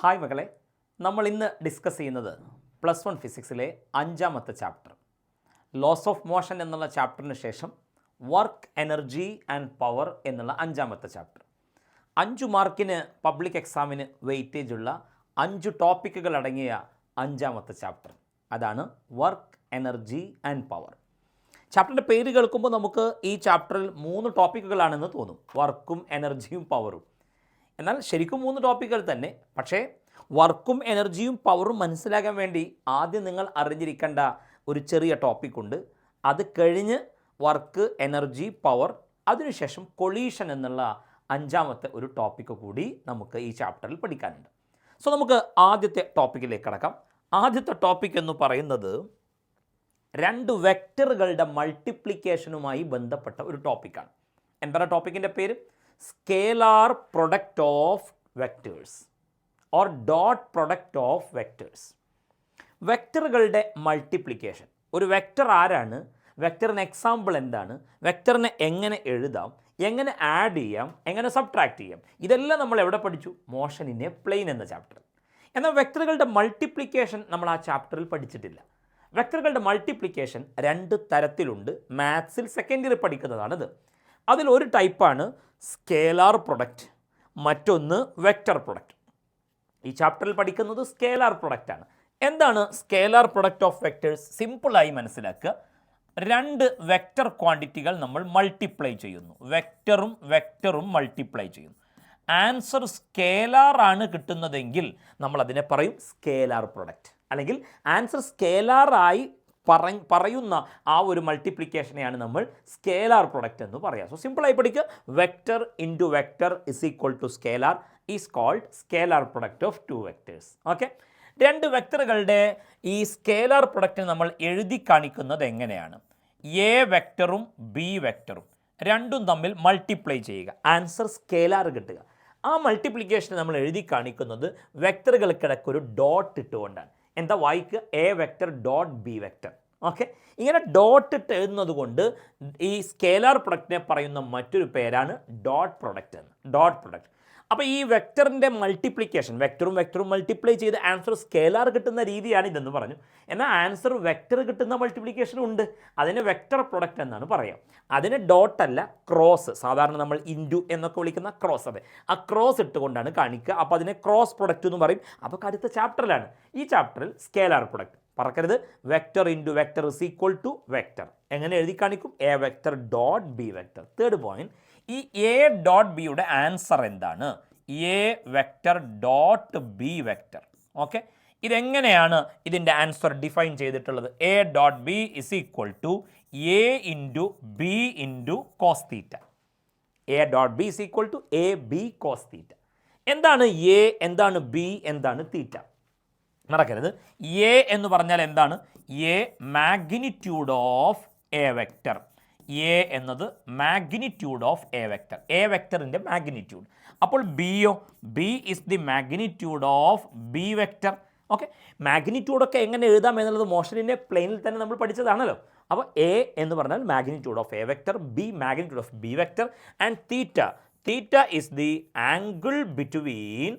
Hi മക്കളെ, നമ്മൾ ഇന്ന് ഡിസ്കസ് ചെയ്യുന്നത് +1 ഫിസിക്സിലെ 5ാമത്തെ ചാപ്റ്റർ ലോസ് ഓഫ് മോഷൻ എന്നുള്ള ചാപ്റ്ററിന് ശേഷം വർക്ക്, എനർജി ആൻഡ് പവർ എന്നുള്ള 5ാമത്തെ ചാപ്റ്റർ. 5 മാർക്കിന് പബ്ലിക് എക്സാമിന് വെയിറ്റേജ് ഉള്ള 5 ടോപ്പിക്കുകൾ അടങ്ങിയ 5ാമത്തെ ചാപ്റ്റർ. അതാണ് വർക്ക്, എനർജി ആൻഡ് പവർ. ചാപ്റ്ററിൻ്റെ പേര് കേൾക്കുമ്പോൾ നമുക്ക് ഈ ചാപ്റ്ററിൽ 3 ടോപ്പിക്കുകളാണെന്ന് തോന്നും, വർക്കും എനർജിയും പവറും. എന്നാൽ ശരിക്കും 3 ടോപ്പിക്കുകൾ തന്നെ. പക്ഷേ വർക്കും എനർജിയും പവറും മനസ്സിലാക്കാൻ വേണ്ടി ആദ്യം നിങ്ങൾ അറിഞ്ഞിരിക്കേണ്ട ഒരു ചെറിയ ടോപ്പിക്കുണ്ട്. അത് കഴിഞ്ഞ് വർക്ക്, എനർജി, പവർ, അതിനുശേഷം കൊളീഷൻ എന്നുള്ള 5ാമത്തെ ഒരു ടോപ്പിക്ക് കൂടി നമുക്ക് ഈ ചാപ്റ്ററിൽ പഠിക്കാനുണ്ട്. സോ നമുക്ക് ആദ്യത്തെ ടോപ്പിക്കിലേക്ക് കടക്കാം. ആദ്യത്തെ ടോപ്പിക് എന്ന് പറയുന്നത് 2 വെക്ടറുകളുടെ മൾട്ടിപ്ലിക്കേഷനുമായി ബന്ധപ്പെട്ട ഒരു ടോപ്പിക്കാണ്. എന്താണ് ടോപ്പിക്കിൻ്റെ പേര്? Scalar product of vectors or dot product of vectors. വെക്ടറുകളുടെ മൾട്ടിപ്ലിക്കേഷൻ. ഒരു വെക്ടർ ആരാണ്, വെക്ടറിന് എക്സാമ്പിൾ എന്താണ്, വെക്ടറിനെ എങ്ങനെ എഴുതാം, എങ്ങനെ ആഡ് ചെയ്യാം, എങ്ങനെ സബ്ട്രാക്ട് ചെയ്യാം, ഇതെല്ലാം നമ്മൾ എവിടെ പഠിച്ചു? മോഷൻ ഇൻ എ പ്ലെയിൻ എന്ന ചാപ്റ്ററിൽ. എന്നാൽ വെക്ടറുകളുടെ മൾട്ടിപ്ലിക്കേഷൻ നമ്മൾ ആ ചാപ്റ്ററിൽ പഠിച്ചിട്ടില്ല. വെക്ടറുകളുടെ മൾട്ടിപ്ലിക്കേഷൻ 2 തരത്തിലുണ്ട്. മാത്സിൽ സെക്കൻഡ് ഇയർ പഠിക്കുന്നതാണിത്. അതിലൊരു ടൈപ്പാണ് സ്കേലാർ പ്രൊഡക്റ്റ്, മറ്റൊന്ന് വെക്ടർ പ്രൊഡക്റ്റ്. ഈ ചാപ്റ്ററിൽ പഠിക്കുന്നത് സ്കേലാർ പ്രൊഡക്റ്റ് ആണ്. എന്താണ് സ്കേലാർ പ്രൊഡക്റ്റ് ഓഫ് വെക്ടേഴ്സ്? സിമ്പിളായി മനസ്സിലാക്കുക. 2 വെക്ടർ ക്വാണ്ടിറ്റികൾ നമ്മൾ മൾട്ടിപ്ലൈ ചെയ്യുന്നു. വെക്ടറും മൾട്ടിപ്ലൈ ചെയ്യുന്നു. ആൻസർ സ്കേലാർ ആണ് കിട്ടുന്നതെങ്കിൽ നമ്മൾ അതിനെ പറയും സ്കേലാർ പ്രൊഡക്റ്റ്. അല്ലെങ്കിൽ ആൻസർ സ്കേലാറായി പറയുന്ന ആ ഒരു മൾട്ടിപ്ലിക്കേഷനെയാണ് നമ്മൾ സ്കേലാർ പ്രൊഡക്റ്റ് എന്ന് പറയുക. സോ സിമ്പിളായി പഠിക്കുക. Vector into vector is equal to scalar is called scalar product of 2 vectors. Okay, 2 വെക്ടറുകളുടെ ഈ സ്കേലാർ പ്രൊഡക്റ്റ് നമ്മൾ എഴുതി കാണിക്കുന്നത് എങ്ങനെയാണ്? എ വെക്ടറും ബി വെക്ടറും രണ്ടും തമ്മിൽ മൾട്ടിപ്ലൈ ചെയ്യുക, ആൻസർ സ്കേലാർ കിട്ടുക. ആ മൾട്ടിപ്ലിക്കേഷൻ നമ്മൾ എഴുതി കാണിക്കുന്നത് വെക്ടറുകൾക്കിടയ്ക്ക് ഒരു ഡോട്ട് ഇട്ടുകൊണ്ടാണ്. എന്താ വായിക്കുക? A vector dot B vector. Okay, ഇങ്ങനെ ഡോട്ട് ഇട്ട് എഴുതുന്നത് കൊണ്ട് ഈ സ്കേലാർ പ്രൊഡക്റ്റിനെ പറയുന്ന മറ്റൊരു പേരാണ് ഡോട്ട് പ്രൊഡക്റ്റ് എന്ന്. Dot product. അപ്പോൾ ഈ വെക്ടറിൻ്റെ മൾട്ടിപ്ലിക്കേഷൻ, വെക്ടറും മൾട്ടിപ്ലൈ ചെയ്ത് ആൻസർ സ്കേലാർ കിട്ടുന്ന രീതിയാണ് ഇതെന്ന് പറഞ്ഞു. എന്നാൽ ആൻസർ വെക്ടർ കിട്ടുന്ന മൾട്ടിപ്ലിക്കേഷനും ഉണ്ട്. അതിന് വെക്ടർ പ്രൊഡക്റ്റ് എന്നാണ് പറയാം. അതിന് ഡോട്ടല്ല, ക്രോസ്. സാധാരണ നമ്മൾ ഇൻറ്റു എന്നൊക്കെ വിളിക്കുന്ന ക്രോസ്. അതെ, ആ ക്രോസ് ഇട്ടുകൊണ്ടാണ് കാണിക്കുക. അപ്പോൾ അതിനെ ക്രോസ് പ്രൊഡക്റ്റ് എന്ന് പറയും. അപ്പോൾ അടുത്ത ചാപ്റ്ററിലാണ്. ഈ ചാപ്റ്ററിൽ സ്കേലാർ പ്രൊഡക്റ്റ് പറക്കരുത്. Vector into vector is equal to vector. എങ്ങനെ എഴുതി കാണിക്കും? A vector dot B vector. Third point, ഈ എ ഡോട്ട് ബിയുടെ ആൻസർ എന്താണ്? A vector dot B vector. Okay, ഇതെങ്ങനെയാണ് ഇതിൻ്റെ ആൻസർ ഡിഫൈൻ ചെയ്തിട്ടുള്ളത്? A dot B is equal to A into B into cos theta. A dot B is equal to A B cos theta. എന്താണ് A, എന്താണ് B, എന്താണ് തീറ്റ? മറക്കരുത്. A എന്ന് പറഞ്ഞാൽ എന്താണ്? A magnitude of A vector. A എന്നത് magnitude of A vector, A വെക്ടറിൻ്റെ magnitude. അപ്പോൾ ബിയോ? B is the magnitude of B vector. Okay, മാഗ്നിറ്റ്യൂഡൊക്കെ എങ്ങനെ എഴുതാം എന്നുള്ളത് മോഷനിൻ്റെ പ്ലെയിനിൽ തന്നെ നമ്മൾ പഠിച്ചതാണല്ലോ. അപ്പോൾ എ എന്ന് പറഞ്ഞാൽ magnitude of A vector, B magnitude of B vector, and theta is the angle between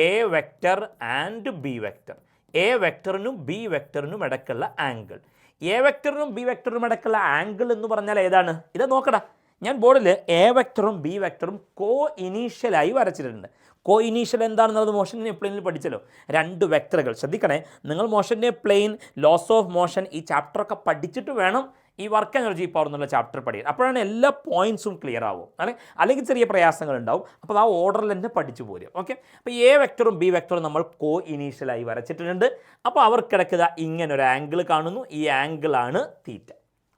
A vector and B vector. A വെക്ടറിനും ബി വെക്ടറിനും ഇടയ്ക്കുള്ള ആംഗിൾ. എ വെക്ടറിനും ബി വെക്ടറിനും ഇടയ്ക്കുള്ള ആംഗിൾ എന്ന് പറഞ്ഞാൽ ഏതാണ്? ഇത് നോക്കടാ, ഞാൻ ബോർഡിൽ എ വെക്ടറും ബി വെക്ടറും കോ ഇനീഷ്യലായി വരച്ചിട്ടുണ്ട്. കോ ഇനീഷ്യൽ എന്താണെന്നുള്ളത് മോഷൻ്റെ പ്ലെയിനിൽ പഠിച്ചല്ലോ. 2 വെക്ടറുകൾ. ശ്രദ്ധിക്കണേ, നിങ്ങൾ മോഷൻ്റെ പ്ലെയിൻ, ലോസ് ഓഫ് മോഷൻ ഈ ചാപ്റ്ററൊക്കെ പഠിച്ചിട്ട് വേണം ഈ വർക്ക്, എനർജി, പവർ എന്നുള്ള ചാപ്റ്റർ പഠിക്കുക. അപ്പോഴാണ് എല്ലാ പോയിൻറ്സും ക്ലിയർ ആവും. അല്ലെങ്കിൽ ചെറിയ പ്രയാസങ്ങൾ ഉണ്ടാവും. അപ്പോൾ ആ ഓർഡറിൽ തന്നെ പഠിച്ചു പോരും. ഓക്കെ, അപ്പോൾ എ വെക്ടറും ബി വെക്ടറും നമ്മൾ കോ ഇനീഷ്യലായി വരച്ചിട്ടുണ്ട്. അപ്പോൾ അവർക്കിടയ്ക്ക് ഇങ്ങനൊരു ആംഗിൾ കാണുന്നു. ഈ ആംഗിളാണ് theta.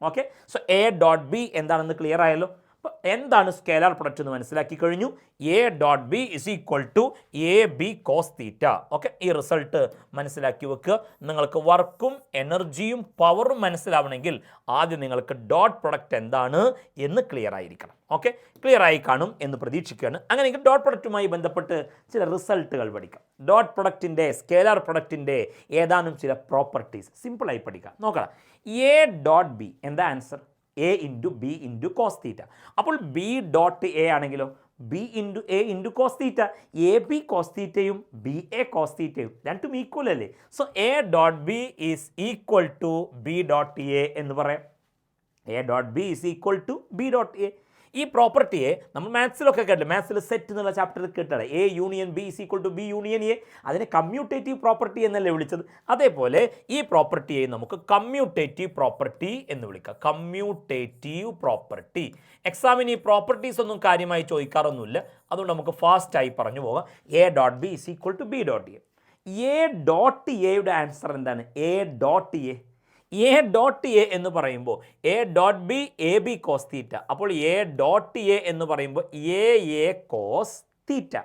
Okay, so A dot B എന്താണെന്ന് ക്ലിയർ ആയല്ലോ. അപ്പോൾ എന്താണ് സ്കേലാർ പ്രൊഡക്റ്റ് എന്ന് മനസ്സിലാക്കി കഴിഞ്ഞു. A dot B is equal to A B cos theta. Okay, ഈ റിസൾട്ട് മനസ്സിലാക്കി വെക്കുക. നിങ്ങൾക്ക് വർക്കും എനർജിയും പവറും മനസ്സിലാവണമെങ്കിൽ ആദ്യം നിങ്ങൾക്ക് ഡോട്ട് പ്രൊഡക്റ്റ് എന്താണ് എന്ന് ക്ലിയർ ആയിരിക്കണം. ഓക്കെ, ക്ലിയർ ആയി കാണും എന്ന് പ്രതീക്ഷിക്കുകയാണ്. അങ്ങനെയെങ്കിൽ ഡോട്ട് പ്രൊഡക്റ്റുമായി ബന്ധപ്പെട്ട് ചില റിസൾട്ടുകൾ പഠിക്കാം. ഡോട്ട് പ്രൊഡക്റ്റിൻ്റെ, സ്കേലാർ പ്രൊഡക്റ്റിൻ്റെ ഏതാനും ചില പ്രോപ്പർട്ടീസ് സിമ്പിളായി പഠിക്കാം. നോക്കണം. എ ഡോട്ട് ബി എന്താ answer? A into B into cos theta. അപ്പോൾ ബി ഡോട്ട് എ ആണെങ്കിലോ? B into A into cos theta. A B cos തീറ്റയും ബി എ കോസ് തീറ്റയും രണ്ടും ഈക്വൽ അല്ലേ. So A dot B is equal to B dot A എന്ന് പറയാം. A dot B is equal to B dot A. ഈ പ്രോപ്പർട്ടിയെ നമ്മൾ മാത്സിലൊക്കെ കേട്ടില്ല, മാത്സിൽ സെറ്റ് എന്നുള്ള ചാപ്റ്ററിൽ കേട്ടാണ് A union B is equal to B union A. അതിനെ കമ്മ്യൂട്ടേറ്റീവ് പ്രോപ്പർട്ടി എന്നല്ലേ വിളിച്ചത്. അതേപോലെ ഈ പ്രോപ്പർട്ടിയെ നമുക്ക് കമ്മ്യൂട്ടേറ്റീവ് പ്രോപ്പർട്ടി എന്ന് വിളിക്കാം. Commutative property. എക്സാമിന് ഈ പ്രോപ്പർട്ടീസ് ഒന്നും കാര്യമായി ചോദിക്കാറൊന്നുമില്ല, അതുകൊണ്ട് നമുക്ക് ഫാസ്റ്റായി പറഞ്ഞു പോകാം. A dot B is equal to B dot A. A dot എയുടെ ആൻസർ എന്താണ്? A dot A. A dot A എന്ന് പറയുമ്പോൾ A dot B A B cos theta. അപ്പോൾ എ ഡോട്ട് എ എന്ന് പറയുമ്പോൾ A cos theta.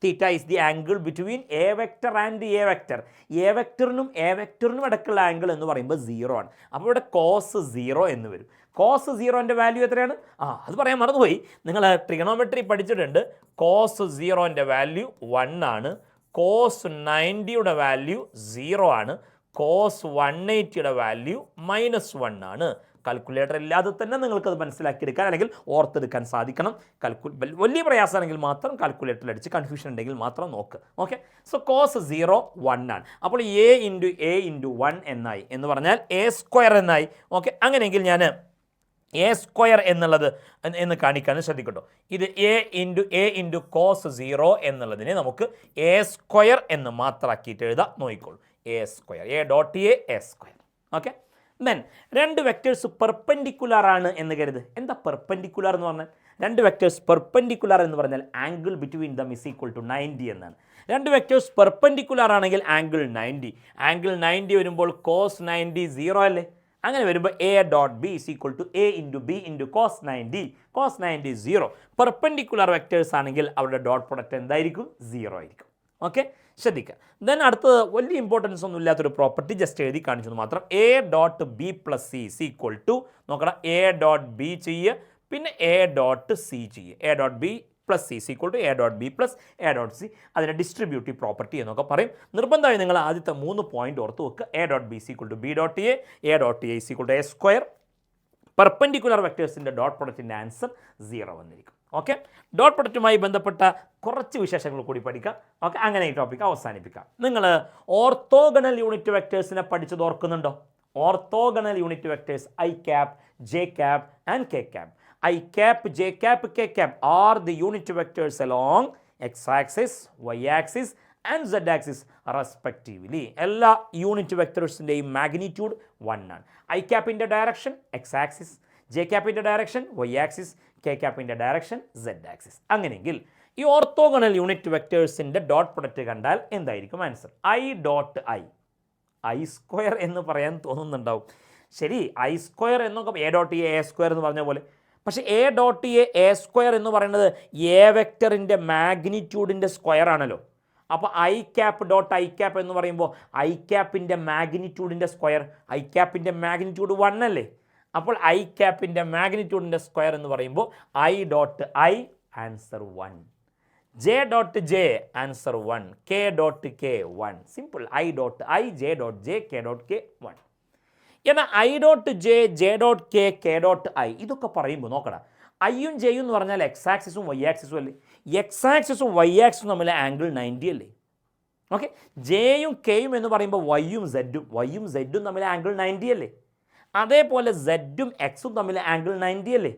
Theta is the angle between A vector and A vector. A വെക്ടറിനും ഇടയ്ക്കുള്ള angle എന്ന് പറയുമ്പോൾ 0 ആണ്. അപ്പോൾ ഇവിടെ കോസ് 0 എന്ന് വരും. കോസ് 0ൻ്റെ വാല്യൂ എത്രയാണ്? അത് പറയാൻ മറന്നുപോയി. നിങ്ങൾ ട്രിഗണോമെട്രി പഠിച്ചിട്ടുണ്ട്. കോസ് 0ൻ്റെ വാല്യൂ 1 ആണ്. കോസ് 90യുടെ വാല്യൂ 0 ആണ്. കോസ് 180യുടെ വാല്യൂ -1 ആണ്. കാൽക്കുലേറ്റർ ഇല്ലാതെ തന്നെ നിങ്ങൾക്കത് മനസ്സിലാക്കിയെടുക്കാൻ അല്ലെങ്കിൽ ഓർത്തെടുക്കാൻ സാധിക്കണം. വലിയ പ്രയാസമാണെങ്കിൽ മാത്രം കാൽക്കുലേറ്ററിൽ അടിച്ച്, കൺഫ്യൂഷൻ ഉണ്ടെങ്കിൽ മാത്രം നോക്ക്. ഓക്കെ, സോ കോസ് 0 1 ആണ്. അപ്പോൾ എ ഇൻറ്റു 1 എന്നായി, എന്ന് പറഞ്ഞാൽ എ സ്ക്വയർ എന്നായി. ഓക്കെ, അങ്ങനെയെങ്കിൽ ഞാൻ എ സ്ക്വയർ എന്നുള്ളത് എന്ന് കാണിക്കാൻ ശ്രദ്ധിക്കട്ടോ. ഇത് എ ഇൻറ്റു കോസ് 0 എന്നുള്ളതിനെ നമുക്ക് എ സ്ക്വയർ എന്ന് മാത്രമാക്കിയിട്ട് എഴുതാം. നോക്കിക്കോളൂ, A square, A dot A square. Okay, then രണ്ട് വെക്ടേഴ്സ് പെർപെൻഡിക്കുലർ ആണ് എന്ന് കരുത്. എന്താ പെർപെൻഡിക്കുലർ എന്ന് പറഞ്ഞാൽ? രണ്ട് വെക്ടേഴ്സ് പെർപെൻഡിക്കുലർ എന്ന് പറഞ്ഞാൽ angle between them is equal to 90 എന്നാണ്. രണ്ട് വെക്ടേഴ്സ് പെർപെൻഡിക്കുലർ ആണെങ്കിൽ ആംഗിൾ 90. ആംഗിൾ 90 വരുമ്പോൾ കോസ് 90 0 അല്ലേ. അങ്ങനെ വരുമ്പോൾ A dot B is equal to A into B into cos 90. Cos 90 0. Perpendicular vectors ആണെങ്കിൽ അവരുടെ ഡോട്ട് പ്രൊഡക്റ്റ് എന്തായിരിക്കും? 0 ആയിരിക്കും. ഓക്കെ, ശ്രദ്ധിക്കുക. ദെൻ അടുത്തത് വലിയ ഇമ്പോർട്ടൻസ് ഒന്നും ഇല്ലാത്തൊരു പ്രോപ്പർട്ടി ജസ്റ്റ് എഴുതി കാണിച്ചത് മാത്രം. A dot B plus C is equal to, നോക്കണം, എ ഡോട്ട് ബി ചെയ്യുക, പിന്നെ എ ഡോട്ട് സി ചെയ്യുക. A dot B plus C is equal to A dot B plus A dot C. അതിനെ distributive property എന്നൊക്കെ പറയും. നിർബന്ധമായി നിങ്ങൾ ആദ്യത്തെ 3 പോയിന്റ് ഓർത്ത് വെക്കുക. A dot B is equal to B dot A dot A is equal to A square. Perpendicular വെക്ടേഴ്സിൻ്റെ dot പ്രൊഡക്റ്റിൻ്റെ ആൻസർ 0 വന്നിരിക്കും. ഓക്കെ, ഡോട്ട് പ്രൊഡക്റ്റുമായി ബന്ധപ്പെട്ട കുറച്ച് വിശേഷങ്ങൾ കൂടി പഠിക്കാം. ഓക്കെ, അങ്ങനെ ഈ ടോപ്പിക്ക് അവസാനിപ്പിക്കാം. നിങ്ങൾ ഓർത്തോഗണൽ യൂണിറ്റ് വെക്ടേഴ്സിനെ പഠിച്ചത് ഓർക്കുന്നുണ്ടോ? Orthogonal unit vectors I cap, J cap and K cap. I cap, J cap, K cap are the unit vectors along x-axis, y-axis and z-axis respectively. എല്ലാ യൂണിറ്റ് വെക്ടേഴ്സിൻ്റെയും magnitude 1 ആണ്. I ക്യാപ്പിൻ്റെ direction x-axis, J ക്യാപ്പിൻ്റെ direction y-axis, K ക്യാപ്പിൻ്റെ direction z-axis. അങ്ങനെയെങ്കിൽ ഈ orthogonal unit വെക്ടേഴ്സിൻ്റെ dot product കണ്ടാൽ എന്തായിരിക്കും answer? I dot I square എന്ന് പറയാൻ തോന്നുന്നുണ്ടാവും. ശരി, ഐ സ്ക്വയർ എന്നൊക്കെ എ ഡോട്ട് എ സ്ക്വയർ എന്ന് പറഞ്ഞ പോലെ. പക്ഷേ എ ഡോട്ട് എ സ്ക്വയർ എന്ന് പറയുന്നത് എ വെക്ടറിൻ്റെ മാഗ്നിറ്റ്യൂഡിൻ്റെ സ്ക്വയർ ആണല്ലോ. അപ്പോൾ I cap dot I cap എന്ന് പറയുമ്പോൾ ഐ ക്യാപ്പിൻ്റെ മാഗ്നിറ്റ്യൂഡിൻ്റെ സ്ക്വയർ, ഐ ക്യാപ്പിൻ്റെ മാഗ്നിറ്റ്യൂഡ് 1 അല്ലേ. അപ്പോൾ ഐ ക്യാപ്പിൻ്റെ മാഗ്നിറ്റ്യൂഡിൻ്റെ സ്ക്വയർ എന്ന് പറയുമ്പോൾ I dot I answer 1, J dot J answer 1, K dot K 1. Simple. I dot I, J dot J, K dot K 1. എന്നാൽ I dot J, J dot K, K dot I ഇതൊക്കെ പറയുമ്പോൾ നോക്കണം, ഐയും ജെയും എന്ന് പറഞ്ഞാൽ X ആക്സിസും Y ആക്സിസും അല്ലേ. എക്സ് ആക്സിസും വൈ ആക്സിസും തമ്മിൽ ആംഗിൾ 90 അല്ലേ. ഓക്കെ, ജെയും കെയും എന്ന് പറയുമ്പോൾ വൈയും സെഡും തമ്മിൽ ആംഗിൾ 90 അല്ലേ. അതേപോലെ സെഡും എക്സും തമ്മിൽ ആംഗിൾ 90 അല്ലേ.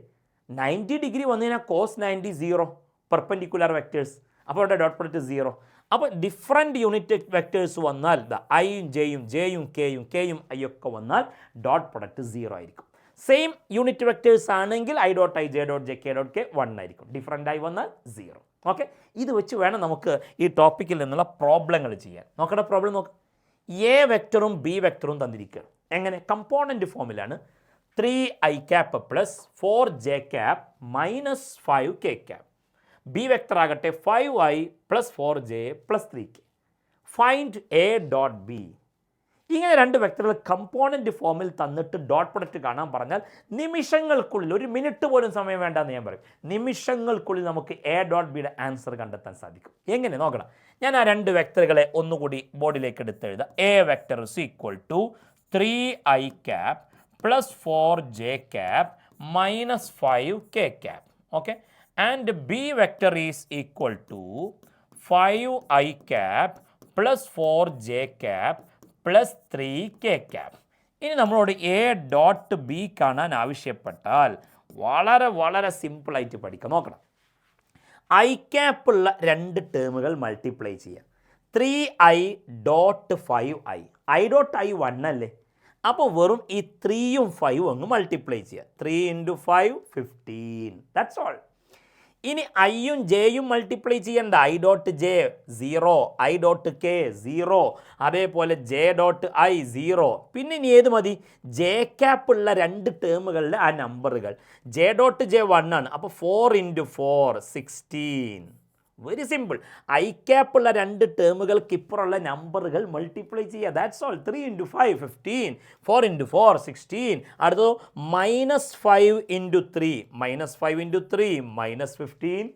90 ഡിഗ്രി വന്നു കഴിഞ്ഞാൽ കോസ് 90 0, പെർപെൻഡിക്കുലർ വെക്ടേഴ്സ്. അപ്പോൾ അവിടെ ഡോട്ട് പ്രൊഡക്റ്റ് 0. അപ്പോൾ ഡിഫറെൻറ്റ് യൂണിറ്റ് വെക്ടേഴ്സ് വന്നാൽ ഐയും ജെയും കെയും ഐ ഒക്കെ വന്നാൽ ഡോട്ട് പ്രൊഡക്റ്റ് 0 ആയിരിക്കും. സെയിം യൂണിറ്റ് വെക്ടേഴ്സ് ആണെങ്കിൽ I dot I, J dot J, K dot K 1 ആയിരിക്കും. ഡിഫറെൻ്റ് ആയി വന്നാൽ 0. ഓക്കെ, ഇത് വെച്ച് വേണം നമുക്ക് ഈ ടോപ്പിക്കിൽ നിന്നുള്ള പ്രോബ്ലങ്ങൾ ചെയ്യാൻ. നോക്കട്ടെ, പ്രോബ്ലം നോക്ക്. എ വെക്ടറും ബി വെക്ടറും തന്നിരിക്കുകയാണ്. എങ്ങനെ? കമ്പോണൻറ്റ് ഫോമിലാണ്. 3i cap plus 4j cap minus 5k cap. B vector ആകട്ടെ 5i plus 4j plus 3k. Find A dot B. ഇങ്ങനെ രണ്ട് വെക്ടറുകൾ കമ്പോണൻറ്റ് ഫോമിൽ തന്നിട്ട് ഡോട്ട് പ്രൊഡക്റ്റ് കാണാൻ പറഞ്ഞാൽ നിമിഷങ്ങൾക്കുള്ളിൽ, 1 മിനിറ്റ് പോലും സമയം വേണ്ടെന്ന് ഞാൻ പറയും, നിമിഷങ്ങൾക്കുള്ളിൽ നമുക്ക് എ ഡോട്ട് ബിയുടെ ആൻസർ കണ്ടെത്താൻ സാധിക്കും. എങ്ങനെ നോക്കണം? ഞാൻ ആ രണ്ട് വെക്ടറുകളെ ഒന്നുകൂടി ബോർഡിലേക്ക് എടുത്ത് എഴുതാം. A vector is equal to 3i cap plus 4j cap minus 5k cap. Okay, and B vector is equal to 5i cap plus 4j cap plus 3k cap. ഇനി നമ്മളോട് എ ഡോട്ട് ബി കാണാൻ ആവശ്യപ്പെട്ടാൽ വളരെ വളരെ സിമ്പിളായിട്ട് പഠിക്കാം. നോക്കണം, I ക്യാപ്പുള്ള രണ്ട് ടേമുകൾ മൾട്ടിപ്ലൈ ചെയ്യുക. 3i dot 5i, I dot I 1 അല്ലേ, അപ്പോൾ വെറും ഈ 3യും 5ഉം അങ്ങ് മൾട്ടിപ്ലൈ ചെയ്യുക. 3 × 5 15, ദാറ്റ്സ് ഓൾ. ഇനി ഐയും ജെയും മൾട്ടിപ്ലൈ ചെയ്യേണ്ട. I dot J 0, I dot K 0, അതേപോലെ ജെ ഡോട്ട് ഐ 0. പിന്നെ ഇനി ഏത് മതി? ജെ ക്യാപ്പ് ഉള്ള രണ്ട് ടേമുകളിലെ ആ നമ്പറുകൾ. ജെ ഡോട്ട് ജെ 1 ആണ്, അപ്പോൾ 4 × 4 16. Very simple. ഐ ക്യാപ്പ് ഉള്ള രണ്ട് ടേമുകൾക്ക് ഇപ്പുറമുള്ള നമ്പറുകൾ മൾട്ടിപ്ലൈ ചെയ്യുക. That's all. 3 × 5 15, 4 × 4 16. അടുത്തത് -5 × 3, -5 × 3 -15.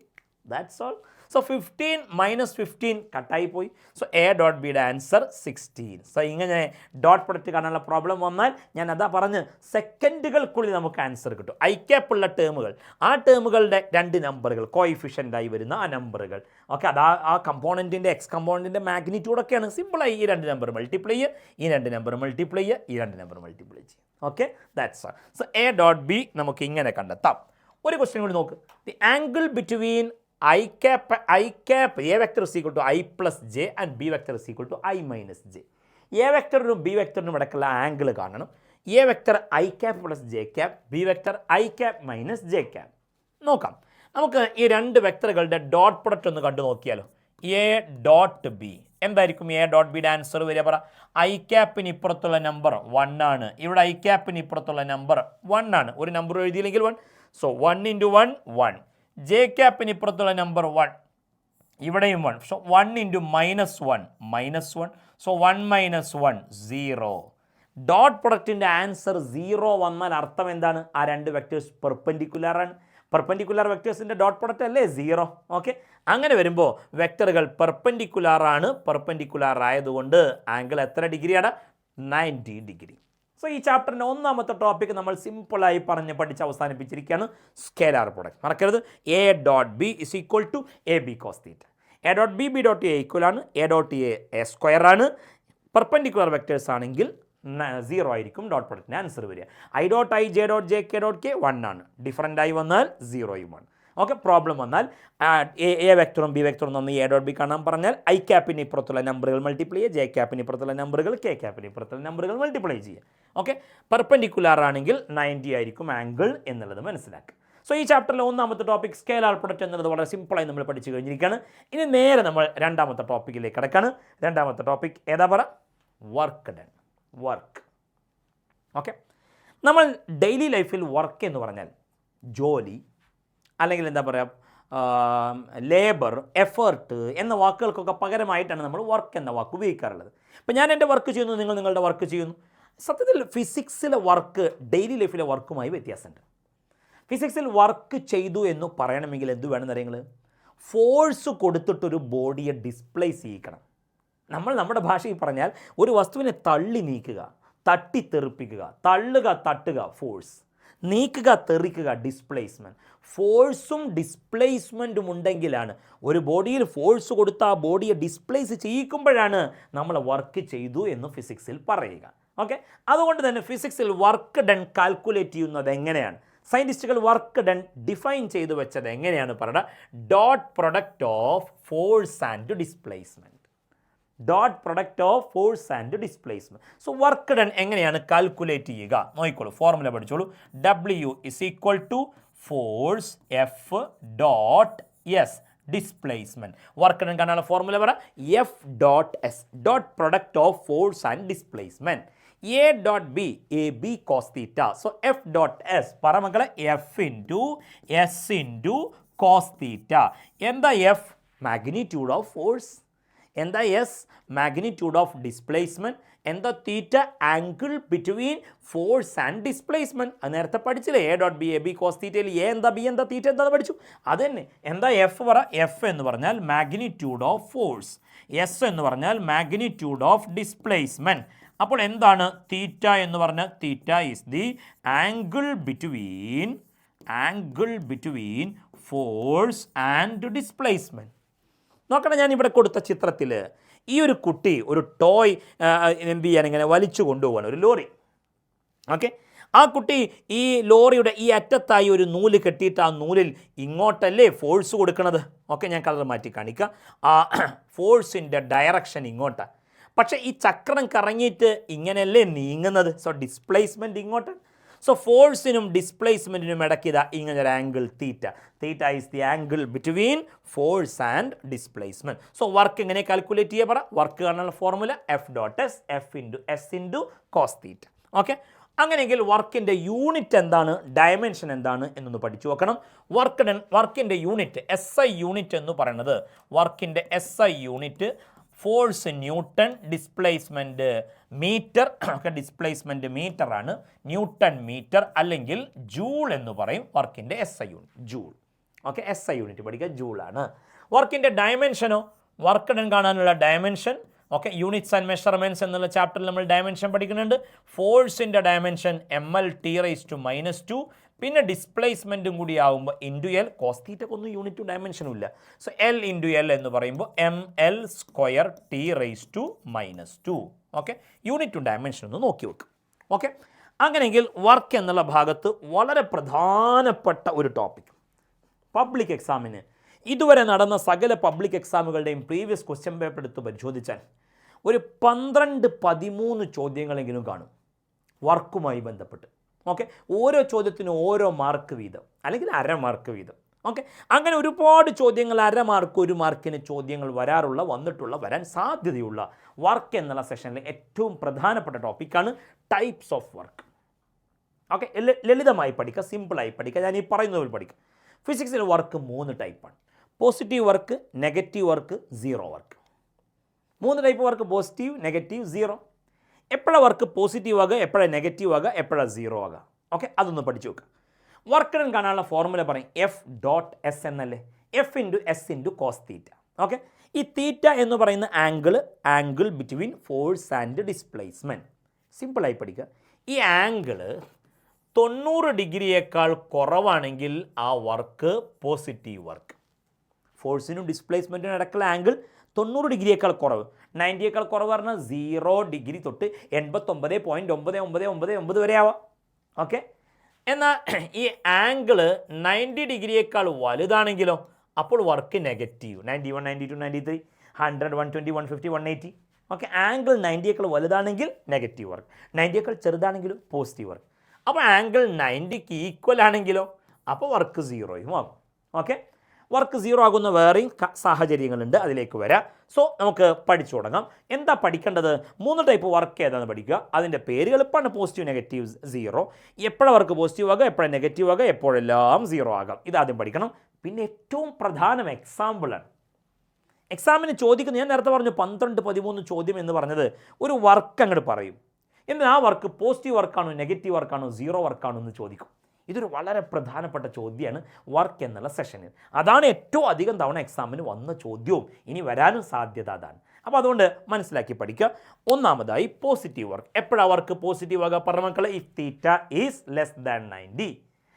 That's all. സോ 15 -15 കട്ടായി പോയി. സോ എ ഡോട്ട് ബിയുടെ ആൻസർ 16. സോ ഇങ്ങനെ ഡോട്ട് പ്രൊഡക്റ്റ് കാണാനുള്ള പ്രോബ്ലം വന്നാൽ ഞാൻ അതാ പറഞ്ഞ് സെക്കൻഡുകൾക്കുള്ളിൽ നമുക്ക് ആൻസർ കിട്ടും. ഐ ക്യാപ്പ് ഉള്ള ടേമുകൾ, ആ ടേമുകളുടെ രണ്ട് നമ്പറുകൾ കോയിഫിഷ്യൻ്റായി വരുന്ന ആ നമ്പറുകൾ. ഓക്കെ, അത് ആ കമ്പോണൻറ്റിൻ്റെ എക്സ് കമ്പോണൻറ്റിൻ്റെ മാഗ്നിറ്റ്യൂഡൊക്കെയാണ്. സിമ്പിളായി ഈ രണ്ട് നമ്പർ മൾട്ടിപ്ലൈ ചെയ്യുക, ഈ രണ്ട് നമ്പർ മൾട്ടിപ്ലൈ ചെയ്യുക, ഈ രണ്ട് നമ്പർ മൾട്ടിപ്ലൈ ചെയ്യുക. Okay, that's all. So A dot B നമുക്ക് ഇങ്ങനെ കണ്ടെത്താം. ഒരു ക്വസ്റ്റ്യൻ കൂടി നോക്ക്. The angle between I cap A vector is equal to I plus j and B vector is equal to I minus j. A വെക്ടറിനും B വെക്ടറിനും ഇടയ്ക്കുള്ള angle കാണണം. A vector I cap plus J cap, B vector I cap minus J cap. നോക്കാം, നമുക്ക് ഈ രണ്ട് വെക്ടറുകളുടെ dot product ഒന്ന് കണ്ടു നോക്കിയാലോ. എ ഡോട്ട് ബി എന്തായിരിക്കും? എ ഡോട്ട് ബിയുടെ ആൻസർ വരിക പറ. ഐ ക്യാപ്പിന് ഇപ്പുറത്തുള്ള നമ്പർ 1 ആണ്. ഇവിടെ ഐ ക്യാപ്പിന് ഇപ്പുറത്തുള്ള നമ്പർ 1 ആണ്. ഒരു നമ്പർ എഴുതിയില്ലെങ്കിൽ 1. സോ 1 × 1 1. ജെ ക്യാപ്പിന് ഇപ്പുറത്തുള്ള നമ്പർ 1, ഇവിടെയും 1. സോ 1 × -1 -1. സോ 1 - 1 0. ഡോട്ട് പ്രൊഡക്റ്റിൻ്റെ ആൻസർ 0 വന്നാൽ അർത്ഥം എന്താണ്? ആ രണ്ട് വെക്ടേഴ്സ് പെർപെൻഡിക്കുലർ ആണ്. പെർപെൻഡിക്കുലർ വെക്ടേഴ്സിൻ്റെ ഡോട്ട് പ്രൊഡക്റ്റ് അല്ലേ 0. ഓക്കെ, അങ്ങനെ വരുമ്പോൾ വെക്ടറുകൾ പെർപെൻഡിക്കുലർ ആണ്. പെർപെൻഡിക്കുലർ ആയതുകൊണ്ട് ആംഗിൾ എത്ര ഡിഗ്രിയാണ്? 90 ഡിഗ്രി. സോ ഈ ചാപ്റ്ററിൻ്റെ ഒന്നാമത്തെ ടോപ്പിക്ക് നമ്മൾ സിമ്പിളായി പഠിച്ച് അവസാനിപ്പിച്ചിരിക്കുകയാണ്. Scalar product. മറക്കരുത്, A dot B is equal to A B cos theta. A dot B B dot A equal ആണ്. എ ഡോട്ട് എ സ്ക്വയർ ആണ്. പെർപെൻഡിക്കുലർ വെക്ടേഴ്സ് ആണെങ്കിൽ 0 ആയിരിക്കും ഡോട്ട് പ്രൊഡക്റ്റിൻ്റെ ആൻസർ വരിക. I dot I J dot J K dot K 1 ആണ്. Different ആയി വന്നാൽ 0യും 1. ഓക്കെ, പ്രോബ്ലം വന്നാൽ എ വെക്ടറും ബി വെക്ടറും ഒന്ന് എ ഡോട്ട് ബി കാണാൻ പറഞ്ഞാൽ ഐ ക്യാപ്പിന് ഇപ്പുറത്തുള്ള നമ്പറുകൾ മൾട്ടിപ്ലൈ ചെയ്യുക, ജെ ക്യാപ്പിന് ഇപ്പുറത്തുള്ള നമ്പറുകൾ, കെ ക്യാപ്പിന് ഇപ്പുറത്തുള്ള നമ്പറുകൾ മൾട്ടിപ്ലൈ ചെയ്യുക. ഓക്കെ, പെർപെൻഡിക്കുലർ ആണെങ്കിൽ 90 ആയിരിക്കും ആംഗിൾ എന്നുള്ളത് മനസ്സിലാക്കുക. സോ ഈ ചാപ്റ്ററിലെ ഒന്നാമത്തെ ടോപ്പിക് സ്കേലാർ പ്രൊഡക്റ്റ് എന്നുള്ളത് വളരെ സിമ്പിളായി നമ്മൾ പഠിച്ചു കഴിഞ്ഞിരിക്കുകയാണ്. ഇനി നേരെ നമ്മൾ രണ്ടാമത്തെ ടോപ്പിക്കിലേക്ക് കിടക്കാണ്. രണ്ടാമത്തെ ടോപ്പിക് ഏതാ പറ? Work done. വർക്ക്. ഓക്കെ, നമ്മൾ ഡെയിലി ലൈഫിൽ വർക്ക് എന്ന് പറഞ്ഞാൽ ജോലി അല്ലെങ്കിൽ എന്താ പറയുക, ലേബർ, എഫേർട്ട് എന്ന വാക്കുകൾക്കൊക്കെ പകരമായിട്ടാണ് നമ്മൾ വർക്ക് എന്ന വാക്ക് ഉപയോഗിക്കാറുള്ളത്. ഇപ്പം ഞാൻ എൻ്റെ വർക്ക് ചെയ്യുന്നു, നിങ്ങൾ നിങ്ങളുടെ വർക്ക് ചെയ്യുന്നു. സത്യത്തിൽ ഫിസിക്സിലെ വർക്ക് ഡെയിലി ലൈഫിലെ വർക്കുമായി വ്യത്യാസമുണ്ട്. ഫിസിക്സിൽ വർക്ക് ചെയ്തു എന്ന് പറയണമെങ്കിൽ എന്ത് വേണമെന്ന് അറിയുന്നത്? ഫോഴ്സ് കൊടുത്തിട്ടൊരു ബോഡിയെ ഡിസ്പ്ലേസ് ചെയ്യിക്കണം. നമ്മൾ നമ്മുടെ ഭാഷയിൽ പറഞ്ഞാൽ ഒരു വസ്തുവിനെ തള്ളി നീക്കുക, തട്ടിത്തെറിപ്പിക്കുക. തള്ളുക, തട്ടുക ഫോഴ്സ്, നീക്കുക, തെറിക്കുക ഡിസ്പ്ലേസ്മെൻറ്റ്. ഫോഴ്സും ഡിസ്പ്ലേസ്മെൻറ്റും ഉണ്ടെങ്കിലാണ് ഒരു ബോഡിയിൽ ഫോഴ്സ് കൊടുത്ത് ആ ബോഡിയെ ഡിസ്പ്ലേസ് ചെയ്യിക്കുമ്പോഴാണ് നമ്മൾ വർക്ക് ചെയ്തു എന്ന് ഫിസിക്സിൽ പറയുക. ഓക്കെ, അതുകൊണ്ട് തന്നെ ഫിസിക്സിൽ വർക്ക് ഡൺ കാൽക്കുലേറ്റ് ചെയ്യുന്നത് എങ്ങനെയാണ്? സയൻറ്റിസ്റ്റുകൾ വർക്ക് ഡൺ ഡിഫൈൻ ചെയ്തു വെച്ചത് എങ്ങനെയാണ് പറയുക? Dot product of force and displacement. Dot product of force and displacement. So work done എങ്ങനെയാണ് കാൽക്കുലേറ്റ് ചെയ്യുക? നോക്കിക്കോളൂ, ഫോർമുല പഠിച്ചോളൂ. W is equal to force F dot S displacement. Work done കാണാനുള്ള formula പറ. F dot S, dot product of force and displacement. A dot B, A B cos theta. So F dot S പറ മക്കളെ. F into S into cos theta. എന്താ F? Magnitude of force. എന്താ S? Magnitude of displacement. എന്താ theta? Angle between force and displacement. അത് നേരത്തെ പഠിച്ചില്ലേ? A dot B, A B cos തീറ്റയിൽ A എന്താ, ബി എന്താ, തീറ്റ എന്താണെന്ന് പഠിച്ചു. അത് തന്നെ. എന്താ എഫ് പറ? എഫ് എന്ന് പറഞ്ഞാൽ മാഗ്നിറ്റ്യൂഡ് ഓഫ് ഫോഴ്സ്, എസ് എന്ന് പറഞ്ഞാൽ മാഗ്നിറ്റ്യൂഡ് ഓഫ് ഡിസ്പ്ലേസ്മെൻറ്റ്. അപ്പോൾ എന്താണ് തീറ്റ എന്ന് പറഞ്ഞാൽ? തീറ്റ is the angle between force and displacement. നോക്കണം, ഞാൻ ഇവിടെ കൊടുത്ത ചിത്രത്തിൽ ഈ ഒരു കുട്ടി ഒരു ടോയ് എന്ത് ചെയ്യാൻ ഇങ്ങനെ വലിച്ചു കൊണ്ടുപോവാണ്, ഒരു ലോറി. ഓക്കെ, ആ കുട്ടി ഈ ലോറിയുടെ ഈ അറ്റത്തായി ഒരു നൂല് കെട്ടിയിട്ട് ആ നൂലിൽ ഇങ്ങോട്ടല്ലേ ഫോഴ്സ് കൊടുക്കുന്നത്. ഓക്കെ, ഞാൻ കളർ മാറ്റി കാണിക്കാം. ആ ഫോഴ്സിൻ്റെ ഡയറക്ഷൻ ഇങ്ങോട്ടാണ്. പക്ഷേ ഈ ചക്രം കറങ്ങിയിട്ട് ഇങ്ങനെയല്ലേ നീങ്ങുന്നത്. സോ ഡിസ്പ്ലേസ്മെൻറ്റ് ഇങ്ങോട്ട്. സോ ഫോഴ്സിനും ഡിസ്പ്ലേസ്മെൻറ്റിനും ഇടയ്ക്കിതാ ഇങ്ങനൊരു angle theta. Theta is the angle between force and displacement. So work എങ്ങനെ കാൽക്കുലേറ്റ് ചെയ്യുക പറ. വർക്ക് കാണാനുള്ള ഫോർമുല F.S F cos തീറ്റ. ഓക്കെ, അങ്ങനെയെങ്കിൽ വർക്കിൻ്റെ യൂണിറ്റ് എന്താണ്, ഡയമെൻഷൻ എന്താണ് എന്നൊന്ന് പഠിച്ചു നോക്കണം. വർക്കിൻ്റെ യൂണിറ്റ് SI യൂണിറ്റ് എന്ന് പറയുന്നത്, വർക്കിൻ്റെ SI unit force newton, displacement metre. Okay, displacement metre ആണ്, ന്യൂട്ടൺ മീറ്റർ അല്ലെങ്കിൽ ജൂൾ എന്ന് പറയും വർക്കിൻ്റെ SI unit, joule. Okay, SI unit പഠിക്കുക, ജൂളാണ്. വർക്കിൻ്റെ ഡയമെൻഷനോ, വർക്ക് ഡൺ കാണാനുള്ള dimension. Okay, units and measurements എന്നുള്ള ചാപ്റ്ററിൽ നമ്മൾ ഡയമെൻഷൻ പഠിക്കുന്നുണ്ട്. ഫോഴ്സിൻ്റെ ഡയമെൻഷൻ ML(T)⁻². പിന്നെ ഡിസ്പ്ലേസ്മെൻറ്റും കൂടി ആകുമ്പോൾ × L. കോസ്തീറ്റൊന്നും യൂണിറ്റും ഡയമെൻഷനും ഇല്ല. സോ L(L) എന്ന് പറയുമ്പോൾ ML²T⁻². ഓക്കെ, യൂണിറ്റും ഡയമെൻഷനും ഒന്ന് നോക്കി വെക്കും. ഓക്കെ, അങ്ങനെയെങ്കിൽ വർക്ക് എന്നുള്ള ഭാഗത്ത് വളരെ പ്രധാനപ്പെട്ട ഒരു ടോപ്പിക്. പബ്ലിക് എക്സാമിന് ഇതുവരെ നടന്ന സകല പബ്ലിക് എക്സാമുകളുടെയും പ്രീവിയസ് ക്വസ്റ്റ്യൻ പേപ്പർ എടുത്ത് പരിശോധിച്ചാൽ ഒരു 12-13 ചോദ്യങ്ങളെങ്കിലും കാണും വർക്കുമായി ബന്ധപ്പെട്ട്. ഓക്കെ, ഓരോ ചോദ്യത്തിനും ഓരോ മാർക്ക് വീതം അല്ലെങ്കിൽ അര മാർക്ക് വീതം. ഓക്കെ, അങ്ങനെ ഒരുപാട് ചോദ്യങ്ങൾ, അര മാർക്ക്, 1 മാർക്കിന് ചോദ്യങ്ങൾ വരാൻ സാധ്യതയുള്ള വർക്ക് എന്നുള്ള സെഷനിലെ ഏറ്റവും പ്രധാനപ്പെട്ട ടോപ്പിക്കാണ് ടൈപ്സ് ഓഫ് വർക്ക്. ഓക്കെ, ലളിതമായി പഠിക്കുക, സിമ്പിളായി പഠിക്കുക, ഞാൻ ഈ പറയുന്നതിൽ പഠിക്കുക. ഫിസിക്സിൽ വർക്ക് 3 ടൈപ്പാണ്. Positive work, negative work, zero work. 3 type work: positive, negative, zero. എപ്പോഴാണ് വർക്ക് പോസിറ്റീവ് ആകുക, എപ്പോഴാണ് നെഗറ്റീവ് ആകുക, എപ്പോഴാണ് സീറോ ആകുക. ഓക്കെ, അതൊന്ന് പഠിച്ചു വെക്കുക. വർക്ക് ഡൺ കാണാനുള്ള ഫോർമുല പറയും F.S എന്നല്ലേ, F.S cos തീറ്റ. ഓക്കെ, ഈ തീറ്റ എന്ന് പറയുന്ന angle between force and displacement. സിമ്പിളായി പഠിക്കുക. ഈ ആംഗിൾ 90 ഡിഗ്രിയേക്കാൾ കുറവാണെങ്കിൽ ആ വർക്ക് പോസിറ്റീവ് വർക്ക്. ഫോഴ്സിനും ഡിസ്പ്ലേസ്മെൻറ്റിനും ഇടയ്ക്കുള്ള ആംഗിൾ 90 ഡിഗ്രിയേക്കാൾ കുറവ്. 90യേക്കാൾ കുറവ് പറഞ്ഞാൽ 0 ഡിഗ്രി തൊട്ട് 89.9999 വരെ ആവാം. ഓക്കെ, എന്നാൽ ഈ ആംഗിൾ 90 ഡിഗ്രിയേക്കാൾ വലുതാണെങ്കിലോ അപ്പോൾ വർക്ക് നെഗറ്റീവ്. 91, 92, 93, 100, 120, 150, 180. ഓക്കെ, ആംഗിൾ 90യേക്കാൾ വലുതാണെങ്കിൽ നെഗറ്റീവ് വർക്ക്, 90യേക്കാൾ ചെറുതാണെങ്കിലും പോസിറ്റീവ് വർക്ക്. അപ്പോൾ ആംഗിൾ 90ക്ക് ഈക്വൽ ആണെങ്കിലോ അപ്പോൾ വർക്ക് 0യും ആകും. ഓക്കെ, വർക്ക് 0 ആകുന്ന വേറെയും സാഹചര്യങ്ങളുണ്ട്, അതിലേക്ക് വരാം. സോ നമുക്ക് പഠിച്ചു തുടങ്ങാം. എന്താ പഠിക്കേണ്ടത്? 3 ടൈപ്പ് വർക്ക് ഏതാണെന്ന് പഠിക്കുക. അതിൻ്റെ പേര് എളുപ്പമാണ്: പോസിറ്റീവ്, നെഗറ്റീവ്, സീറോ. എപ്പോഴാണ് വർക്ക് പോസിറ്റീവ് ആകുക, എപ്പോഴാണ് നെഗറ്റീവ് ആകുക, എപ്പോഴെല്ലാം സീറോ ആകാം. ഇതാദ്യം പഠിക്കണം. പിന്നെ ഏറ്റവും പ്രധാനം എക്സാമ്പിളാണ്. എക്സാമിന് ചോദിക്കുന്നത്, ഞാൻ നേരത്തെ പറഞ്ഞു 12-13 ചോദ്യം എന്ന് പറഞ്ഞത് ഒരു വർക്ക് അങ്ങോട്ട് പറയും. എന്നാൽ ആ വർക്ക് പോസിറ്റീവ് വർക്കാണോ, നെഗറ്റീവ് വർക്കാണോ, സീറോ വർക്കാണോ എന്ന് ചോദിക്കും. ഇതൊരു വളരെ പ്രധാനപ്പെട്ട ചോദ്യമാണ് വർക്ക് എന്നുള്ള സെഷനിൽ. അതാണ് ഏറ്റവും അധികം തവണ എക്സാമിന് വന്ന ചോദ്യവും ഇനി വരാനും സാധ്യത അതാണ്. അപ്പോൾ അതുകൊണ്ട് മനസ്സിലാക്കി പഠിക്കുക. ഒന്നാമതായി പോസിറ്റീവ് വർക്ക്. എപ്പോഴാണ് വർക്ക് പോസിറ്റീവ് ആകുക? പറഞ്ഞ മക്കളെ, ഇഫ് തീറ്റ ഈസ് <90.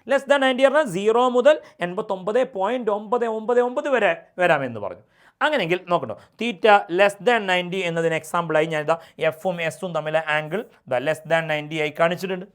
<90 പറഞ്ഞാൽ 0 മുതൽ 89.999 വരെ വരാമെന്ന് പറഞ്ഞു. അങ്ങനെയെങ്കിൽ നോക്കട്ടോ, തീറ്റ <90 എന്നതിന് എക്സാമ്പിളായി ഞാൻ ഇതാ F-ഉം S-ഉം തമ്മിലെ ആംഗിൾ <90 ആയി കാണിച്ചിട്ടുണ്ട്.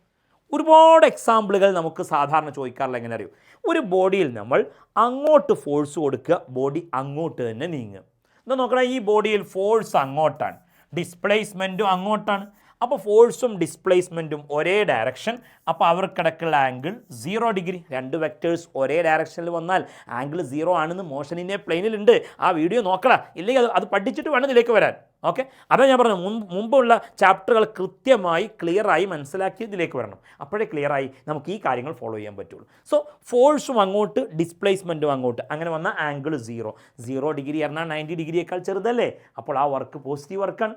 ഒരുപാട് എക്സാമ്പിളുകൾ നമുക്ക് സാധാരണ ചോദിക്കാറില്ല. എങ്ങനെ അറിയും? ഒരു ബോഡിയിൽ നമ്മൾ അങ്ങോട്ട് ഫോഴ്സ് കൊടുക്കുക, ബോഡി അങ്ങോട്ട് തന്നെ നീങ്ങുക. എന്താ നോക്കണം, ഈ ബോഡിയിൽ ഫോഴ്സ് അങ്ങോട്ടാണ്, ഡിസ്പ്ലേസ്മെൻറ്റും അങ്ങോട്ടാണ്. അപ്പോൾ ഫോഴ്സും ഡിസ്പ്ലേസ്മെൻറ്റും ഒരേ ഡയറക്ഷൻ. അപ്പോൾ അവർക്കിടക്കുള്ള ആംഗിൾ 0 ഡിഗ്രി. 2 വെക്ടേഴ്സ് ഒരേ ഡയറക്ഷനിൽ വന്നാൽ ആംഗിൾ 0 ആണെന്ന് മോഷനിൻ്റെ പ്ലെയിനിലുണ്ട്. ആ വീഡിയോ നോക്കണം, ഇല്ലെങ്കിൽ അത് പഠിച്ചിട്ട് വേണം ഇതിലേക്ക് വരാൻ. ഓക്കെ, അതാണ് ഞാൻ പറഞ്ഞത്. മുമ്പുള്ള ചാപ്റ്ററുകൾ കൃത്യമായി ക്ലിയറായി മനസ്സിലാക്കി ഇതിലേക്ക് വരണം. അപ്പോഴേ ക്ലിയറായി നമുക്ക് ഈ കാര്യങ്ങൾ ഫോളോ ചെയ്യാൻ പറ്റുള്ളൂ. സോ ഫോഴ്സും അങ്ങോട്ട്, ഡിസ്പ്ലേസ്മെൻറ്റും അങ്ങോട്ട്, അങ്ങനെ വന്ന ആംഗിൾ 0 ഡിഗ്രി പറഞ്ഞാൽ 90 ഡിഗ്രിയേക്കാൾ ചെറുതല്ലേ. അപ്പോൾ ആ വർക്ക് പോസിറ്റീവ് വർക്കാണ്.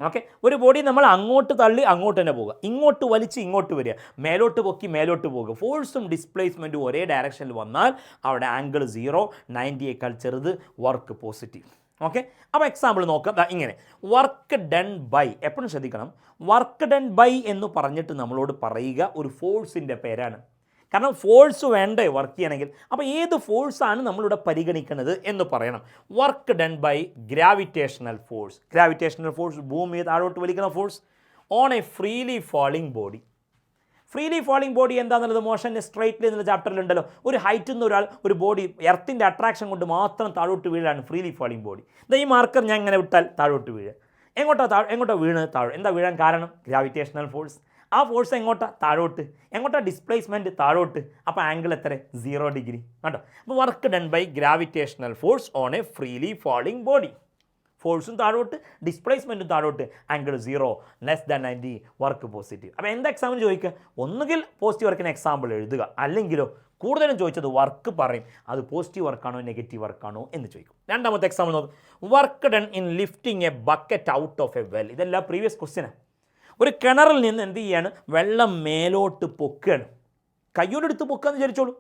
ഓക്കെ, ഒരു ബോഡി നമ്മൾ അങ്ങോട്ട് തള്ളി അങ്ങോട്ട് തന്നെ പോകുക, ഇങ്ങോട്ട് വലിച്ച് ഇങ്ങോട്ട് വരിക, മേലോട്ട് പൊക്കി മേലോട്ട് പോകുക. ഫോഴ്സും ഡിസ്പ്ലേസ്മെൻറ്റും ഒരേ ഡയറക്ഷനിൽ വന്നാൽ അവിടെ ആംഗിൾ 0, 90യേക്കാൾ ചെറുത്, വർക്ക് പോസിറ്റീവ്. ഓക്കെ, അപ്പോൾ എക്സാമ്പിൾ നോക്കാം. ഇങ്ങനെ വർക്ക് ഡൺ ബൈ. എപ്പോഴും ശ്രദ്ധിക്കണം, വർക്ക് ഡൺ ബൈ എന്ന് പറഞ്ഞിട്ട് നമ്മളോട് പറയുക ഒരു ഫോഴ്സിൻ്റെ പേരാണ്. കാരണം ഫോഴ്സ് വേണ്ടേ വർക്ക് ചെയ്യണമെങ്കിൽ. അപ്പോൾ ഏത് ഫോഴ്സാണ് നമ്മളിവിടെ പരിഗണിക്കുന്നത് എന്ന് പറയണം. Work done by gravitational force. Gravitational force ഭൂമിയെ താഴോട്ട് വലിക്കുന്ന force on a freely falling body. Freely falling body എന്താണെന്നുള്ളത് മോഷൻ സ്ട്രൈറ്റ്ലി എന്നുള്ള ചാപ്റ്ററിലുണ്ടല്ലോ. ഒരു ഹൈറ്റിൽ നിന്ന് ഒരാൾ ഒരു ബോഡി എർത്തിൻ്റെ അട്രാക്ഷൻ കൊണ്ട് മാത്രം താഴോട്ട് വീഴാണ് ഫ്രീലി ഫാളിംഗ് ബോഡി. ഈ മാർക്കർ ഞാൻ ഇങ്ങനെ വിട്ടാൽ താഴോട്ട് വീഴുക. എങ്ങോട്ടാ വീണ് താഴെ? എന്താ വീഴാൻ കാരണം? Gravitational force. ആ ഫോഴ്സ് താഴോട്ട്. ഡിസ്പ്ലേസ്മെൻറ്റ് താഴോട്ട്. അപ്പോൾ ആംഗിൾ എത്ര? 0 ഡിഗ്രി. കേട്ടോ. അപ്പോൾ work done by gravitational force on a freely falling body. ഫോഴ്സും താഴോട്ട്, ഡിസ്പ്ലേസ്മെൻറ്റും താഴോട്ട്, angle 0 less than 90, work positive. അപ്പോൾ എന്താ എക്സാമിന് ചോദിക്കുക? ഒന്നുകിൽ പോസിറ്റീവ് വർക്കിന് എക്സാമ്പിൾ എഴുതുക, അല്ലെങ്കിലോ കൂടുതലും ചോദിച്ചത് വർക്ക് പറയും, അത് പോസിറ്റീവ് വർക്കാണോ നെഗറ്റീവ് വർക്കാണോ എന്ന് ചോദിക്കും. രണ്ടാമത്തെ എക്സാമ്പിൾ നോക്കും. Work done in lifting A bucket out of A well. ഇതെല്ലാം പ്രീവിയസ് ക്വസ്റ്റ്യനാണ്. ഒരു കിണറിൽ നിന്ന് എന്ത് ചെയ്യാണ്? വെള്ളം മേലോട്ട് പൊക്കുകയാണ്. കയ്യോടെടുത്ത് പൊക്കുക എന്ന് വിചാരിച്ചോളൂ.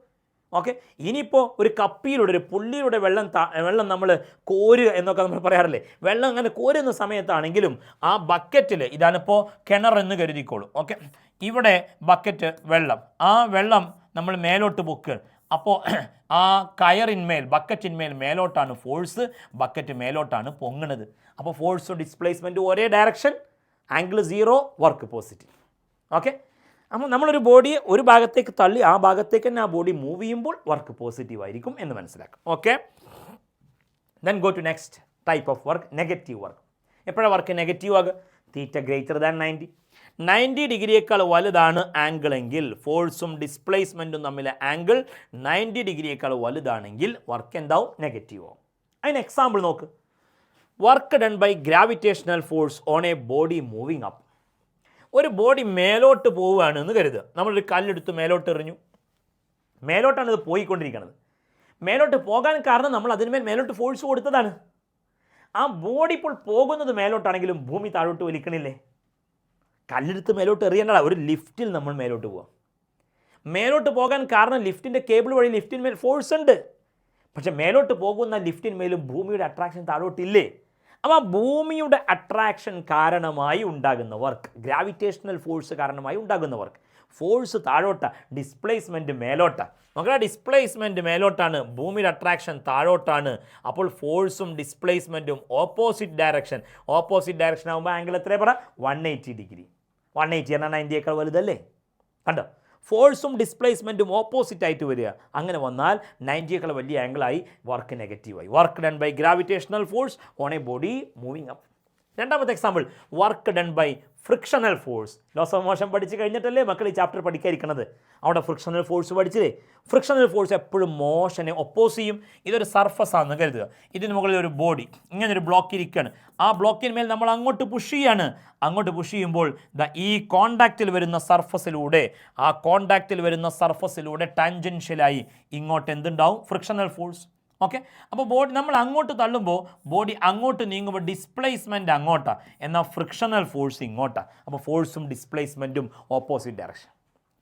ഓക്കെ. ഇനിയിപ്പോൾ ഒരു കപ്പിയിലൂടെ, ഒരു പുള്ളിയുടെ വെള്ളം നമ്മൾ കോരുക എന്നൊക്കെ നമ്മൾ പറയാറില്ലേ. വെള്ളം അങ്ങനെ കോരുന്ന സമയത്താണെങ്കിലും ആ ബക്കറ്റിൽ, ഇതാണിപ്പോൾ കിണറെന്ന് കരുതിക്കോളൂ. ഓക്കെ. ഇവിടെ ബക്കറ്റ് വെള്ളം, ആ വെള്ളം നമ്മൾ മേലോട്ട് പൊക്കുകയാണ്. അപ്പോൾ ആ കയറിന്മേൽ, ബക്കറ്റിന്മേൽ മേലോട്ടാണ് ഫോഴ്സ്, ബക്കറ്റ് മേലോട്ടാണ് പൊങ്ങുന്നത്. അപ്പോൾ ഫോഴ്സും ഡിസ്പ്ലേസ്മെൻറ്റും ഒരേ direction, angle 0, work positive. Okay. അപ്പോൾ നമ്മളൊരു ബോഡിയെ ഒരു ഭാഗത്തേക്ക് തള്ളി ആ ഭാഗത്തേക്ക് തന്നെ ആ ബോഡി മൂവ് ചെയ്യുമ്പോൾ വർക്ക് പോസിറ്റീവ് ആയിരിക്കും എന്ന് മനസ്സിലാക്കാം. Okay. Then go to next type of work, negative work. എപ്പോഴാണ് വർക്ക് നെഗറ്റീവ് ആകുക? തീറ്റ ഗ്രേറ്റർ ദാൻ 90 ഡിഗ്രിയേക്കാൾ വലുതാണ് ആംഗിൾ എങ്കിൽ, ഫോഴ്സും ഡിസ്പ്ലേസ്മെൻറ്റും തമ്മിലെ ആംഗിൾ 90 ഡിഗ്രിയേക്കാൾ വലുതാണെങ്കിൽ വർക്ക് എന്താവും? നെഗറ്റീവ് ആവും. അതിന് എക്സാമ്പിൾ നോക്ക്. Work done by gravitational force on a body moving up. ഒരു ബോഡി മേലോട്ട് പോവുകയാണ് എന്ന് കരുതുക. നമ്മളൊരു കല്ലെടുത്ത് മേലോട്ട് എറിഞ്ഞു. മേലോട്ടാണ് ഇത് പോയിക്കൊണ്ടിരിക്കുന്നത്. മേലോട്ട് പോകാൻ കാരണം നമ്മൾ അതിന്മേൽ മേലോട്ട് ഫോഴ്സ് കൊടുത്തതാണ്. ആ ബോഡി ഇപ്പോൾ പോകുന്നത് മേലോട്ടാണെങ്കിലും ഭൂമി താഴോട്ട് വലിക്കണില്ലേ? കല്ലെടുത്ത് മേലോട്ട് എറിയേണ്ടതാണ്. ഒരു ലിഫ്റ്റിൽ നമ്മൾ മേലോട്ട് പോവാം. മേലോട്ട് പോകാൻ കാരണം ലിഫ്റ്റിൻ്റെ കേബിൾ വഴി ലിഫ്റ്റിന്മേൽ ഫോഴ്സ് ഉണ്ട്. പക്ഷെ മേലോട്ട് പോകുന്ന ലിഫ്റ്റിന്മേലും ഭൂമിയുടെ അട്രാക്ഷൻ താഴോട്ടില്ലേ? അപ്പോൾ ആ ഭൂമിയുടെ അട്രാക്ഷൻ കാരണമായി ഉണ്ടാകുന്ന വർക്ക്, ഗ്രാവിറ്റേഷണൽ ഫോഴ്സ് കാരണമായി ഉണ്ടാകുന്ന വർക്ക്, ഫോഴ്സ് താഴോട്ടാണ്, ഡിസ്പ്ലേസ്മെൻറ്റ് മേലോട്ടാണ്. നോക്കുക, ഡിസ്പ്ലേസ്മെൻറ്റ് മേലോട്ടാണ്, ഭൂമിയുടെ അട്രാക്ഷൻ താഴോട്ടാണ്. അപ്പോൾ ഫോഴ്സും ഡിസ്പ്ലേസ്മെൻറ്റും ഓപ്പോസിറ്റ് ഡയറക്ഷൻ ആകുമ്പോൾ ആംഗിൾ എത്രയാണ് പറ? 180 ഡിഗ്രി. 180 എന്നാൽ 90യേക്കാൾ വലുതല്ലേ? കണ്ടോ? ഫോഴ്സും ഡിസ്പ്ലേസ്മെൻറ്റും ഓപ്പോസിറ്റ് ആയിട്ട് വരിക. അങ്ങനെ വന്നാൽ 90യേക്കാൾ വലിയ ആംഗിളായി, വർക്ക് നെഗറ്റീവായി. Work done by gravitational force on a body moving up. രണ്ടാമത്തെ example, work done by frictional force. Loss of motion പഠിച്ച് കഴിഞ്ഞിട്ടല്ലേ മക്കൾ ഈ ചാപ്റ്റർ പഠിക്കാതിരിക്കുന്നത്? അവിടെ ഫ്രിക്ഷണൽ ഫോഴ്സ് പഠിച്ചില്ലേ? ഫ്രിക്ഷണൽ ഫോഴ്സ് എപ്പോഴും മോഷനെ ഒപ്പോസ് ചെയ്യും. ഇതൊരു സർഫസ് ആണെന്ന് കരുതുക. ഇതിന് മുകളിൽ ഒരു ബോഡി, ഇങ്ങനൊരു ബ്ലോക്ക് ഇരിക്കുകയാണ്. ആ ബ്ലോക്കിന്മേൽ നമ്മൾ അങ്ങോട്ട് പുഷ് ചെയ്യാണ്. അങ്ങോട്ട് പുഷ് ചെയ്യുമ്പോൾ ഈ കോണ്ടാക്റ്റിൽ വരുന്ന സർഫസിലൂടെ ടാൻജൻഷ്യലായി ഇങ്ങോട്ട് എന്തുണ്ടാവും? Frictional force. ഓക്കെ. അപ്പോൾ ബോഡി നമ്മൾ അങ്ങോട്ട് തള്ളുമ്പോൾ ബോഡി അങ്ങോട്ട് നീങ്ങുമ്പോൾ ഡിസ്പ്ലേസ്മെൻറ്റ് അങ്ങോട്ടാണ്, എന്നാൽ ഫ്രിക്ഷണൽ ഫോഴ്സ് ഇങ്ങോട്ടാണ്. അപ്പോൾ ഫോഴ്സും ഡിസ്പ്ലേസ്മെൻറ്റും ഓപ്പോസിറ്റ് ഡയറക്ഷൻ.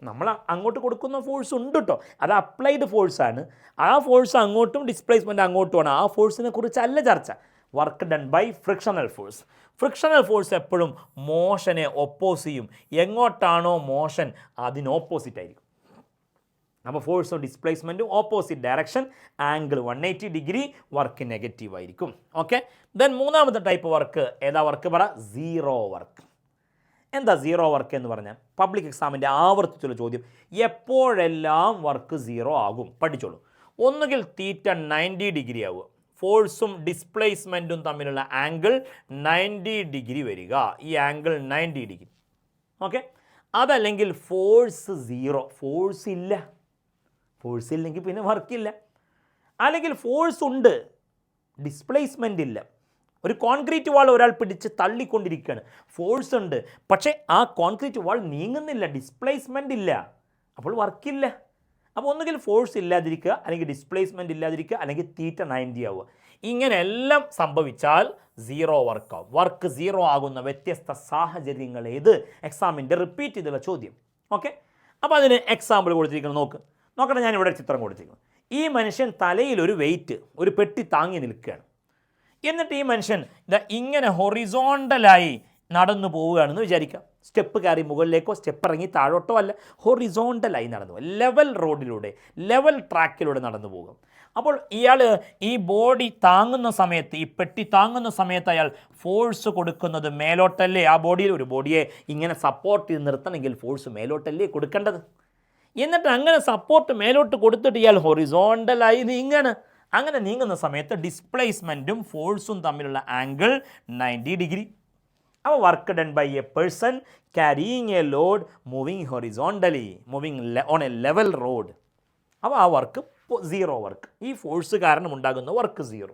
നമ്മൾ അങ്ങോട്ട് കൊടുക്കുന്ന ഫോഴ്സ് ഉണ്ട് കേട്ടോ, അത് അപ്ലൈഡ് ഫോഴ്സാണ്. ആ ഫോഴ്സ് അങ്ങോട്ടും ഡിസ്പ്ലേസ്മെൻറ്റ് അങ്ങോട്ടുമാണ്. ആ ഫോഴ്സിനെ കുറിച്ചല്ല ചർച്ച. Work done by frictional force. Frictional force എപ്പോഴും മോഷനെ ഒപ്പോസ് ചെയ്യും. എങ്ങോട്ടാണോ മോഷൻ അതിന് ഓപ്പോസിറ്റ് ആയിരിക്കും. അപ്പോൾ ഫോഴ്സും ഡിസ്പ്ലേസ്മെൻറ്റും opposite direction, angle 180 degree, work negative ആയിരിക്കും. ഓക്കെ. ദെൻ മൂന്നാമത്തെ ടൈപ്പ് വർക്ക് ഏതാ? വർക്ക് പറ? Zero work. എന്താ സീറോ വർക്ക് എന്ന് പറഞ്ഞാൽ? പബ്ലിക് എക്സാമിൻ്റെ ആവർത്തിച്ചുള്ള ചോദ്യം. എപ്പോഴെല്ലാം വർക്ക് 0 ആകും? പഠിച്ചോളൂ. ഒന്നുകിൽ തീറ്റ 90 ഡിഗ്രി ആവുക, ഫോഴ്സും ഡിസ്പ്ലേസ്മെൻറ്റും തമ്മിലുള്ള ആംഗിൾ 90 ഡിഗ്രി വരിക. ഈ ആംഗിൾ 90 ഡിഗ്രി. ഓക്കെ. അതല്ലെങ്കിൽ ഫോഴ്സ് 0, ഫോഴ്സ് ഇല്ലെങ്കിൽ പിന്നെ വർക്കില്ല. അല്ലെങ്കിൽ ഫോഴ്സ് ഉണ്ട്, ഡിസ്പ്ലേസ്മെൻ്റ് ഇല്ല. ഒരു കോൺക്രീറ്റ് വാൾ ഒരാൾ പിടിച്ച് തള്ളിക്കൊണ്ടിരിക്കുകയാണ്, ഫോഴ്സ് ഉണ്ട്, പക്ഷേ ആ കോൺക്രീറ്റ് വാൾ നീങ്ങുന്നില്ല, ഡിസ്പ്ലേസ്മെൻ്റ് ഇല്ല, അപ്പോൾ വർക്കില്ല. അപ്പോൾ ഒന്നുകിൽ ഫോഴ്സ് ഇല്ലാതിരിക്കുക, അല്ലെങ്കിൽ ഡിസ്പ്ലേസ്മെൻ്റ് ഇല്ലാതിരിക്കുക, അല്ലെങ്കിൽ തീറ്റ 90 ആവുക. ഇങ്ങനെയെല്ലാം സംഭവിച്ചാൽ 0 വർക്കാവും. വർക്ക് 0 ആകുന്ന വ്യത്യസ്ത സാഹചര്യങ്ങൾ ഏത്? എക്സാമിൻ്റെ റിപ്പീറ്റ് ചെയ്തുള്ള ചോദ്യം. ഓക്കെ. അപ്പോൾ അതിന് എക്സാമ്പിൾ കൊടുത്തിരിക്കണം. നോക്കണം, ഞാനിവിടെ ചിത്രം കൊടുത്തിരിക്കുന്നു. ഈ മനുഷ്യൻ തലയിൽ ഒരു വെയിറ്റ്, ഒരു പെട്ടി താങ്ങി നിൽക്കുകയാണ്. എന്നിട്ട് ഈ മനുഷ്യൻ ഇങ്ങനെ ഹൊറിസോണ്ടലായി നടന്നു പോവുകയാണെന്ന് വിചാരിക്കാം. സ്റ്റെപ്പ് കയറി മുകളിലേക്കോ സ്റ്റെപ്പ് ഇറങ്ങി താഴോട്ടോ അല്ല, ഹൊറിസോണ്ടലായി നടന്നു പോകും. ലെവൽ റോഡിലൂടെ, ലെവൽ ട്രാക്കിലൂടെ നടന്നു പോകും. അപ്പോൾ ഇയാൾ ഈ ബോഡി താങ്ങുന്ന സമയത്ത്, ഈ പെട്ടി താങ്ങുന്ന സമയത്ത് അയാൾ ഫോഴ്സ് കൊടുക്കുന്നത് മേലോട്ടല്ലേ? ആ ബോഡിയിൽ ഒരു ബോഡിയെ ഇങ്ങനെ സപ്പോർട്ട് ചെയ്ത് നിർത്തണമെങ്കിൽ ഫോഴ്സ് മേലോട്ടല്ലേ കൊടുക്കേണ്ടത്? എന്നിട്ട് അങ്ങനെ സപ്പോർട്ട് മേലോട്ട് കൊടുത്തിട്ട് ഇയാൾ ഹൊറിസോണ്ടലായി നീങ്ങാണ്. അങ്ങനെ നീങ്ങുന്ന സമയത്ത് ഡിസ്പ്ലേസ്മെൻറ്റും ഫോഴ്സും തമ്മിലുള്ള ആംഗിൾ 90 ഡിഗ്രി. അപ്പോൾ work done by a person carrying a load moving horizontally, moving on a level road. അപ്പോൾ ആ വർക്ക് 0 വർക്ക്. ഈ ഫോഴ്സ് കാരണം ഉണ്ടാകുന്ന വർക്ക് 0.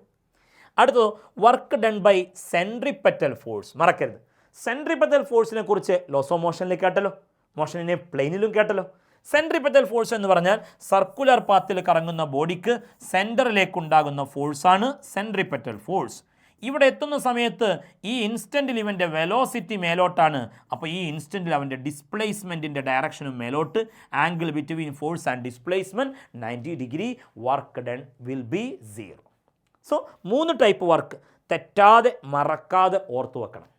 അടുത്തത് work done by centripetal force. മറക്കരുത്, സെൻട്രിപെറ്റൽ ഫോഴ്സിനെ കുറിച്ച് ലോസ് ഓഫ് മോഷനിൽ കേട്ടല്ലോ, മോഷനിനെ പ്ലെയിനിലും കേട്ടല്ലോ. സെൻട്രിപെറ്റൽ ഫോഴ്സ് എന്ന് പറഞ്ഞാൽ സർക്കുലർ പാത്തിൽ കറങ്ങുന്ന ബോഡിക്ക് സെൻറ്ററിലേക്കുണ്ടാകുന്ന ഫോഴ്സാണ് സെൻട്രിപെറ്റൽ ഫോഴ്സ്. ഇവിടെ എത്തുന്ന സമയത്ത് ഈ ഇൻസ്റ്റൻറ്റിൽ ഇവൻ്റെ വെലോസിറ്റി മേലോട്ടാണ്. അപ്പോൾ ഈ ഇൻസ്റ്റൻറ്റിൽ അവൻ്റെ ഡിസ്പ്ലേസ്മെൻറ്റിൻ്റെ ഡയറക്ഷനും മേലോട്ട്. Angle between force and displacement 90 degree. Work done will be 0. So 3 type work തെറ്റാതെ മറക്കാതെ ഓർത്തു വെക്കണം.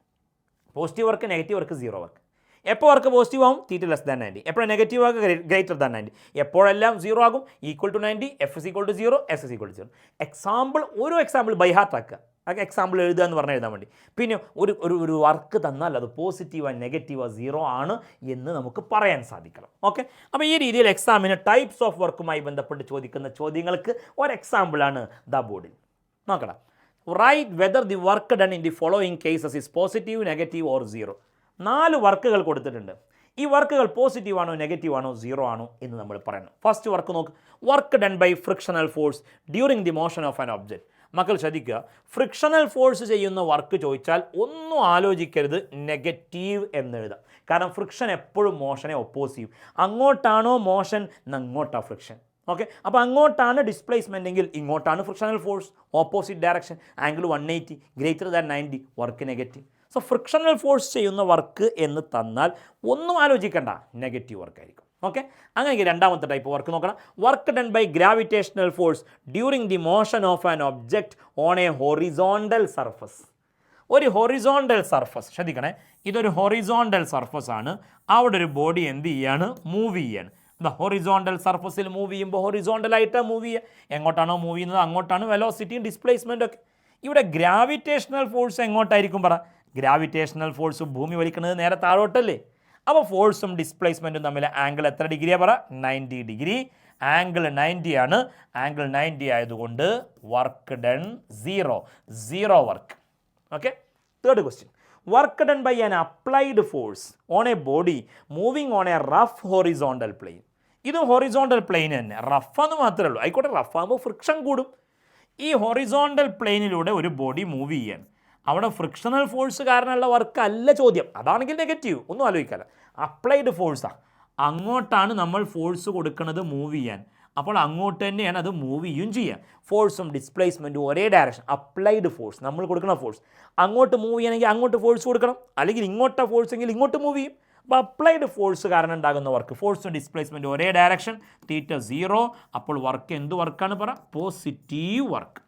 Positive work, negative work, 0 work. എപ്പോൾ വർക്ക് പോസിറ്റീവ് ആകും? θ ലെസ് ദാൻ 90. എപ്പോഴും നെഗറ്റീവ് ആകും? Greater than 90. എപ്പോഴെല്ലാം 0 ആകും? Equal to 90, F is equal to 0, S is equal to 0. Example, ഓരോ എക്സാമ്പിൾ ബൈ ഹാർട്ട് ആക്കുക. ആ എക്സാമ്പിൾ എഴുതുക എന്ന് പറഞ്ഞാൽ എഴുതാൻ വേണ്ടി. പിന്നെ ഒരു വർക്ക് തന്നാൽ അത് പോസിറ്റീവോ നെഗറ്റീവോ 0 ആണ് എന്ന് നമുക്ക് പറയാൻ സാധിക്കണം. ഓക്കെ, അപ്പോൾ ഈ രീതിയിൽ എക്സാമിന് ടൈപ്സ് ഓഫ് വർക്കുമായി ബന്ധപ്പെട്ട് ചോദിക്കുന്ന ചോദ്യങ്ങൾക്ക് ഒരു എക്സാമ്പിളാണ് ദ ബോർഡിൽ. നോക്കണം. Write whether the work done in the following cases is positive, negative or 0. 4 വർക്കുകൾ കൊടുത്തിട്ടുണ്ട്. ഈ വർക്കുകൾ പോസിറ്റീവ് ആണോ, നെഗറ്റീവ് ആണോ, 0 ആണോ എന്ന് നമ്മൾ പറയണം. ഫസ്റ്റ് വർക്ക് നോക്ക്. Work done by frictional force during the motion of an object. മക്കൾ ശ്രദ്ധിക്കുക, ഫ്രിക്ഷണൽ ഫോഴ്സ് ചെയ്യുന്ന വർക്ക് ചോദിച്ചാൽ ഒന്നും ആലോചിക്കരുത്, നെഗറ്റീവ് എന്നെഴുതാം. കാരണം ഫ്രിക്ഷൻ എപ്പോഴും മോഷനെ ഒപ്പോസ് ചെയ്യും. അങ്ങോട്ടാണോ മോഷൻ, അങ്ങോട്ടാണ് ഫ്രിക്ഷൻ. ഓക്കെ, അപ്പോൾ അങ്ങോട്ടാണ് ഡിസ്പ്ലേസ്മെൻ്റ് എങ്കിൽ ഇങ്ങോട്ടാണ് frictional force, opposite direction. Angle 180, greater than 90, work negative. So frictional force ചെയ്യുന്ന വർക്ക് എന്ന് തന്നാൽ ഒന്നും ആലോചിക്കേണ്ട, നെഗറ്റീവ് വർക്കായിരിക്കും. ഓക്കെ, അങ്ങനെ രണ്ടാമത്തെ ടൈപ്പ് വർക്ക് നോക്കണം. Work done by gravitational force during the motion of an object on a horizontal surface. ഒരു ഹൊറിസോണ്ടൽ സർഫസ്, ശ്രദ്ധിക്കണേ, ഇതൊരു ഹൊറിസോണ്ടൽ സർഫസ് ആണ്. അവിടെ ഒരു ബോഡി എന്ത് ചെയ്യാണ്? മൂവ് ചെയ്യാണ്. ഹൊറിസോണ്ടൽ സർഫസിൽ മൂവ് ചെയ്യുമ്പോൾ ഹൊറിസോണ്ടലായിട്ടാണ് മൂവ് ചെയ്യുക. എങ്ങോട്ടാണോ മൂവ് ചെയ്യുന്നത് അങ്ങോട്ടാണ് വെലോസിറ്റിയും ഡിസ്പ്ലേസ്മെൻറ്റും ഒക്കെ. ഇവിടെ ഗ്രാവിറ്റേഷണൽ ഫോഴ്സ് എങ്ങോട്ടായിരിക്കും? പറ. ഗ്രാവിറ്റേഷണൽ ഫോഴ്സ് ഭൂമി വലിക്കുന്നത് നേരെ താഴോട്ടല്ലേ? അപ്പോൾ ഫോഴ്സും ഡിസ്പ്ലേസ്മെൻറ്റും തമ്മിൽ ആംഗിൾ എത്ര ഡിഗ്രിയാണ്? പറ. 90 ഡിഗ്രി. ആംഗിൾ 90 ആണ്. ആംഗിൾ 90 ആയതുകൊണ്ട് work done 0 work. Okay, third question. Work done by an applied force on a body moving on a rough horizontal plane. ഇത് ഹൊറിസോണ്ടൽ പ്ലെയിൻ തന്നെ, റഫാന്ന് മാത്രമേ ഉള്ളൂ. ആയിക്കോട്ടെ, റഫാകുമ്പോൾ ഫ്രിക്ഷൻ കൂടും. ഈ ഹൊറിസോണ്ടൽ പ്ലെയിനിലൂടെ ഒരു ബോഡി മൂവ് ചെയ്യാൻ, അവിടെ ഫ്രിക്ഷണൽ ഫോഴ്സ് കാരണമുള്ള വർക്ക് അല്ല ചോദ്യം. അതാണെങ്കിൽ നെഗറ്റീവ്, ഒന്നും ആലോചിക്കാല്ല. അപ്ലൈഡ് ഫോഴ്സാണ്. അങ്ങോട്ടാണ് നമ്മൾ ഫോഴ്സ് കൊടുക്കുന്നത് മൂവ് ചെയ്യാൻ. അപ്പോൾ അങ്ങോട്ട് തന്നെയാണ് അത് മൂവ് ചെയ്യും ചെയ്യുക. ഫോഴ്സും ഡിസ്പ്ലേസ്മെൻറ്റും ഒരേ ഡയറക്ഷൻ. അപ്ലൈഡ് ഫോഴ്സ്, നമ്മൾ കൊടുക്കുന്ന ഫോഴ്സ്. അങ്ങോട്ട് മൂവ് ചെയ്യണമെങ്കിൽ അങ്ങോട്ട് ഫോഴ്സ് കൊടുക്കണം, അല്ലെങ്കിൽ ഇങ്ങോട്ടാണ് ഫോഴ്സ് എങ്കിൽ ഇങ്ങോട്ട് മൂവ് ചെയ്യും. അപ്പോൾ അപ്ലൈഡ് ഫോഴ്സ് കാരണം ഉണ്ടാകുന്ന വർക്ക്, ഫോഴ്സും ഡിസ്പ്ലേസ്മെൻറ്റും ഒരേ ഡയറക്ഷൻ, θ 0. അപ്പോൾ വർക്ക് എന്ത് വർക്കാണ്? പറ. Positive work.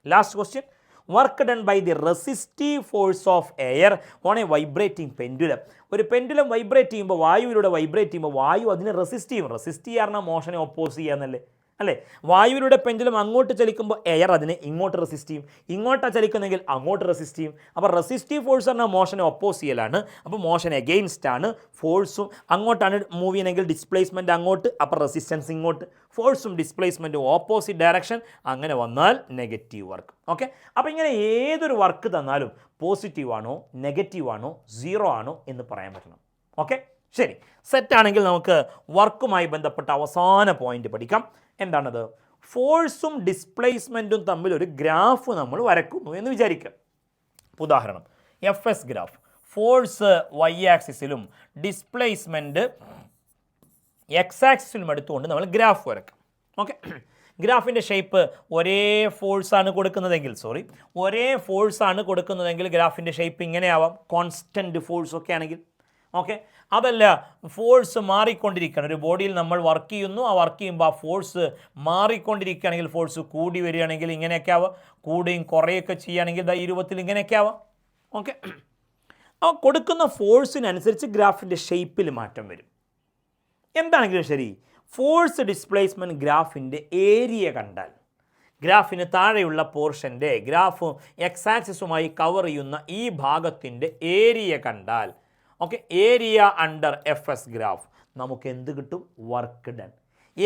Last question. Work done by the resistive force of air on a vibrating pendulum. ഒരു പെൻഡുലം വൈബ്രേറ്റ് ചെയ്യുമ്പോൾ, വായുവിലൂടെ വൈബ്രേറ്റ് ചെയ്യുമ്പോൾ വായു അതിനെ റെസിസ്റ്റ് ചെയ്യും. റെസിസ്റ്റ് ചെയ്യാറുണ്ട് മോഷനെ ഒപ്പോസ് ചെയ്യാന്നല്ലേ, അല്ലേ? വായുവിലൂടെ പെൻഡുലം അങ്ങോട്ട് ചലിക്കുമ്പോൾ എയർ അതിനെ ഇങ്ങോട്ട് റെസിസ്റ്റ് ചെയ്യും. ഇങ്ങോട്ടാണ് ചലിക്കുന്നെങ്കിൽ അങ്ങോട്ട് റെസിസ്റ്റ് ചെയ്യും. അപ്പോൾ റെസിസ്റ്റീവ് ഫോഴ്സ് പറഞ്ഞാൽ മോഷനെ ഒപ്പോസ് ചെയ്യലാണ്. അപ്പോൾ മോഷൻ എഗെയിൻസ്റ്റ് ആണ്. ഫോഴ്സും അങ്ങോട്ടാണ് മൂവ് ചെയ്യണമെങ്കിൽ ഡിസ്പ്ലേസ്മെൻറ്റ് അങ്ങോട്ട്, അപ്പോൾ റെസിസ്റ്റൻസ് ഇങ്ങോട്ട്. ഫോഴ്സും ഡിസ്പ്ലേസ്മെൻറ്റും ഓപ്പോസിറ്റ് ഡയറക്ഷൻ. അങ്ങനെ വന്നാൽ നെഗറ്റീവ് വർക്ക്. ഓക്കെ, അപ്പോൾ ഇങ്ങനെ ഏതൊരു വർക്ക് തന്നാലും പോസിറ്റീവ് ആണോ, നെഗറ്റീവ് ആണോ, 0 ആണോ എന്ന് പറയാൻ പറ്റണം. ഓക്കെ, ശരി. സെറ്റാണെങ്കിൽ നമുക്ക് വർക്കുമായി ബന്ധപ്പെട്ട അവസാന പോയിന്റ് പഠിക്കാം. എന്താണത്? ഫോഴ്സും ഡിസ്പ്ലേസ്മെൻറ്റും തമ്മിൽ ഒരു ഗ്രാഫ് നമ്മൾ വരക്കുന്നു എന്ന് വിചാരിക്കുക. ഉദാഹരണം, FS ഗ്രാഫ്. ഫോഴ്സ് Y ആക്സിസിലും ഡിസ്പ്ലേസ്മെൻറ്റ് X ആക്സിസിലും എടുത്തുകൊണ്ട് നമ്മൾ ഗ്രാഫ് വരക്കാം. ഓക്കെ, ഗ്രാഫിൻ്റെ ഷേപ്പ് ഒരേ ഫോഴ്സാണ് കൊടുക്കുന്നതെങ്കിൽ ഗ്രാഫിൻ്റെ ഷേപ്പ് ഇങ്ങനെയാവാം. കോൺസ്റ്റൻറ്റ് ഫോഴ്സ് ഒക്കെ ആണെങ്കിൽ. ഓക്കെ, അതല്ല ഫോഴ്സ് മാറിക്കൊണ്ടിരിക്കുകയാണ്. ഒരു ബോഡിയിൽ നമ്മൾ വർക്ക് ചെയ്യുന്നു, ആ വർക്ക് ചെയ്യുമ്പോൾ ആ ഫോഴ്സ് മാറിക്കൊണ്ടിരിക്കുകയാണെങ്കിൽ, ഫോഴ്സ് കൂടി വരികയാണെങ്കിൽ ഇങ്ങനെയൊക്കെ ആവാം. കൂടുകയും കുറയുകയൊക്കെ ചെയ്യുകയാണെങ്കിൽ ഈ രൂപത്തിൽ ഇങ്ങനെയൊക്കെ ആവാം. ഓക്കെ, ആ കൊടുക്കുന്ന ഫോഴ്സിനനുസരിച്ച് ഗ്രാഫിൻ്റെ ഷേപ്പിൽ മാറ്റം വരും. എന്താണെങ്കിലും ശരി, ഫോഴ്സ് ഡിസ്പ്ലേസ്മെൻറ്റ് ഗ്രാഫിൻ്റെ ഏരിയ കണ്ടാൽ, ഗ്രാഫിന് താഴെയുള്ള പോർഷൻ്റെ ഗ്രാഫ് എക്സ് ആക്സിസുമായി കവർ ചെയ്യുന്ന ഈ ഭാഗത്തിൻ്റെ ഏരിയ കണ്ടാൽ, okay, area under F S graph നമുക്ക് എന്ത് കിട്ടും? Work done.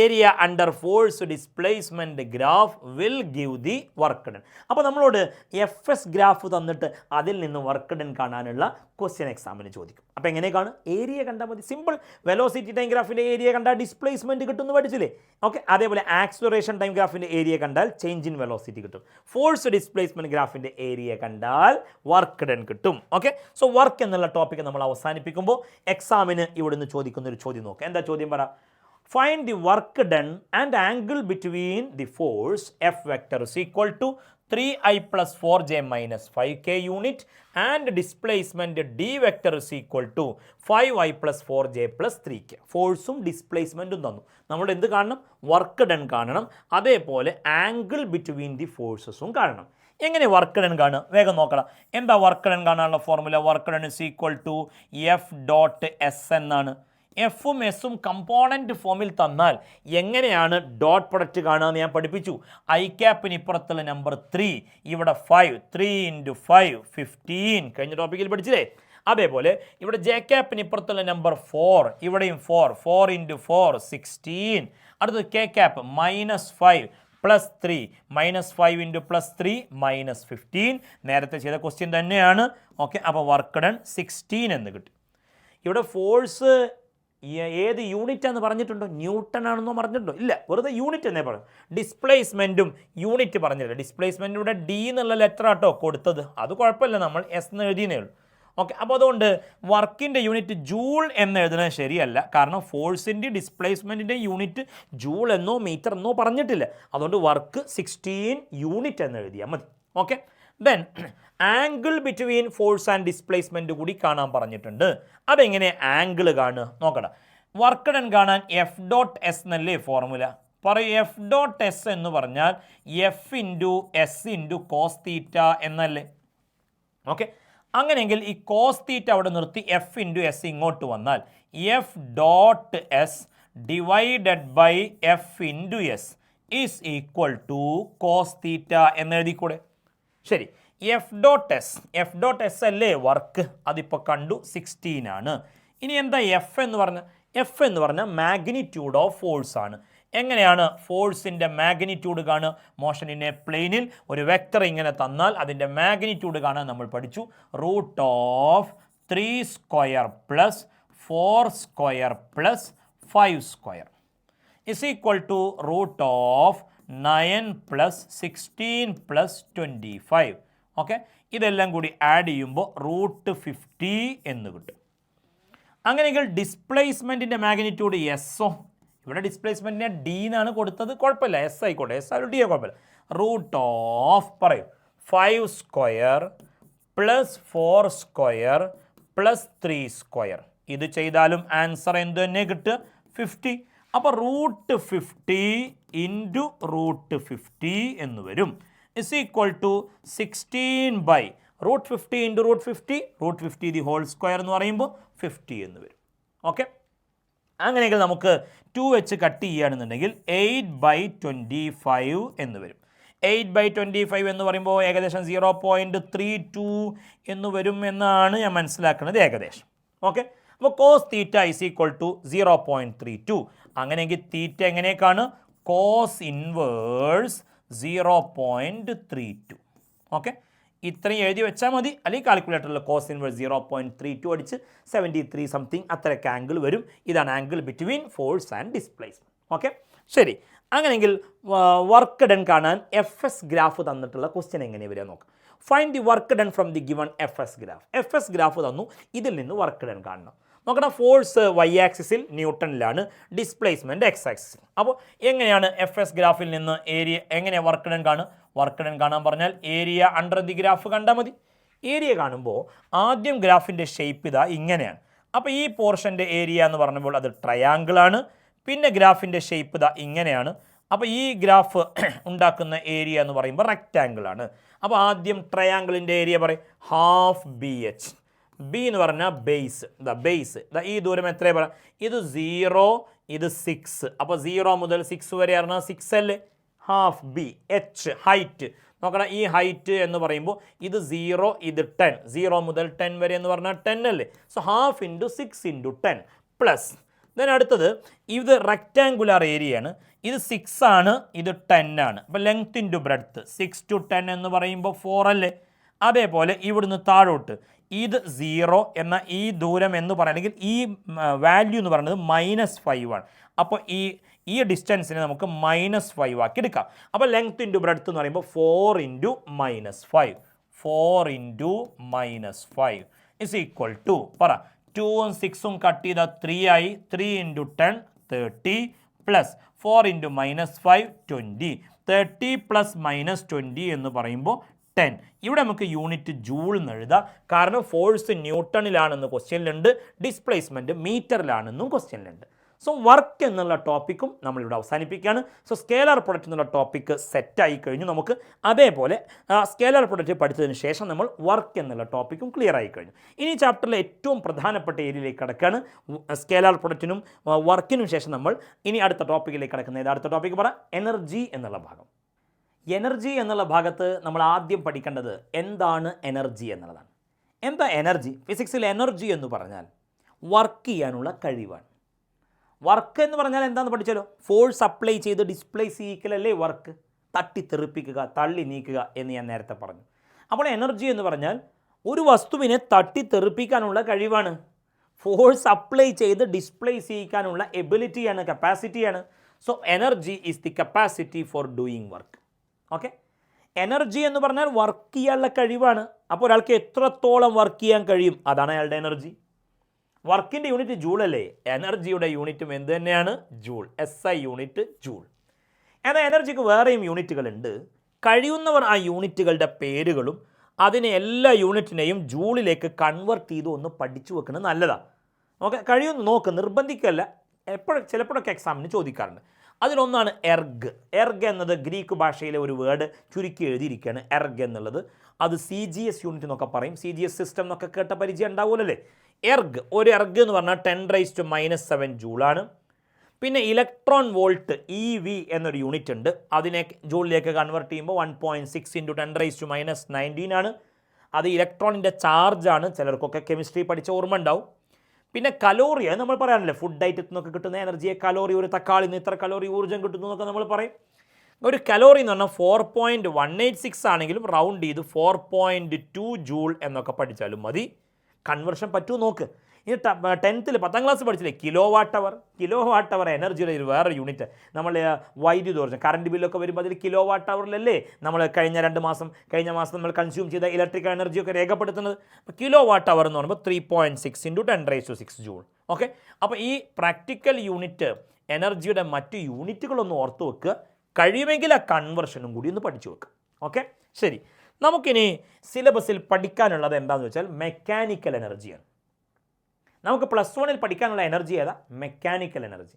Area under force displacement graph will give the work done. അപ്പോൾ നമ്മളോട് എഫ് എസ് ഗ്രാഫ് തന്നിട്ട് അതിൽ നിന്ന് വർക്ക് ഡൺ കാണാനുള്ള ക്വസ്റ്റ്യൻ എക്സാമിന് ചോദിക്കും. അപ്പോൾ എങ്ങനെ കാണും? ഏരിയ കണ്ടാൽ മതി. സിമ്പിൾ. വെലോസിറ്റി ടൈം ഗ്രാഫിൻ്റെ ഏരിയ കണ്ടാൽ ഡിസ്പ്ലേസ്മെൻറ്റ് കിട്ടുമെന്ന് പഠിച്ചില്ലേ? ഓക്കെ. അതേപോലെ ആക്സിലറേഷൻ ടൈം ഗ്രാഫിൻ്റെ ഏരിയ കണ്ടാൽ ചേഞ്ച് ഇൻ വെലോസിറ്റി കിട്ടും. ഫോഴ്സ് ഡിസ്പ്ലേസ്മെൻറ്റ് ഗ്രാഫിൻ്റെ ഏരിയ കണ്ടാൽ വർക്ക് ഡൺ കിട്ടും. ഓക്കെ. സോ വർക്ക് എന്നുള്ള ടോപ്പിക്ക് നമ്മൾ അവസാനിപ്പിക്കുമ്പോൾ എക്സാമിന് ഇവിടുന്ന് ചോദിക്കുന്ന ഒരു ചോദ്യം നോക്കാം. എന്താ ചോദ്യം? പറ. Find the work done and angle between the force F vector is equal to 3i plus 4j minus 5k unit and displacement D vector is equal to 5i plus 4j plus 3k. ഫോഴ്സും ഡിസ്പ്ലേസ്മെൻറ്റും തന്നു. നമ്മൾ എന്ത് കാണണം? Work done കാണണം. അതേപോലെ angle between the ഫോഴ്സസും കാണണം. എങ്ങനെ work done കാണുക? വേഗം നോക്കണം. എന്താ വർക്ക് ഡൺ കാണാനുള്ള formula? Work done is equal to F dot S എന്നാണ്. എഫും എസും കമ്പോണൻറ്റ് ഫോമിൽ തന്നാൽ എങ്ങനെയാണ് ഡോട്ട് പ്രൊഡക്റ്റ് കാണുകയെന്ന് ഞാൻ പഠിപ്പിച്ചു. ഐ ക്യാപ്പിന് ഇപ്പുറത്തുള്ള നമ്പർ 3, ഇവിടെ 5, 3 × 5 15 കഴിഞ്ഞ ടോപ്പിക്കിൽ പഠിച്ചില്ലേ? അതേപോലെ ഇവിടെ ജെ ക്യാപ്പിന് ഇപ്പുറത്തുള്ള നമ്പർ 4, ഇവിടെയും 4, 4 × 4 16. അടുത്തത് കെ ക്യാപ്പ് -5 +3, -5 × +3 -15. നേരത്തെ ചെയ്ത ക്വസ്റ്റ്യൻ തന്നെയാണ്. ഓക്കെ. അപ്പോൾ വർക്ക് ഡൺ 16 എന്ന് കിട്ടും. ഇവിടെ ഫോഴ്സ് ഏത് യൂണിറ്റ് എന്ന് പറഞ്ഞിട്ടുണ്ടോ? ന്യൂട്ടൺ ആണെന്നോ പറഞ്ഞിട്ടുണ്ടോ? ഇല്ല, വെറുതെ യൂണിറ്റ് എന്നേ പറയും. ഡിസ്പ്ലേസ്മെൻറ്റും യൂണിറ്റ് പറഞ്ഞില്ല. ഡിസ്പ്ലേസ്മെൻറ്റ് ഇവിടെ ഡി എന്നുള്ള ലെറ്റർ ആട്ടോ കൊടുത്തത്. അത് കുഴപ്പമില്ല, നമ്മൾ എസ് എന്ന് എഴുതിയേ ഉള്ളൂ. ഓക്കെ. അപ്പോൾ അതുകൊണ്ട് വർക്കിൻ്റെ യൂണിറ്റ് ജൂൾ എന്ന് എഴുതുന്നത് ശരിയല്ല. കാരണം ഫോഴ്സിൻ്റെ ഡിസ്പ്ലേസ്മെൻറ്റിൻ്റെ യൂണിറ്റ് ജൂൾ എന്നോ മീറ്റർ എന്നോ പറഞ്ഞിട്ടില്ല. അതുകൊണ്ട് വർക്ക് 16 യൂണിറ്റ് എന്ന് എഴുതിയാൽ മതി. Okay. Then angle between force and displacement കൂടി കാണാൻ പറഞ്ഞിട്ടുണ്ട്. അതെങ്ങനെ ആംഗിൾ കാണുക? നോക്കണം. വർക്ക് ഡൺ കാണാൻ എഫ് ഡോട്ട് എസ് എന്നല്ലേ ഫോർമുല? പറയൂ. എഫ് ഡോട്ട് എസ് എന്ന് പറഞ്ഞാൽ F into S into cos theta എന്നല്ലേ? ഓക്കെ. അങ്ങനെയെങ്കിൽ ഈ കോസ് തീറ്റ അവിടെ നിർത്തി എഫ് ഇൻറ്റു എസ് ഇങ്ങോട്ട് വന്നാൽ F dot S divided by F into S is equal to cos theta എന്നെഴുതിക്കൂടെ? ശരി. എഫ് ഡോട്ട് എസ് അല്ലേ വർക്ക്? അതിപ്പോൾ കണ്ടു 16 ആണ്. ഇനി എന്താ എഫ് എന്ന് പറഞ്ഞാൽ? എഫ് എന്ന് പറഞ്ഞാൽ മാഗ്നിറ്റ്യൂഡ് ഓഫ് ഫോഴ്സ് ആണ്. എങ്ങനെയാണ് ഫോഴ്സിൻ്റെ മാഗ്നിറ്റ്യൂഡ് കാണുക? മോഷൻ ഇൻ എ പ്ലെയിനിൽ ഒരു വെക്ടർ ഇങ്ങനെ തന്നാൽ അതിൻ്റെ മാഗ്നിറ്റ്യൂഡ് കാണാൻ നമ്മൾ പഠിച്ചു. √3² + 4² + 5² ഇസ് ഈക്വൽ ടു √9 + 16 + 25. ഓക്കെ. ഇതെല്ലാം കൂടി ആഡ് ചെയ്യുമ്പോൾ √50 എന്ന് കിട്ടും. അങ്ങനെയെങ്കിൽ ഡിസ്പ്ലേസ്മെൻറ്റിൻ്റെ മാഗ്നിറ്റ്യൂഡ് എസ്സോ? ഇവിടെ ഡിസ്പ്ലേസ്മെൻറ്റിനെ ഡി എന്നാണ് കൊടുത്തത്. കുഴപ്പമില്ല, എസ് ആയിക്കോട്ടെ. എസ് ആയാലും ഡി ആ കുഴപ്പമില്ല. പറയും 5² + 4² + 3². ഇത് ചെയ്താലും ആൻസർ എന്ത് തന്നെ കിട്ടുക? 50. അപ്പോൾ √50 × √50 എന്ന് വരും. Is equal to 16 / √50 × √50, √50 the whole square എന്ന് പറയുമ്പോൾ 50 എന്ന് വരും. ഓക്കെ. അങ്ങനെയെങ്കിൽ നമുക്ക് 2 വെച്ച് കട്ട് ചെയ്യുകയാണെന്നുണ്ടെങ്കിൽ 8/25 എന്ന് വരും. 8/25 എന്ന് പറയുമ്പോൾ ഏകദേശം 0.32 എന്ന് വരും എന്നാണ് ഞാൻ മനസ്സിലാക്കുന്നത് ഏകദേശം. ഓക്കെ. അപ്പോൾ cos theta is equal to 0.32. അങ്ങനെയെങ്കിൽ തീറ്റ എങ്ങനെയൊക്കെയാണ്? Cos inverse 0.32. ഓക്കെ. ഇത്രയും എഴുതി വെച്ചാൽ മതി. അല്ലെങ്കിൽ കാൽക്കുലേറ്ററിൽ കോസ് ഇൻവേഴ്സ് 0.32 അടിച്ച് 73 സംതിങ് അത്രയൊക്കെ ആംഗിൾ വരും. ഇതാണ് angle between force and displacement. Okay. ശരി. അങ്ങനെയെങ്കിൽ വർക്ക് ഡൺ കാണാൻ എഫ് എസ് ഗ്രാഫ് തന്നിട്ടുള്ള ക്വസ്റ്റ്യൻ എങ്ങനെ വരിക നോക്കാം. Find the work done from the given F S graph. F S graph തന്നു, ഇതിൽ നിന്ന് വർക്ക് ഡൺ കാണണം. നോക്കണം. ഫോഴ്സ് വൈ ആക്സിസിൽ ന്യൂട്ടണിലാണ്, ഡിസ്പ്ലേസ്മെൻറ്റ് എക്സ് ആക്സിസിൽ. അപ്പോൾ എങ്ങനെയാണ് എഫ് എസ് ഗ്രാഫിൽ നിന്ന് ഏരിയ എങ്ങനെയാണ് വർക്ക് ഡൺ കാണുക? വർക്ക് ഡൺ കാണാൻ പറഞ്ഞാൽ ഏരിയ അണ്ടർ ദി ഗ്രാഫ് കണ്ടാൽ മതി. ഏരിയ കാണുമ്പോൾ ആദ്യം ഗ്രാഫിൻ്റെ ഷേപ്പ് ഇതാ ഇങ്ങനെയാണ്. അപ്പോൾ ഈ പോർഷൻ്റെ ഏരിയ എന്ന് പറഞ്ഞപ്പോൾ അത് ട്രയാങ്കിളാണ്. പിന്നെ ഗ്രാഫിൻ്റെ ഷേപ്പ് ഇതാ ഇങ്ങനെയാണ്. അപ്പോൾ ഈ ഗ്രാഫ് ഉണ്ടാക്കുന്ന ഏരിയ എന്ന് പറയുമ്പോൾ റെക്റ്റാങ്കിളാണ്. അപ്പോൾ ആദ്യം ട്രയാങ്കിളിൻ്റെ ഏരിയ പറയും ½ BH. ബി എന്ന് പറഞ്ഞാൽ ബേസ്, ഈ ദൂരം എത്രയാണ് പറയാം, ഇത് 0, ഇത് 6. അപ്പോൾ 0 മുതൽ 6 വരെ പറഞ്ഞാൽ 6 അല്ലേ, ഹാഫ് ബി. എച്ച് ഹൈറ്റ് നോക്കണം, ഈ ഹൈറ്റ് എന്ന് പറയുമ്പോൾ ഇത് 0, ഇത് 10, 0 മുതൽ 10 വരെ എന്ന് പറഞ്ഞാൽ 10 അല്ലേ. So half into 6 into 10 plus then അടുത്തത് ഇത് റെക്റ്റാങ്കുലർ ഏരിയയാണ്, ഇത് 6 ആണ്, ഇത് 10 ആണ്. അപ്പോൾ ലെങ്ത് ഇൻറ്റു ബ്രെഡ്ത്ത് 6 to 10 എന്ന് പറയുമ്പോൾ 4 അല്ലേ. അതേപോലെ ഇവിടുന്ന് താഴോട്ട് ഇത് 0 എന്ന ഈ ദൂരം എന്ന് പറയുകയാണെങ്കിൽ ഈ വാല്യൂ എന്ന് പറയുന്നത് -5 ആണ്. അപ്പോൾ ഈ ഡിസ്റ്റൻസിനെ നമുക്ക് -5 ആക്കി എടുക്കാം. അപ്പോൾ ലെങ്ത് ഇൻറ്റു ബ്രെഡ്ത്ത് എന്ന് പറയുമ്പോൾ 4 into -5, 4 into -5 is equal to പറ 2ഉം 6ഉം കട്ട് ചെയ്താൽ 3 ആയി, 3 ഇൻറ്റു 10 30 പ്ലസ് 4 ഇൻറ്റു -5 20, 30 പ്ലസ് -20 എന്ന് പറയുമ്പോൾ 10. ഇവിടെ നമുക്ക് യൂണിറ്റ് ജൂൾ എന്ന് എഴുതാം, കാരണം ഫോഴ്സ് ന്യൂട്ടണിലാണെന്ന് ക്വസ്റ്റ്യനിലുണ്ട്, ഡിസ്പ്ലേസ്മെൻറ്റ് മീറ്ററിലാണെന്നും ക്വസ്റ്റ്യനിലുണ്ട്. സോ വർക്ക് എന്നുള്ള ടോപ്പിക്കും നമ്മളിവിടെ അവസാനിപ്പിക്കുകയാണ്. സോ സ്കേലാർ പ്രൊഡക്റ്റ് എന്നുള്ള ടോപ്പിക്ക് സെറ്റായി കഴിഞ്ഞു നമുക്ക്. അതേപോലെ സ്കേലാർ പ്രൊഡക്റ്റ് പഠിച്ചതിന് ശേഷം നമ്മൾ വർക്ക് എന്നുള്ള ടോപ്പിക്കും ക്ലിയർ ആയി കഴിഞ്ഞു. ഇനി ചാപ്റ്ററിലെ ഏറ്റവും പ്രധാനപ്പെട്ട ഏരിയയിലേക്ക് കിടക്കുകയാണ്. സ്കേലാർ പ്രൊഡക്റ്റിനും വർക്കിനും ശേഷം നമ്മൾ ഇനി അടുത്ത ടോപ്പിക്കിലേക്ക് കിടക്കുന്നത്. അടുത്ത ടോപ്പിക്ക് പറ എനർജി എന്നുള്ള ഭാഗം. എനർജി എന്നുള്ള ഭാഗത്ത് നമ്മൾ ആദ്യം പഠിക്കേണ്ടത് എന്താണ് എനർജി എന്നുള്ളതാണ്. എന്താ എനർജി? ഫിസിക്സിൽ എനർജി എന്ന് പറഞ്ഞാൽ വർക്ക് ചെയ്യാനുള്ള കഴിവാണ്. വർക്ക് എന്ന് പറഞ്ഞാൽ എന്താണെന്ന് പഠിച്ചാലോ, ഫോഴ്സ് അപ്ലൈ ചെയ്ത് ഡിസ്പ്ലേസ് ചെയ്യിക്കലല്ലേ വർക്ക്, തട്ടിത്തെറിപ്പിക്കുക, തള്ളി നീക്കുക എന്ന് ഞാൻ നേരത്തെ പറഞ്ഞു. അപ്പോൾ എനർജി എന്ന് പറഞ്ഞാൽ ഒരു വസ്തുവിനെ തട്ടിത്തെറിപ്പിക്കാനുള്ള കഴിവാണ്, ഫോഴ്സ് അപ്ലൈ ചെയ്ത് ഡിസ്പ്ലേസ് ചെയ്യിക്കാനുള്ള എബിലിറ്റിയാണ്, കപ്പാസിറ്റിയാണ്. So energy is the capacity for doing work. Okay, energy എന്ന് പറഞ്ഞാൽ വർക്ക് ചെയ്യാനുള്ള കഴിവാണ്. അപ്പോൾ ഒരാൾക്ക് എത്രത്തോളം വർക്ക് ചെയ്യാൻ കഴിയും, അതാണ് അയാളുടെ എനർജി. വർക്കിൻ്റെ യൂണിറ്റ് ജൂൾ അല്ലേ, എനർജിയുടെ യൂണിറ്റും എന്ത് തന്നെയാണ്, ജൂൾ. SI unit joule. എന്നാൽ എനർജിക്ക് വേറെയും യൂണിറ്റുകളുണ്ട്. കഴിയുന്നവർ ആ യൂണിറ്റുകളുടെ പേരുകളും അതിനെ എല്ലാ യൂണിറ്റിനെയും ജൂളിലേക്ക് കൺവെർട്ട് ചെയ്ത് ഒന്ന് പഠിച്ചു വെക്കുന്നത് നല്ലതാണ്. ഓക്കെ, കഴിയുമെന്ന് നോക്ക്, നിർബന്ധിക്കല്ല, ചിലപ്പോഴൊക്കെ എക്സാമിന് ചോദിക്കാറുണ്ട്. അതിലൊന്നാണ് എർഗ്. എർഗ് എന്നത് ഗ്രീക്ക് ഭാഷയിലെ ഒരു വേർഡ് ചുരുക്കി എഴുതിയിരിക്കുകയാണ്. എർഗ് എന്നുള്ളത് അത് CGS യൂണിറ്റ് എന്നൊക്കെ പറയും, CGS സിസ്റ്റം എന്നൊക്കെ കേട്ട പരിചയം ഉണ്ടാവുമല്ലോ. എർഗ്, ഒരു എർഗ് എന്ന് പറഞ്ഞാൽ 10⁻⁷ ജൂളാണ്. പിന്നെ ഇലക്ട്രോൺ വോൾട്ട് EV എന്നൊരു യൂണിറ്റ് ഉണ്ട്, അതിനെ ജൂളിലേക്ക് കൺവെർട്ട് ചെയ്യുമ്പോൾ 1.6 × 10⁻⁹ ആണ്. അത് ഇലക്ട്രോണിൻ്റെ ചാർജാണ്. ചിലർക്കൊക്കെ കെമിസ്ട്രി പഠിച്ച ഓർമ്മ ഉണ്ടാവും. പിന്നെ കലോറി, അത് നമ്മൾ പറയാനല്ലേ, ഫുഡ് ഐറ്റത്തിൽ നിന്നൊക്കെ കിട്ടുന്ന എനർജിയെ കലോറി, ഒരു തക്കാളിയിൽ നിന്ന് ഇത്ര കലോറി ഊർജ്ജം കിട്ടുന്നു എന്നൊക്കെ നമ്മൾ പറയും. ഒരു കലോറി എന്ന് പറഞ്ഞാൽ 4.186 ആണെങ്കിലും റൗണ്ട് ചെയ്ത് 4.2 ജൂൾ എന്നൊക്കെ പഠിച്ചാലും മതി. കൺവെർഷൻ പറ്റുമോ നോക്ക്. ഇനി 10th 10ാം ക്ലാസ് പഠിച്ചില്ലേ കിലോ വാട്ട് അവർ എനർജിയുടെ ഒരു വേറെ യൂണിറ്റ്. നമ്മൾ വൈദ്യുതോർജ്ജം കറണ്ട് ബില്ലൊക്കെ വരുമ്പോൾ അതിൽ കിലോ വാട്ട് അവറിലല്ലേ നമ്മൾ കഴിഞ്ഞ മാസം നമ്മൾ കൺസ്യൂം ചെയ്ത ഇലക്ട്രിക്കൽ എനർജിയൊക്കെ രേഖപ്പെടുത്തുന്നത്. അപ്പോൾ കിലോ വാട്ട് അവർ എന്ന് പറയുമ്പോൾ 3.6 × 10⁻⁶ ജൂൾ. ഓക്കെ, അപ്പോൾ ഈ പ്രാക്ടിക്കൽ യൂണിറ്റ് എനർജിയുടെ മറ്റ് യൂണിറ്റുകളൊന്ന് ഓർത്ത് വെക്കുക, കഴിയുമെങ്കിൽ ആ കൺവെർഷനും കൂടി ഒന്ന് പഠിച്ചു വെക്കുക. ഓക്കെ, ശരി. നമുക്കിനി സിലബസിൽ പഠിക്കാനുള്ളത് എന്താണെന്ന് വെച്ചാൽ മെക്കാനിക്കൽ എനർജിയാണ്. നമുക്ക് +1 പഠിക്കാനുള്ള എനർജി ഏതാ? Mechanical energy.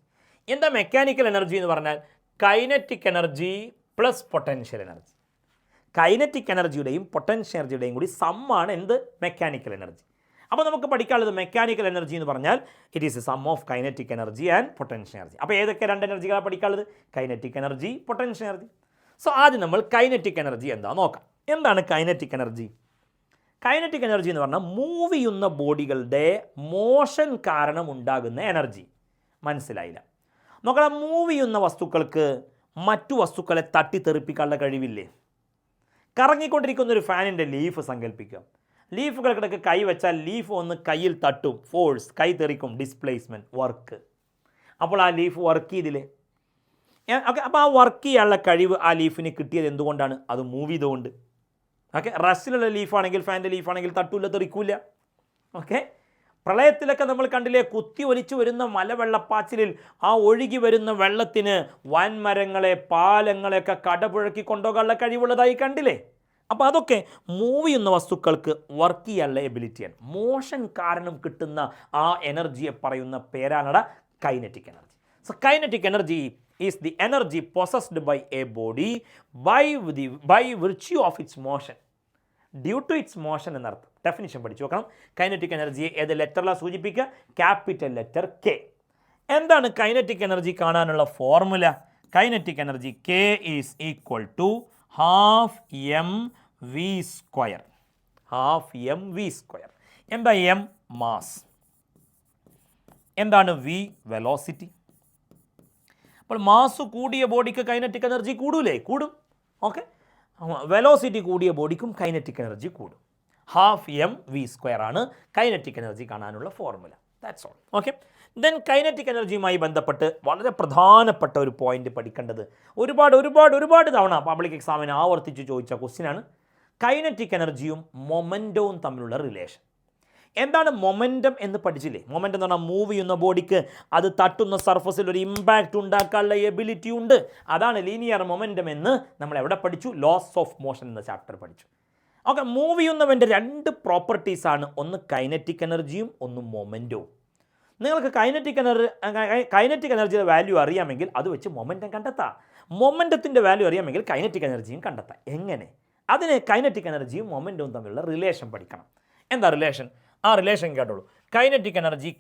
എന്താ മെക്കാനിക്കൽ എനർജി എന്ന് പറഞ്ഞാൽ kinetic energy plus potential energy. Kinetic എനർജിയുടെയും പൊട്ടൻഷ്യൽ എനർജിയുടെയും കൂടി സമ്മാണ് എന്ത്? Mechanical energy. അപ്പോൾ നമുക്ക് പഠിക്കാനുള്ളത് മെക്കാനിക്കൽ എനർജി എന്ന് പറഞ്ഞാൽ it is a sum of kinetic energy and potential energy. അപ്പോൾ ഏതൊക്കെ രണ്ട് എനർജികളാണ് പഠിക്കാനുള്ളത്? Kinetic energy, potential energy. So ആദ്യം നമ്മൾ കൈനറ്റിക് എനർജി എന്താണെന്ന് നോക്കാം. എന്താണ് കൈനറ്റിക് എനർജി? കൈനറ്റിക് എനർജി എന്ന് പറഞ്ഞാൽ മൂവ് ചെയ്യുന്ന ബോഡികളുടെ മോഷൻ കാരണം ഉണ്ടാകുന്ന എനർജി. മനസ്സിലായില്ല? നോക്കണം, മൂവ് ചെയ്യുന്ന വസ്തുക്കൾക്ക് മറ്റു വസ്തുക്കളെ തട്ടിത്തെറിപ്പിക്കാനുള്ള കഴിവില്ലേ? കറങ്ങിക്കൊണ്ടിരിക്കുന്ന ഒരു ഫാനിൻ്റെ ലീഫ് സങ്കല്പിക്കുക. ലീഫുകൾക്കിടയ്ക്ക് കൈ വെച്ചാൽ ലീഫ് ഒന്ന് കയ്യിൽ തട്ടും, ഫോഴ്സ്, കൈ തെറിക്കും, ഡിസ്പ്ലേസ്മെൻറ്റ്, വർക്ക്. അപ്പോൾ ആ ലീഫ് വർക്ക് ചെയ്തില്ലേ? ഓക്കെ, അപ്പോൾ ആ വർക്ക് ചെയ്യാനുള്ള കഴിവ് ആ ലീഫിന് കിട്ടിയത് എന്തുകൊണ്ടാണ്? അത് മൂവ് ചെയ്തുകൊണ്ട്. ഓക്കെ, റസ്റ്റിലുള്ള ലീഫാണെങ്കിൽ, ഫാൻ്റെ ലീഫാണെങ്കിൽ തട്ടൂല്ല, തെറിക്കൂല. ഓക്കെ, പ്രളയത്തിലൊക്കെ നമ്മൾ കണ്ടില്ലേ, കുത്തി ഒലിച്ചു വരുന്ന മലവെള്ളപ്പാച്ചിലിൽ ആ ഒഴുകി വരുന്ന വെള്ളത്തിന് വൻമരങ്ങളെ, പാലങ്ങളെയൊക്കെ കടപുഴക്കി കൊണ്ടുപോകാനുള്ള കഴിവുള്ളതായി കണ്ടില്ലേ? അപ്പോൾ അതൊക്കെ മൂവ് ചെയ്യുന്ന വസ്തുക്കൾക്ക് വർക്ക് ചെയ്യാനുള്ള എബിലിറ്റിയാണ്. മോഷൻ കാരണം കിട്ടുന്ന ആ എനർജിയെ പറയുന്ന പേരാണ് kinetic energy. So kinetic energy is the energy possessed by a body by virtue of its motion, due to its motion എന്നർത്ഥം. ഡെഫിനിഷൻ പഠിച്ചു വെക്കണം. കൈനറ്റിക് എനർജിയെ ഏത് ലെറ്ററിലാണ് സൂചിപ്പിക്കുക? Capital letter K. എന്താണ് കൈനറ്റിക് എനർജി കാണാനുള്ള formula? Kinetic energy K is equal to half M V square. Half M V square. എന്താ എം? മാസ്. എന്താണ് വി? വെലോസിറ്റി. അപ്പോൾ മാസ് കൂടിയ ബോഡിക്ക് കൈനറ്റിക് എനർജി കൂടൂലേ? കൂടും. ഓക്കെ. വെലോസിറ്റി കൂടിയ ബോഡിക്കും കൈനറ്റിക് എനർജി കൂടും. ഹാഫ് എം വി സ്ക്വയർ ആണ് കൈനറ്റിക് എനർജി കാണാനുള്ള formula. That's all. Okay. Then kinetic എനർജിയുമായി ബന്ധപ്പെട്ട് വളരെ പ്രധാനപ്പെട്ട ഒരു പോയിന്റ് പഠിക്കേണ്ടത്, ഒരുപാട് തവണ പബ്ലിക് എക്സാമിന് ആവർത്തിച്ച് ചോദിച്ച ക്വസ്റ്റ്യനാണ് കൈനറ്റിക് എനർജിയും മൊമെൻറ്റവും തമ്മിലുള്ള റിലേഷൻ. എന്താണ് മൊമെൻറ്റം എന്ന് പഠിച്ചില്ലേ? മൊമെൻറ്റം എന്ന് പറഞ്ഞാൽ മൂവ് ചെയ്യുന്ന ബോഡിക്ക് അത് തട്ടുന്ന സർഫസിൽ ഒരു ഇമ്പാക്റ്റ് ഉണ്ടാക്കാനുള്ള എബിലിറ്റി ഉണ്ട്. അതാണ് ലീനിയർ മൊമെൻറ്റം എന്ന് നമ്മൾ എവിടെ പഠിച്ചു? ലോസ് ഓഫ് മോഷൻ എന്ന ചാപ്റ്റർ പഠിച്ചു. ഓക്കെ. മൂവ് ചെയ്യുന്നവൻ്റെ രണ്ട് പ്രോപ്പർട്ടീസാണ്, ഒന്ന് കൈനറ്റിക് എനർജിയും ഒന്ന് മൊമെൻറ്റവും. നിങ്ങൾക്ക് കൈനറ്റിക് എനർജിയുടെ വാല്യൂ അറിയാമെങ്കിൽ അത് വെച്ച് മൊമെൻറ്റം കണ്ടെത്താം. മൊമെൻറ്റത്തിൻ്റെ വാല്യൂ അറിയാമെങ്കിൽ കൈനറ്റിക് എനർജിയും കണ്ടെത്താം. എങ്ങനെ? അതിന് കൈനറ്റിക് എനർജിയും മൊമെൻറ്റവും തമ്മിലുള്ള റിലേഷൻ പഠിക്കണം. എന്താ റിലേഷൻ? ആ റിലേഷൻ കേട്ടോളൂ. Kinetic energy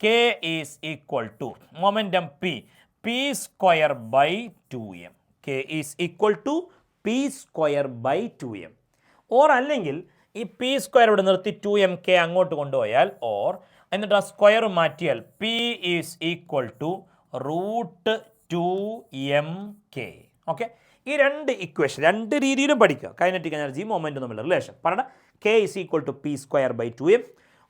K is equal to momentum P square by 2m. K is equal to P square by 2m. Or അല്ലെങ്കിൽ ഈ പി സ്ക്വയർ ഇവിടെ നിർത്തി 2m കെ അങ്ങോട്ട് കൊണ്ടുപോയാൽ, ഓർ എന്നിട്ട് ആ സ്ക്വയർ മാറ്റിയാൽ P is equal to root 2mk. Okay. ഈ രണ്ട് ഇക്വേഷൻ രണ്ട് രീതിയിലും പഠിക്കുക. കൈനറ്റിക് എനർജിയും മൊമെൻറ്റും തമ്മിലുള്ള റിലേഷൻ പറയണം. K is equal to P square by 2m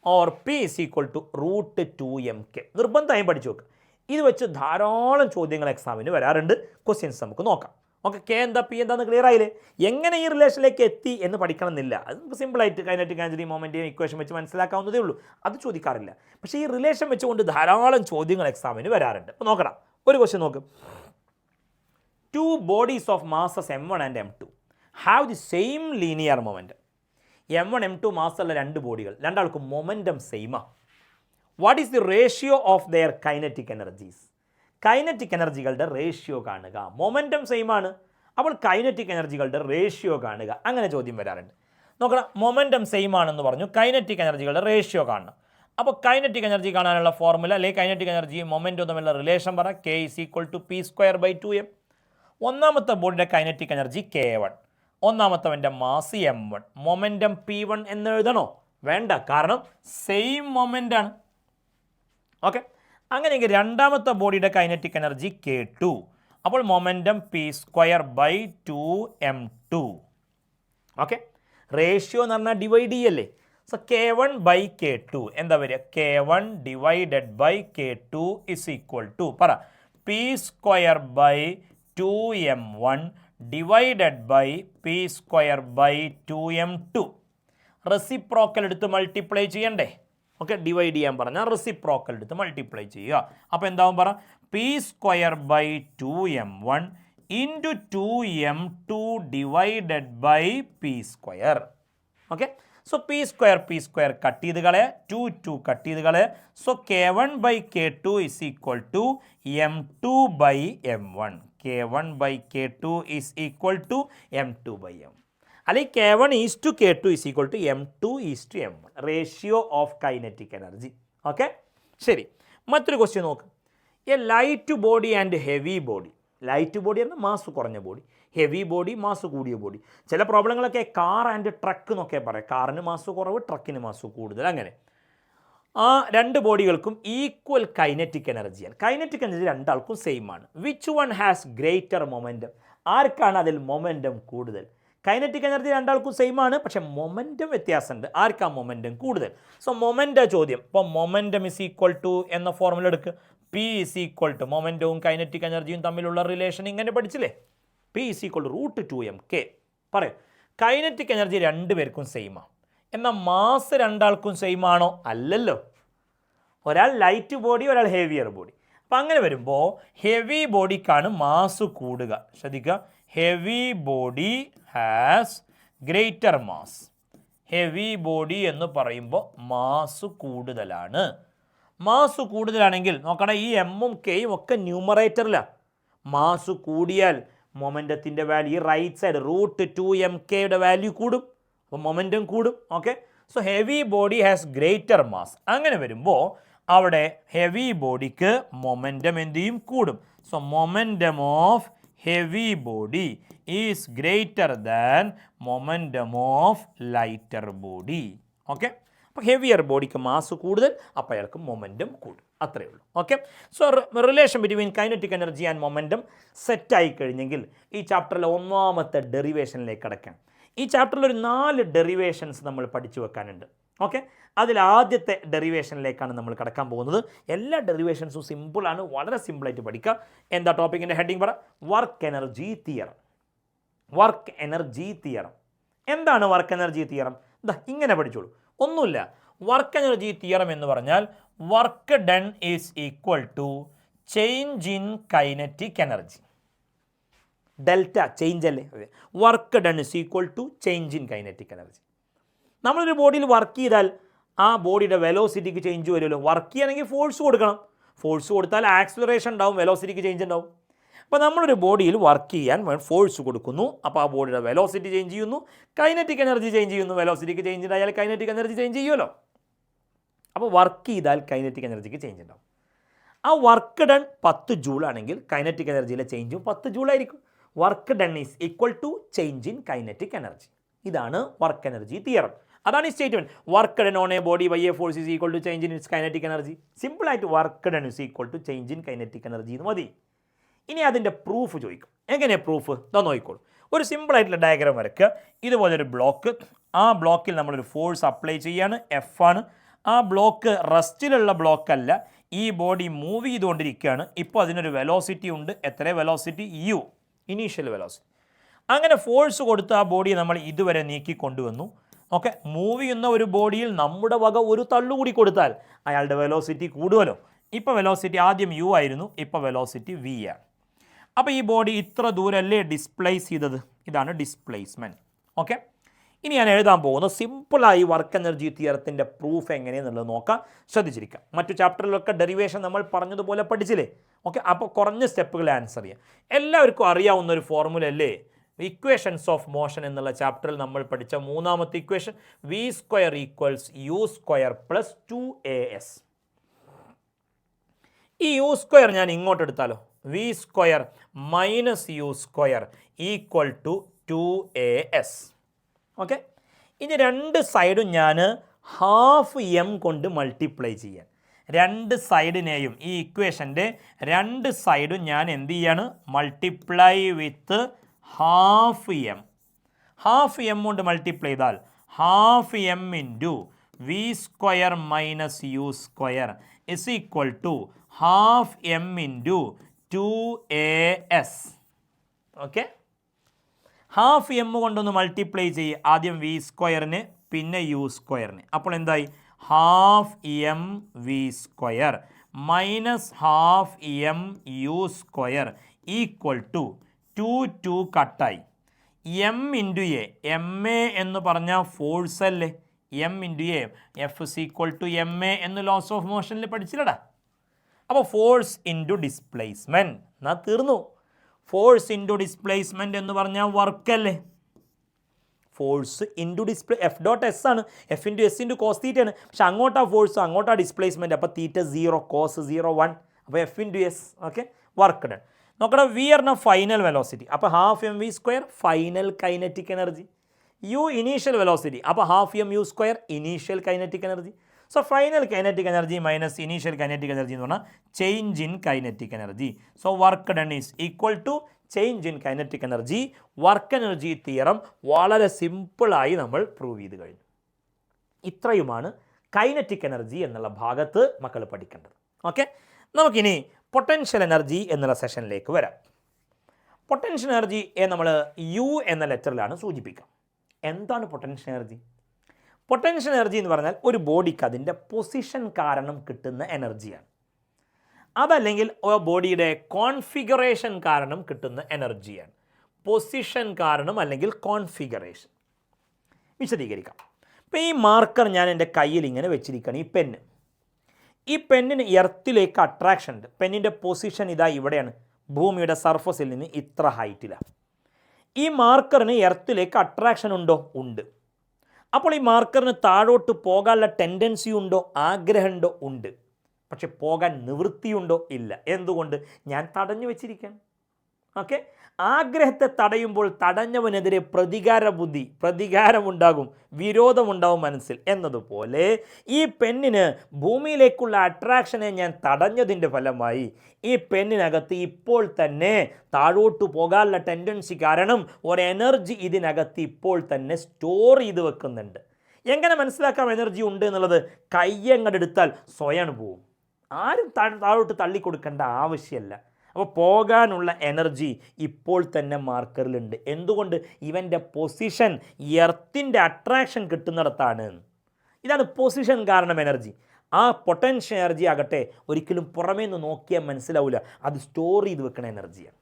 or P is equal to root 2mk. നിർബന്ധമായും പഠിച്ചു വെക്കുക. ഇത് വെച്ച് ധാരാളം ചോദ്യങ്ങൾ എക്സാമിന് വരാറുണ്ട്. ക്വസ്റ്റ്യൻസ് നമുക്ക് നോക്കാം. ഓക്കെ. കെ എന്താ പി എന്താന്ന് ക്ലിയർ ആയില്ലേ? എങ്ങനെ ഈ റിലേഷനിലേക്ക് എത്തി എന്ന് പഠിക്കണമെന്നില്ല. അത് നമുക്ക് സിമ്പിളായിട്ട് കൈനറ്റിക് എനർജിയും മൊമെൻറ്റിയും ഇക്വേഷൻ വെച്ച് മനസ്സിലാക്കാവുന്നതേ ഉള്ളൂ. അത് ചോദിക്കാറില്ല. പക്ഷേ ഈ റിലേഷൻ വെച്ചുകൊണ്ട് ധാരാളം ചോദ്യങ്ങൾ എക്സാമിന് വരാറുണ്ട്. അപ്പോൾ നോക്കണം. ഒരു ക്വസ്റ്റ്യൻ നോക്ക്. Two bodies of masses m1 and m2 have the same linear momentum. m1 m2 മാസ്സുള്ള രണ്ട് ബോഡികൾ, രണ്ടാൾക്കും മൊമെൻറ്റം സെയിമാ. What is the ratio of their kinetic energies? Kinetic എനർജികളുടെ റേഷ്യോ കാണുക. മൊമെൻറ്റം സെയിമാണ്, അപ്പോൾ കൈനറ്റിക് എനർജികളുടെ റേഷ്യോ കാണുക. അങ്ങനെ ചോദ്യം വരാറുണ്ട്. നോക്കണം. മൊമെൻറ്റം സെയിം ആണെന്ന് പറഞ്ഞു, കൈനറ്റിക് എനർജികളുടെ റേഷ്യോ കാണണം. അപ്പോൾ കൈനറ്റിക് എനർജി കാണാനുള്ള ഫോർമുല അല്ലെങ്കിൽ കൈനറ്റിക് എനർജിയും മൊമെൻറ്റും തമ്മിലുള്ള റിലേഷൻ പറ. K is equal to P square by 2m. ഒന്നാമത്തെ ബോഡിയുടെ കൈനറ്റിക് എനർജി K1, ഒന്നാമത്തവൻ്റെ മാസ് m1, മൊമെൻറ്റം P1 എന്ന് എഴുതണോ? വേണ്ട, കാരണം സെയിം മൊമെൻ്റ് ആണ്. ഓക്കെ. അങ്ങനെയെങ്കിൽ രണ്ടാമത്തെ ബോഡിയുടെ കൈനറ്റിക് എനർജി K2, അപ്പോൾ momentum P square by 2m2. Okay. Ratio എന്ന് പറഞ്ഞാൽ ഡിവൈഡ് ചെയ്യല്ലേ. സോ K1 ബൈ K2 എന്താ വരിക? K1 divided by K2 is equal to പറ P square by 2m1 divided by P square by 2m2. Reciprocal എടുത്ത് multiply ചെയ്യണ്ടേ? Okay. Divide ചെയ്യാൻ പറഞ്ഞാൽ റെസിപ്രോക്കൽ എടുത്ത് മൾട്ടിപ്ലൈ ചെയ്യുക. അപ്പോൾ എന്താവും പറ? P square by 2m1 into 2m2 divided by P square. Okay. So P square cut ചെയ്ത് കളയാ, 2 കട്ട് ചെയ്ത് കളയാ. So K1 by K2 is equal to m2 by m1. K1 by K2 is equal to m2 by m. അല്ലെങ്കിൽ K1 is to K2 is equal to m2 is to m1. Ratio of kinetic energy. Okay. ശരി. മറ്റൊരു question നോക്ക്. A light body and heavy body. Light body എന്നാൽ mass കുറഞ്ഞ body, heavy body mass കൂടിയ body. ചില പ്രോബ്ലങ്ങളൊക്കെ car and truck എന്നൊക്കെ പറയാം. കാറിന് മാസ് കുറവ്, ട്രക്കിന് മാസ് കൂടുതൽ. അങ്ങനെ ആ രണ്ട് ബോഡികൾക്കും ഈക്വൽ കൈനറ്റിക് എനർജിയാണ്. കൈനറ്റിക് എനർജി രണ്ടാൾക്കും സെയിം ആണ്. Which one has greater momentum? ആർക്കാണ് അതിൽ മൊമെൻറ്റം കൂടുതൽ? കൈനറ്റിക് എനർജി രണ്ടാൾക്കും സെയിം ആണ്, പക്ഷേ മൊമെൻറ്റം വ്യത്യാസമുണ്ട്. ആർക്കാ മൊമെൻറ്റം കൂടുതൽ? സോ മൊമെൻറ്റ ചോദ്യം. ഇപ്പോൾ മൊമെൻറ്റം ഇസ് ഈക്വൽ ടു എന്ന ഫോർമുല എടുക്കുക. പി ഇസ് ഈക്വൽ ടു മൊമെൻറ്റവും കൈനറ്റിക് എനർജിയും തമ്മിലുള്ള റിലേഷൻ ഇങ്ങനെ പഠിച്ചില്ലേ? P is equal to root 2mk. പറയും. കൈനറ്റിക് എനർജി രണ്ടുപേർക്കും സെയിമാണ്, എന്നാൽ മാസ് രണ്ടാൾക്കും സെയിം ആണോ? അല്ലല്ലോ. ഒരാൾ ലൈറ്റ് ബോഡി, ഒരാൾ ഹെവിയർ ബോഡി. അപ്പം അങ്ങനെ വരുമ്പോൾ ഹെവി ബോഡിക്കാണ് മാസ് കൂടുക. ശ്രദ്ധിക്കുക. Heavy body has greater mass. Heavy body എന്ന് പറയുമ്പോൾ മാസ് കൂടുതലാണ്. മാസ് കൂടുതലാണെങ്കിൽ നോക്കണം, ഈ എമ്മും കെയും ഒക്കെ ന്യൂമറേറ്ററിലാണ്. മാസ് കൂടിയാൽ മൊമെൻറ്റത്തിൻ്റെ വാല്യൂ ഈ റൈറ്റ് സൈഡ് റൂട്ട് 2mkയുടെ വാല്യൂ കൂടും, അപ്പോൾ മൊമെൻറ്റം കൂടും. Okay. So heavy body has greater mass. അങ്ങനെ വരുമ്പോൾ അവിടെ ഹെവി ബോഡിക്ക് മൊമെൻറ്റം എന്ത് ചെയ്യും? കൂടും. So momentum of heavy body is greater than momentum of lighter body. Okay, അപ്പോൾ ഹെവിയർ ബോഡിക്ക് മാസ് കൂടുതൽ, അപ്പോൾ അയാൾക്ക് മൊമെൻറ്റം കൂടും. അത്രയേ ഉള്ളൂ. Okay, so relation between kinetic energy and momentum സെറ്റായി കഴിഞ്ഞെങ്കിൽ ഈ ചാപ്റ്ററിലെ ഒന്നാമത്തെ ഡെറിവേഷനിലേക്ക് കടക്കാം. ഈ ചാപ്റ്ററിൽ ഒരു 4 ഡെറിവേഷൻസ് നമ്മൾ പഠിച്ചു വെക്കാനുണ്ട്. ഓക്കെ, അതിൽ ആദ്യത്തെ ഡെറിവേഷനിലേക്കാണ് നമ്മൾ കടക്കാൻ പോകുന്നത്. എല്ലാ ഡെറിവേഷൻസും സിമ്പിളാണ്, വളരെ സിമ്പിളായിട്ട് പഠിക്കുക. എന്താ ടോപ്പിക്കിൻ്റെ ഹെഡിങ് പറ? Work energy theorem. Work energy theorem. എന്താണ് വർക്ക് എനർജി തിയറം? ഇങ്ങനെ പഠിച്ചോളൂ, ഒന്നുമില്ല. വർക്ക് എനർജി തിയറം എന്ന് പറഞ്ഞാൽ work done is equal to change in kinetic energy. Delta change അല്ലേ? അതെ, work done is equal to change in kinetic energy. നമ്മളൊരു ബോഡിയിൽ വർക്ക് ചെയ്താൽ ആ ബോഡിയുടെ വെലോസിറ്റിക്ക് ചേഞ്ച് വരുമല്ലോ. വർക്ക് ചെയ്യണമെങ്കിൽ ഫോഴ്സ് കൊടുക്കണം. ഫോഴ്സ് കൊടുത്താൽ ആക്സിലറേഷൻ ഉണ്ടാവും, വെലോസിറ്റിക്ക് ചേഞ്ച് ഉണ്ടാവും. അപ്പോൾ നമ്മളൊരു ബോഡിയിൽ വർക്ക് ചെയ്യാൻ ഫോഴ്സ് കൊടുക്കുന്നു, അപ്പോൾ ആ ബോഡിയുടെ വെലോസിറ്റി ചേഞ്ച് ചെയ്യുന്നു, കൈനറ്റിക് എനർജി ചേഞ്ച് ചെയ്യുന്നു. വെലോസിറ്റിക്ക് ചേഞ്ച് ഉണ്ടായാൽ കൈനറ്റിക് എനർജി ചേഞ്ച് ചെയ്യുമല്ലോ. അപ്പോൾ വർക്ക് ചെയ്താൽ കൈനറ്റിക് എനർജിക്ക് ചേഞ്ച് ഉണ്ടാവും. ആ വർക്ക് ഡൺ 10 ജൂൾ ആണെങ്കിൽ കൈനറ്റിക് എനർജിയിലെ ചേഞ്ചും 10 ജൂൾ ആയിരിക്കും. Work done is equal to change in kinetic energy. ഇതാണ് വർക്ക് എനർജി തിയറം. അതാണ് ഈ statement. Work done on a body by a force is equal to change in its kinetic energy. സിമ്പിളായിട്ട് work done is equal to change in kinetic energy എന്ന് മതി. ഇനി അതിൻ്റെ proof ചോദിക്കും. എങ്ങനെയാണ് പ്രൂഫ്? ഇതാ നോക്കിക്കോളൂ. ഒരു സിമ്പിളായിട്ടുള്ള ഡയഗ്രാം വരയ്ക്കുക. ഇതുപോലൊരു ബ്ലോക്ക്, ആ ബ്ലോക്കിൽ നമ്മളൊരു ഫോഴ്സ് അപ്ലൈ ചെയ്യാണ്, എഫ് ആണ്. ആ ബ്ലോക്ക് റെസ്റ്റിലുള്ള ബ്ലോക്കല്ല, ഈ ബോഡി മൂവ് ചെയ്തുകൊണ്ടിരിക്കുകയാണ്. ഇപ്പോൾ അതിനൊരു വെലോസിറ്റി ഉണ്ട്. എത്ര വെലോസിറ്റി? U, initial velocity. അങ്ങനെ ഫോഴ്സ് കൊടുത്ത് ആ ബോഡിയെ നമ്മൾ ഇതുവരെ നീക്കി കൊണ്ടുവന്നു. ഓക്കെ, മൂവ് ചെയ്യുന്ന ഒരു ബോഡിയിൽ നമ്മുടെ വക ഒരു തള്ളുകൂടി കൊടുത്താൽ അയാളുടെ വെലോസിറ്റി കൂടുമല്ലോ. ഇപ്പോൾ വെലോസിറ്റി ആദ്യം യു ആയിരുന്നു, ഇപ്പോൾ വെലോസിറ്റി വി ആണ്. അപ്പോൾ ഈ ബോഡി ഇത്ര ദൂരമല്ലേ ഡിസ്പ്ലേസ് ചെയ്തത്? ഇതാണ് ഡിസ്പ്ലേസ്മെൻറ്റ്. ഓക്കെ, ഇനി ഞാൻ എഴുതാൻ പോകുന്നത് സിമ്പിളായി വർക്ക് എനർജി തിയറത്തിൻ്റെ പ്രൂഫ് എങ്ങനെയെന്നുള്ളത് നോക്കാം. ശ്രദ്ധിച്ചിരിക്കാം. മറ്റു ചാപ്റ്ററിലൊക്കെ ഡെറിവേഷൻ നമ്മൾ പറഞ്ഞതുപോലെ പഠിച്ചില്ലേ? ഓക്കെ, അപ്പോൾ കുറഞ്ഞ സ്റ്റെപ്പുകൾ ആൻസർ ചെയ്യാം. എല്ലാവർക്കും അറിയാവുന്ന ഒരു ഫോർമുല അല്ലേ ഇക്വേഷൻസ് ഓഫ് മോഷൻ എന്നുള്ള ചാപ്റ്ററിൽ നമ്മൾ പഠിച്ച മൂന്നാമത്തെ equation v square equals u square plus 2as. ഈ യു സ്ക്വയർ ഞാൻ ഇങ്ങോട്ട് എടുത്താലോ? V square minus u square equal to 2as. ഓക്കെ, ഇനി രണ്ട് സൈഡും ഞാൻ ഹാഫ് എം കൊണ്ട് മൾട്ടിപ്ലൈ ചെയ്യാൻ. രണ്ട് സൈഡിനെയും ഈ ഇക്വേഷൻ്റെ രണ്ട് സൈഡും ഞാൻ എന്ത് ചെയ്യാണ്? Multiply with half M. Half M കൊണ്ട് മൾട്ടിപ്ലൈ ചെയ്താൽ half M into v square minus u square is equal to half M into 2as. ഓക്കെ, ഹാഫ് എം കൊണ്ടൊന്ന് മൾട്ടിപ്ലൈ ചെയ്യുക. ആദ്യം വി സ്ക്വയറിന്, പിന്നെ യു സ്ക്വയറിന്. അപ്പോൾ എന്തായി? Half M V square minus half M U square equal to 2 കട്ടായി. M into A, M A എന്ന് പറഞ്ഞാൽ ഫോഴ്സ് അല്ലേ? M into A, F is equal to M A എന്ന് ലോസ് ഓഫ് മോഷനിൽ പഠിച്ചില്ലടാ. അപ്പോൾ ഫോഴ്സ് ഇൻറ്റു ഡിസ്പ്ലേസ്മെൻറ്റ് എന്നാൽ തീർന്നു. Force into displacement എന്ന് പറഞ്ഞാൽ വർക്കല്ലേ? Force into display F dot S ആണ്. F into S into cos തീറ്റയാണ്. പക്ഷെ അങ്ങോട്ടാ ഫോഴ്സ്, അങ്ങോട്ടാ ഡിസ്പ്ലേസ്മെൻറ്റ്. അപ്പോൾ തീറ്റ 0, കോസ് 0, 1. അപ്പോൾ F into S. Okay, work done. നോക്കണം, വി പറഞ്ഞ ഫൈനൽ വെലോസിറ്റി. അപ്പോൾ half M V square final kinetic energy. U initial velocity. അപ്പോൾ half M U square initial kinetic energy. So final kinetic energy minus initial kinetic energy എന്ന് പറഞ്ഞാൽ change in kinetic energy. So work done is equal to change in kinetic energy. Work energy theorem വളരെ സിമ്പിളായി നമ്മൾ prove ചെയ്ത് കഴിഞ്ഞു. ഇത്രയുമാണ് kinetic energy എന്നുള്ള ഭാഗത്ത് മക്കൾ പഠിക്കേണ്ടത്. ഓക്കെ, നമുക്കിനി പൊട്ടൻഷ്യൽ എനർജി എന്നുള്ള സെഷനിലേക്ക് വരാം. പൊട്ടൻഷ്യൽ എനർജിയെ നമ്മൾ യു എന്ന ലെറ്ററിലാണ് സൂചിപ്പിക്കുക. എന്താണ് പൊട്ടൻഷ്യൽ എനർജി? പൊട്ടൻഷ്യൽ എനർജി എന്ന് പറഞ്ഞാൽ ഒരു ബോഡിക്ക് അതിൻ്റെ പൊസിഷൻ കാരണം കിട്ടുന്ന എനർജിയാണ്. അതല്ലെങ്കിൽ ബോഡിയുടെ കോൺഫിഗറേഷൻ കാരണം കിട്ടുന്ന എനർജിയാണ്. പൊസിഷൻ കാരണം അല്ലെങ്കിൽ കോൺഫിഗറേഷൻ. വിശദീകരിക്കാം. ഇപ്പോൾ ഈ മാർക്കർ ഞാൻ എൻ്റെ കയ്യിൽ ഇങ്ങനെ വെച്ചിരിക്കുകയാണ്. ഈ പെന്ന്, ഈ പെന്നിന് എർത്തിലേക്ക് അട്രാക്ഷൻ ഉണ്ട്. പെന്നിൻ്റെ പൊസിഷൻ ഇതാ ഇവിടെയാണ്, ഭൂമിയുടെ സർഫസിൽ നിന്ന് ഇത്ര ഹൈറ്റിലാണ്. ഈ മാർക്കറിന് എർത്തിലേക്ക് അട്രാക്ഷൻ ഉണ്ടോ? ഉണ്ട്. അപ്പോൾ ഈ മാർക്കറിന് താഴോട്ട് പോകാനുള്ള ടെൻഡൻസി ഉണ്ടോ, ആഗ്രഹമുണ്ടോ? ഉണ്ട്. പക്ഷെ പോകാൻ നിവൃത്തിയുണ്ടോ? ഇല്ല. എന്തുകൊണ്ട്? ഞാൻ തടഞ്ഞു വെച്ചിരിക്കുകയാണ്. ഓക്കെ, ആഗ്രഹത്തെ തടയുമ്പോൾ തടഞ്ഞവനെതിരെ പ്രതികാരമുണ്ടാകും, വിരോധമുണ്ടാവും മനസ്സിൽ എന്നതുപോലെ ഈ പെണ്ണിന് ഭൂമിയിലേക്കുള്ള അട്രാക്ഷനെ ഞാൻ തടഞ്ഞതിൻ്റെ ഫലമായി ഈ പെണ്ണിനകത്ത് ഇപ്പോൾ തന്നെ താഴോട്ട് പോകാനുള്ള ടെൻഡൻസി കാരണം ഒരു എനർജി ഇതിനകത്ത് ഇപ്പോൾ തന്നെ സ്റ്റോർ ചെയ്ത് വെക്കുന്നുണ്ട്. എങ്ങനെ മനസ്സിലാക്കാം എനർജി ഉണ്ട് എന്നുള്ളത്? കയ്യങ്ങടെടുത്താൽ സ്വയം പോവും. ആരും താഴോട്ട് തള്ളിക്കൊടുക്കേണ്ട ആവശ്യമില്ല. അപ്പോൾ പോകാനുള്ള എനർജി ഇപ്പോൾ തന്നെ മാർക്കറിലുണ്ട്. എന്തുകൊണ്ട്? ഇവൻ്റെ പൊസിഷൻ എർത്തിൻ്റെ അട്രാക്ഷൻ കിട്ടുന്നിടത്താണ്. ഇതാണ് പൊസിഷൻ കാരണം എനർജി. ആ പൊട്ടൻഷ്യൽ എനർജി ആകട്ടെ ഒരിക്കലും പുറമേ നിന്ന് നോക്കിയാൽ മനസ്സിലാവില്ല, അത് സ്റ്റോർ ചെയ്ത് വെക്കുന്ന എനർജിയാണ്.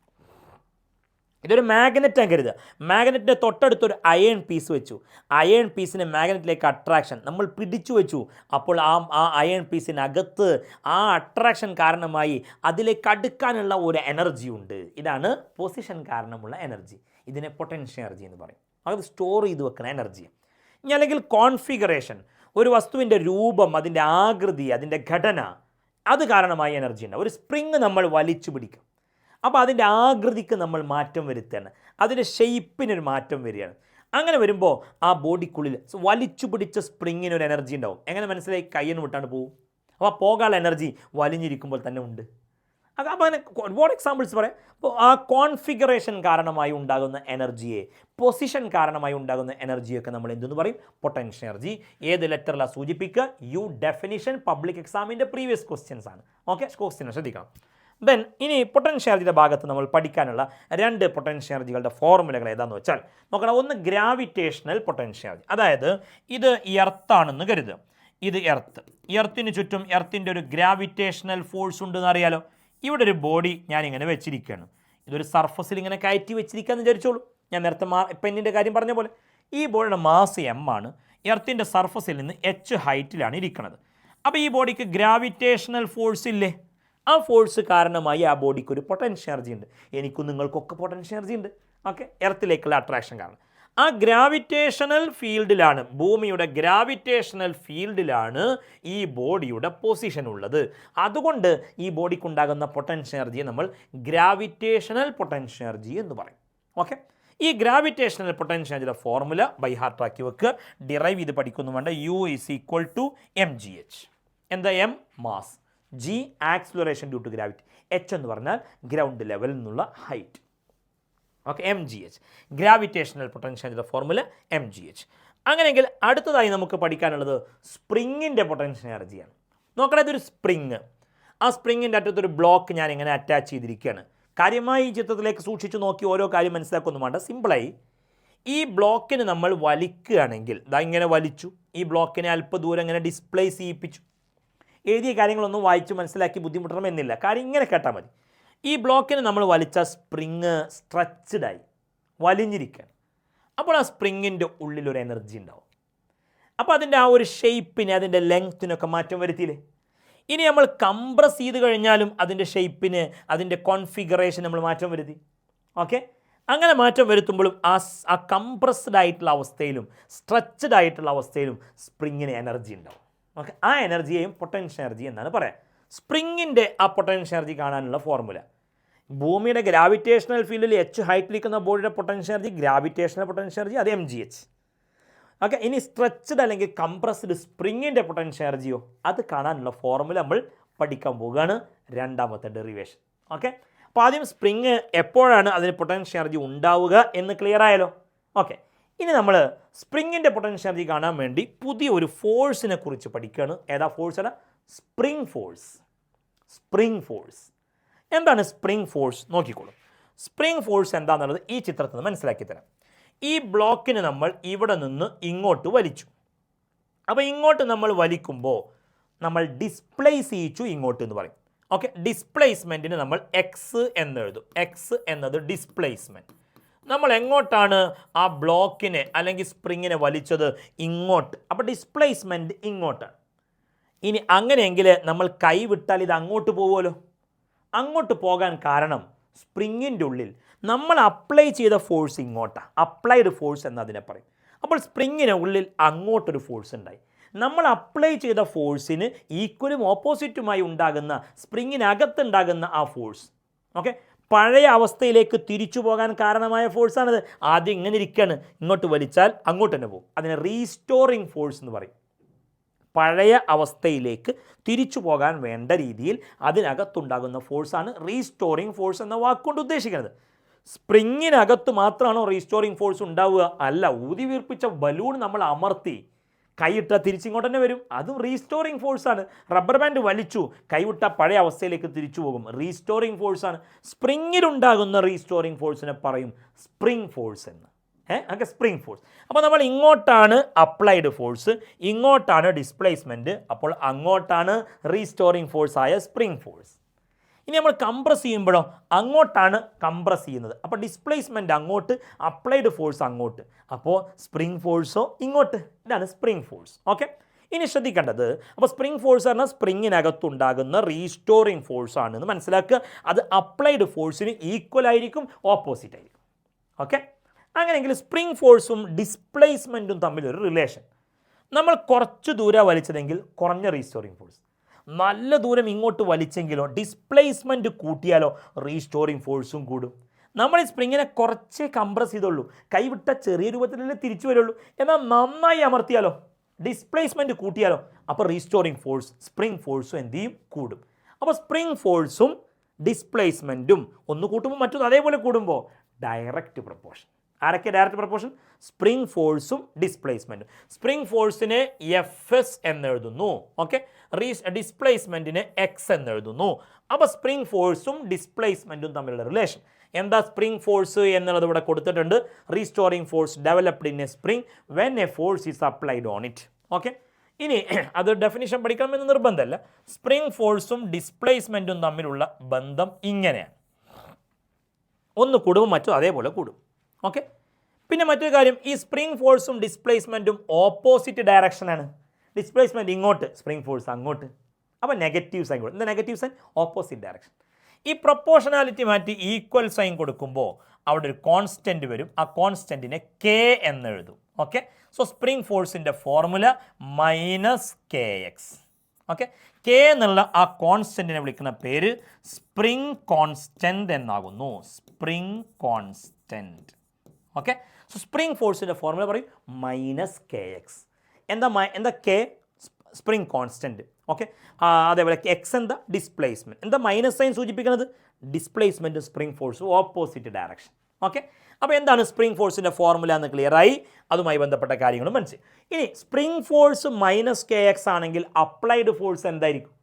ഇതൊരു മാഗ്നറ്റാണ് കരുതുക. മാഗ്നറ്റിൻ്റെ തൊട്ടടുത്തൊരു അയൺ പീസ് വെച്ചു. അയൺ പീസിന് മാഗ്നറ്റിലേക്ക് അട്രാക്ഷൻ നമ്മൾ പിടിച്ചു വെച്ചു. അപ്പോൾ ആ അയൺ പീസിനകത്ത് ആ അട്രാക്ഷൻ കാരണമായി അതിലേക്ക് അടുക്കാനുള്ള ഒരു എനർജി ഉണ്ട്. ഇതാണ് പൊസിഷൻ കാരണമുള്ള എനർജി. ഇതിനെ പൊട്ടൻഷ്യൽ എനർജി എന്ന് പറയും. അത് സ്റ്റോർ ചെയ്ത് വെക്കുന്ന എനർജി. ഇനി അല്ലെങ്കിൽ കോൺഫിഗറേഷൻ, ഒരു വസ്തുവിൻ്റെ രൂപം, അതിൻ്റെ ആകൃതി, അതിൻ്റെ ഘടന, അത് കാരണമായി എനർജി ഉണ്ട്. ഒരു സ്പ്രിങ് നമ്മൾ വലിച്ചു പിടിക്കും. അപ്പോൾ അതിൻ്റെ ആകൃതിക്ക് നമ്മൾ മാറ്റം വരുത്തുകയാണ്, അതിൻ്റെ ഷെയ്പ്പിനൊരു മാറ്റം വരികയാണ്. അങ്ങനെ വരുമ്പോൾ ആ ബോഡിക്കുള്ളിൽ വലിച്ചു പിടിച്ച സ്പ്രിങ്ങിനൊരു എനർജി ഉണ്ടാവും. എങ്ങനെ മനസ്സിലായി? കയ്യെന്ന് വിട്ടാണ് പോകും. അപ്പോൾ പോകാനുള്ള എനർജി വലിഞ്ഞിരിക്കുമ്പോൾ തന്നെ ഉണ്ട്. അത് അപ്പോൾ അങ്ങനെ ഒരുപാട് എക്സാമ്പിൾസ് പറയാം. അപ്പോൾ ആ കോൺഫിഗറേഷൻ കാരണമായി ഉണ്ടാകുന്ന എനർജിയെ, പൊസിഷൻ കാരണമായി ഉണ്ടാകുന്ന എനർജിയൊക്കെ നമ്മൾ എന്തെന്ന് പറയും? Potential energy. ഏത് ലെറ്ററിലാണ് സൂചിപ്പിക്കുക? യു ഡെഫിനിഷൻ പബ്ലിക് എക്സാമിൻ്റെ പ്രീവിയസ് ക്വസ്റ്റ്യൻസ് ആണ്. ഓക്കെ, ക്വസ്റ്റ്യൻ ശ്രദ്ധിക്കണം. ദെൻ ഇനി പൊട്ടൻഷ്യൽ എനർജിയുടെ ഭാഗത്ത് നമ്മൾ പഠിക്കാനുള്ള 2 പൊട്ടൻഷ്യൽ എനർജികളുടെ ഫോർമുലകൾ ഏതാണെന്ന് വെച്ചാൽ നോക്കണം. ഒന്ന് ഗ്രാവിറ്റേഷണൽ പൊട്ടൻഷ്യൽ എനർജി. അതായത് ഇത് എർത്താണെന്ന് കരുതുക. ഇത് എർത്തിന് ചുറ്റും എർത്തിൻ്റെ ഒരു ഗ്രാവിറ്റേഷണൽ ഫോഴ്സ് ഉണ്ടെന്ന് അറിയാലോ. ഇവിടെ ഒരു ബോഡി ഞാനിങ്ങനെ വെച്ചിരിക്കുകയാണ്. ഇതൊരു സർഫസിൽ ഇങ്ങനെ കയറ്റി വെച്ചിരിക്കുകയെന്ന് വിചാരിച്ചോളൂ. ഞാൻ നേരത്തെ പെന്നിൻ്റെ കാര്യം പറഞ്ഞ പോലെ ഈ ബോഡിയുടെ മാസ് m ആണ്. എർത്തിൻ്റെ സർഫസിൽ നിന്ന് h ഹൈറ്റിലാണ് ഇരിക്കുന്നത്. അപ്പോൾ ഈ ബോഡിക്ക് ഗ്രാവിറ്റേഷണൽ ഫോഴ്സ് ഇല്ലേ? ആ ഫോഴ്സ് കാരണമായി ആ ബോഡിക്ക് ഒരു പൊട്ടൻഷ്യൽ എനർജി ഉണ്ട്. എനിക്കും നിങ്ങൾക്കൊക്കെ പൊട്ടൻഷ്യൽ എനർജി ഉണ്ട്. ഓക്കെ, എർത്തിലേക്കുള്ള അട്രാക്ഷൻ കാരണം ആ ഗ്രാവിറ്റേഷണൽ ഫീൽഡിലാണ്, ഭൂമിയുടെ ഗ്രാവിറ്റേഷണൽ ഫീൽഡിലാണ് ഈ ബോഡിയുടെ പൊസിഷൻ ഉള്ളത്. അതുകൊണ്ട് ഈ ബോഡിക്കുണ്ടാകുന്ന പൊട്ടൻഷ്യൽ എനർജിയെ നമ്മൾ ഗ്രാവിറ്റേഷണൽ പൊട്ടൻഷ്യൽ എനർജി എന്ന് പറയും. ഓക്കെ, ഈ ഗ്രാവിറ്റേഷണൽ പൊട്ടൻഷ്യൽ എനർജിയുടെ ഫോർമുല ബൈ ഹാർട്ടാക്കി വെക്കുക. ഡിറൈവ് ചെയ്ത് പഠിക്കുന്നു വേണ്ട. U = mgh. എന്താ? m mass, g acceleration due to gravity, h എന്ന് പറഞ്ഞാൽ ഗ്രൗണ്ട് ലെവലിൽ നിന്നുള്ള height. Okay, mgh gravitational potential എനർജിയുടെ ഫോർമുല mgh. അങ്ങനെയെങ്കിൽ അടുത്തതായി നമുക്ക് പഠിക്കാനുള്ളത് സ്പ്രിങ്ങിൻ്റെ പൊട്ടൻഷ്യൽ എനർജിയാണ്. നോക്കണേ, ഇതൊരു സ്പ്രിങ്. ആ സ്പ്രിങ്ങിൻ്റെ അറ്റത്തൊരു ബ്ലോക്ക് ഞാൻ ഇങ്ങനെ അറ്റാച്ച് ചെയ്തിരിക്കുകയാണ്. കാര്യമായി ഈ ചിത്രത്തിലേക്ക് സൂക്ഷിച്ച് നോക്കി ഓരോ കാര്യം മനസ്സിലാക്കൊന്നും വേണ്ട. സിമ്പിളായി ഈ ബ്ലോക്കിന് നമ്മൾ വലിക്കുകയാണെങ്കിൽ, ഇങ്ങനെ വലിച്ചു, ഈ ബ്ലോക്കിനെ അല്പദൂരം ഇങ്ങനെ ഡിസ്പ്ലേസ് ചെയ്യിപ്പിച്ചു. എഴുതിയ കാര്യങ്ങളൊന്നും വായിച്ച് മനസ്സിലാക്കി ബുദ്ധിമുട്ടണമെന്നില്ല. കാര്യം ഇങ്ങനെ കേട്ടാൽ മതി. ഈ ബ്ലോക്കിന് നമ്മൾ വലിച്ച സ്പ്രിങ് സ്ട്രെച്ച്ഡായി വലിഞ്ഞിരിക്കുകയാണ്. അപ്പോൾ ആ സ്പ്രിങ്ങിൻ്റെ ഉള്ളിലൊരു എനർജി ഉണ്ടാവും. അപ്പോൾ അതിൻ്റെ ആ ഒരു ഷേപ്പിന്, അതിൻ്റെ ലെങ്ത്തിനൊക്കെ മാറ്റം വരുത്തിയില്ലേ? ഇനി നമ്മൾ കംപ്രസ് ചെയ്ത് കഴിഞ്ഞാലും അതിൻ്റെ ഷേപ്പിന്, അതിൻ്റെ കോൺഫിഗറേഷൻ നമ്മൾ മാറ്റം വരുത്തി. ഓക്കെ, അങ്ങനെ മാറ്റം വരുത്തുമ്പോഴും ആ കംപ്രസ്ഡ് ആയിട്ടുള്ള അവസ്ഥയിലും സ്ട്രെച്ച്ഡ് ആയിട്ടുള്ള അവസ്ഥയിലും സ്പ്രിങ്ങിന് എനർജി ഉണ്ടാവും. ഓക്കെ, ആ എനർജിയെയും പൊട്ടൻഷ്യൽ എനർജി എന്നാണ് പറയാം. സ്പ്രിങ്ങിൻ്റെ ആ പൊട്ടൻഷ്യൽ എനർജി കാണാനുള്ള ഫോർമുല, ഭൂമിയുടെ ഗ്രാവിറ്റേഷണൽ ഫീൽഡിൽ h ഹൈറ്റിലിരിക്കുന്ന ബോഡിയുടെ potential energy, gravitational potential energy, അത് mgh. ഓക്കെ, ഇനി സ്ട്രെച്ച്ഡ് അല്ലെങ്കിൽ കംപ്രസ്ഡ് സ്പ്രിങ്ങിൻ്റെ പൊട്ടൻഷ്യൽ എനർജിയോ, അത് കാണാനുള്ള ഫോർമുല നമ്മൾ പഠിക്കാൻ പോവുകയാണ്. രണ്ടാമത്തെ ഡെറിവേഷൻ. ഓക്കെ, അപ്പോൾ ആദ്യം സ്പ്രിങ് എപ്പോഴാണ് അതിന് പൊട്ടൻഷ്യൽ എനർജി ഉണ്ടാവുക എന്ന് ക്ലിയർ ആയാലോ? ഓക്കെ, ഇനി നമ്മൾ സ്പ്രിങ്ങിൻ്റെ പൊട്ടൻഷ്യൽ എനർജി കാണാൻ വേണ്ടി പുതിയ ഒരു ഫോഴ്സിനെ കുറിച്ച് പഠിക്കുകയാണ്. ഏതാ ഫോഴ്സാണ്? Spring force. സ്പ്രിങ് ഫോഴ്സ് എന്താണ്? സ്പ്രിങ് ഫോഴ്സ് നോക്കിക്കോളൂ. സ്പ്രിങ് ഫോഴ്സ് എന്താണെന്നുള്ളത് ഈ ചിത്രത്തിൽ നിന്ന് മനസ്സിലാക്കി തരാം. ഈ ബ്ലോക്കിന് നമ്മൾ ഇവിടെ നിന്ന് ഇങ്ങോട്ട് വലിച്ചു. അപ്പോൾ ഇങ്ങോട്ട് നമ്മൾ വലിക്കുമ്പോൾ നമ്മൾ ഡിസ്പ്ലേസ് ചെയ്യിച്ചു ഇങ്ങോട്ട് എന്ന് പറയും. ഓക്കെ, ഡിസ്പ്ലേസ്മെൻറ്റിന് നമ്മൾ എക്സ് എന്നെഴുതും. എക്സ് എന്നത് ഡിസ്പ്ലേസ്മെൻറ്റ്. നമ്മൾ എങ്ങോട്ടാണ് ആ ബ്ലോക്കിനെ അല്ലെങ്കിൽ സ്പ്രിങ്ങിനെ വലിച്ചത്? ഇങ്ങോട്ട്. അപ്പോൾ ഡിസ്പ്ലേസ്മെൻറ്റ് ഇങ്ങോട്ടാണ്. ഇനി അങ്ങനെയെങ്കിൽ നമ്മൾ കൈ വിട്ടാൽ ഇത് അങ്ങോട്ട് പോകുമല്ലോ. അങ്ങോട്ട് പോകാൻ കാരണം സ്പ്രിങ്ങിൻ്റെ ഉള്ളിൽ നമ്മൾ അപ്ലൈ ചെയ്ത ഫോഴ്സ് ഇങ്ങോട്ടാണ്. അപ്ലൈഡ് ഫോഴ്സ് എന്നതിനെ പറയും. അപ്പോൾ സ്പ്രിങ്ങിന് ഉള്ളിൽ അങ്ങോട്ടൊരു ഫോഴ്സ് ഉണ്ടായി. നമ്മൾ അപ്ലൈ ചെയ്ത ഫോഴ്സിന് ഈക്വലും ഓപ്പോസിറ്റുമായി ഉണ്ടാകുന്ന സ്പ്രിങ്ങിനകത്തുണ്ടാകുന്ന ആ ഫോഴ്സ്, ഓക്കെ, പഴയ അവസ്ഥയിലേക്ക് തിരിച്ചു പോകാൻ കാരണമായ ഫോഴ്സാണിത്. ആദ്യം ഇങ്ങനെ ഇരിക്കുകയാണ്, ഇങ്ങോട്ട് വലിച്ചാൽ അങ്ങോട്ട് തന്നെ പോകും. അതിനെ റീസ്റ്റോറിങ് ഫോഴ്സ് എന്ന് പറയും. പഴയ അവസ്ഥയിലേക്ക് തിരിച്ചു പോകാൻ വേണ്ട രീതിയിൽ അതിനകത്തുണ്ടാകുന്ന ഫോഴ്സാണ് റീസ്റ്റോറിങ് ഫോഴ്സ് എന്ന വാക്കുകൊണ്ട് ഉദ്ദേശിക്കുന്നത്. സ്പ്രിങ്ങിനകത്ത് മാത്രമാണോ റീസ്റ്റോറിങ് ഫോഴ്സ് ഉണ്ടാവുക? അല്ല, ഊതി വീർപ്പിച്ച ബലൂൺ നമ്മൾ അമർത്തി കൈയിട്ടാൽ തിരിച്ചിങ്ങോട്ട് തന്നെ വരും, അതും റീസ്റ്റോറിങ് ഫോഴ്സാണ്. റബ്ബർ ബാൻഡ് വലിച്ചു, കൈവിട്ട പഴയ അവസ്ഥയിലേക്ക് തിരിച്ചു പോകും, റീസ്റ്റോറിങ് ഫോഴ്സാണ്. സ്പ്രിങ്ങിലുണ്ടാകുന്ന റീസ്റ്റോറിങ് ഫോഴ്സിനെ പറയും സ്പ്രിങ് ഫോഴ്സ് എന്ന്. അങ്ങനെ സ്പ്രിങ് ഫോഴ്സ്. അപ്പോൾ നമ്മൾ ഇങ്ങോട്ടാണ് അപ്ലൈഡ് ഫോഴ്സ്, ഇങ്ങോട്ടാണ് ഡിസ്പ്ലേസ്മെൻറ്റ്, അപ്പോൾ അങ്ങോട്ടാണ് റീസ്റ്റോറിങ് ഫോഴ്സായ സ്പ്രിങ് ഫോഴ്സ്. ഇനി നമ്മൾ കംപ്രസ് ചെയ്യുമ്പോഴോ അങ്ങോട്ടാണ് കംപ്രസ് ചെയ്യുന്നത്, അപ്പോൾ ഡിസ്പ്ലേസ്മെൻറ്റ് അങ്ങോട്ട്, അപ്ലൈഡ് ഫോഴ്സ് അങ്ങോട്ട്, അപ്പോൾ സ്പ്രിങ് ഫോഴ്സോ ഇങ്ങോട്ട്. ഇതാണ് സ്പ്രിങ് ഫോഴ്സ്. ഓക്കെ, ഇനി ശ്രദ്ധിക്കേണ്ടത്, അപ്പോൾ സ്പ്രിങ് ഫോഴ്സ് പറഞ്ഞാൽ സ്പ്രിങ്ങിനകത്തുണ്ടാകുന്ന റീസ്റ്റോറിങ് ഫോഴ്സ് ആണെന്ന് മനസ്സിലാക്കുക. അത് അപ്ലൈഡ് ഫോഴ്സിന് ഈക്വൽ ആയിരിക്കും, ഓപ്പോസിറ്റ് ആയിരിക്കും. ഓക്കെ, അങ്ങനെയെങ്കിൽ സ്പ്രിങ് ഫോഴ്സും ഡിസ്പ്ലേസ്മെൻറ്റും തമ്മിലൊരു റിലേഷൻ. നമ്മൾ കുറച്ച് ദൂരം വലിച്ചതെങ്കിൽ കുറഞ്ഞ റീസ്റ്റോറിങ് ഫോഴ്സ്, നല്ല ദൂരം ഇങ്ങോട്ട് വലിച്ചെങ്കിലോ ഡിസ്പ്ലേസ്മെൻറ്റ് കൂട്ടിയാലോ റീസ്റ്റോറിങ് ഫോഴ്സും കൂടും. നമ്മൾ ഈ സ്പ്രിങ്ങിനെ കുറച്ചേ കംപ്രസ് ചെയ്തുള്ളൂ, കൈവിട്ട ചെറിയ രൂപത്തിലല്ലേ തിരിച്ചു വരുള്ളൂ. എന്നാൽ നന്നായി അമർത്തിയാലോ, ഡിസ്പ്ലേസ്മെൻറ്റ് കൂട്ടിയാലോ, അപ്പോൾ റീസ്റ്റോറിങ് ഫോഴ്സ് സ്പ്രിങ് ഫോഴ്സും എന്ത് ചെയ്യും? കൂടും. അപ്പോൾ സ്പ്രിങ് ഫോഴ്സും ഡിസ്പ്ലേസ്മെൻറ്റും ഒന്ന് കൂട്ടുമ്പോൾ മറ്റൊന്ന് അതേപോലെ കൂടുമ്പോൾ ഡയറക്റ്റ് പ്രപ്പോർഷൻ. ആരൊക്കെ ഡയറക്റ്റ് പ്രപ്പോർഷൻ? സ്പ്രിങ് ഫോഴ്സും ഡിസ്പ്ലേസ്മെൻറ്റും. സ്പ്രിങ് ഫോഴ്സിനെ FS എന്നെഴുതുന്നു, ഓക്കെ, ഡിസ്പ്ലേസ്മെൻറ്റിനെ X എന്നെഴുതുന്നു. അപ്പോൾ സ്പ്രിങ് ഫോഴ്സും ഡിസ്പ്ലേസ്മെൻറ്റും തമ്മിലുള്ള റിലേഷൻ എന്താ? സ്പ്രിങ് ഫോഴ്സ് എന്നുള്ളത് ഇവിടെ കൊടുത്തിട്ടുണ്ട്. Restoring force developed in A spring when A force is applied on it. Okay, ഇനി അത് ഡെഫിനിഷൻ പഠിക്കണമെന്ന് നിർബന്ധമല്ല. സ്പ്രിങ് ഫോഴ്സും ഡിസ്പ്ലേസ്മെൻറ്റും തമ്മിലുള്ള ബന്ധം ഇങ്ങനെയാണ്, ഒന്ന് കൂടുമ്പോൾ മറ്റോ അതേപോലെ കൂടും. ഓക്കെ, പിന്നെ മറ്റൊരു കാര്യം, ഈ സ്പ്രിങ് ഫോഴ്സും ഡിസ്പ്ലേസ്മെൻറ്റും ഓപ്പോസിറ്റ് ഡയറക്ഷനാണ്. ഡിസ്പ്ലേസ്മെൻറ്റ് ഇങ്ങോട്ട്, സ്പ്രിങ് ഫോഴ്സ് അങ്ങോട്ട്. അപ്പോൾ നെഗറ്റീവ് സൈൻ കൊടുക്കും. എന്താ നെഗറ്റീവ് സൈൻ? Opposite direction. ഈ പ്രൊപ്പോർഷണാലിറ്റി മാറ്റി ഈക്വൽ സൈൻ കൊടുക്കുമ്പോൾ അവിടെ ഒരു കോൺസ്റ്റൻറ്റ് വരും. ആ കോൺസ്റ്റൻറ്റിനെ K എന്നെഴുതും. ഓക്കെ, സോ സ്പ്രിങ് ഫോഴ്സിൻ്റെ ഫോർമുല -KX. ഓക്കെ, K എന്നുള്ള ആ കോൺസ്റ്റൻറ്റിനെ വിളിക്കുന്ന പേര് സ്പ്രിങ് കോൺസ്റ്റൻറ്റ് എന്നാകുന്നു. Spring constant. Okay, so spring ഫോഴ്സിൻ്റെ ഫോർമുല പറയും -KX. എന്താ K? Spring constant. ഓക്കെ, അതേപോലെ എക്സ് എന്താ? ഡിസ്പ്ലേസ്മെൻറ്റ്. എന്താ മൈനസ് സൈൻ സൂചിപ്പിക്കുന്നത്? ഡിസ്പ്ലേസ്മെൻറ്റും സ്പ്രിങ് ഫോഴ്സും ഓപ്പോസിറ്റ് ഡയറക്ഷൻ. ഓക്കെ, അപ്പോൾ എന്താണ് സ്പ്രിങ് ഫോഴ്സിൻ്റെ ഫോർമുല എന്ന് ക്ലിയറായി, അതുമായി ബന്ധപ്പെട്ട കാര്യങ്ങളും മനസ്സിലായി. ഇനി സ്പ്രിങ് ഫോഴ്സ് -KX ആണെങ്കിൽ അപ്ലൈഡ് ഫോഴ്സ് എന്തായിരിക്കും?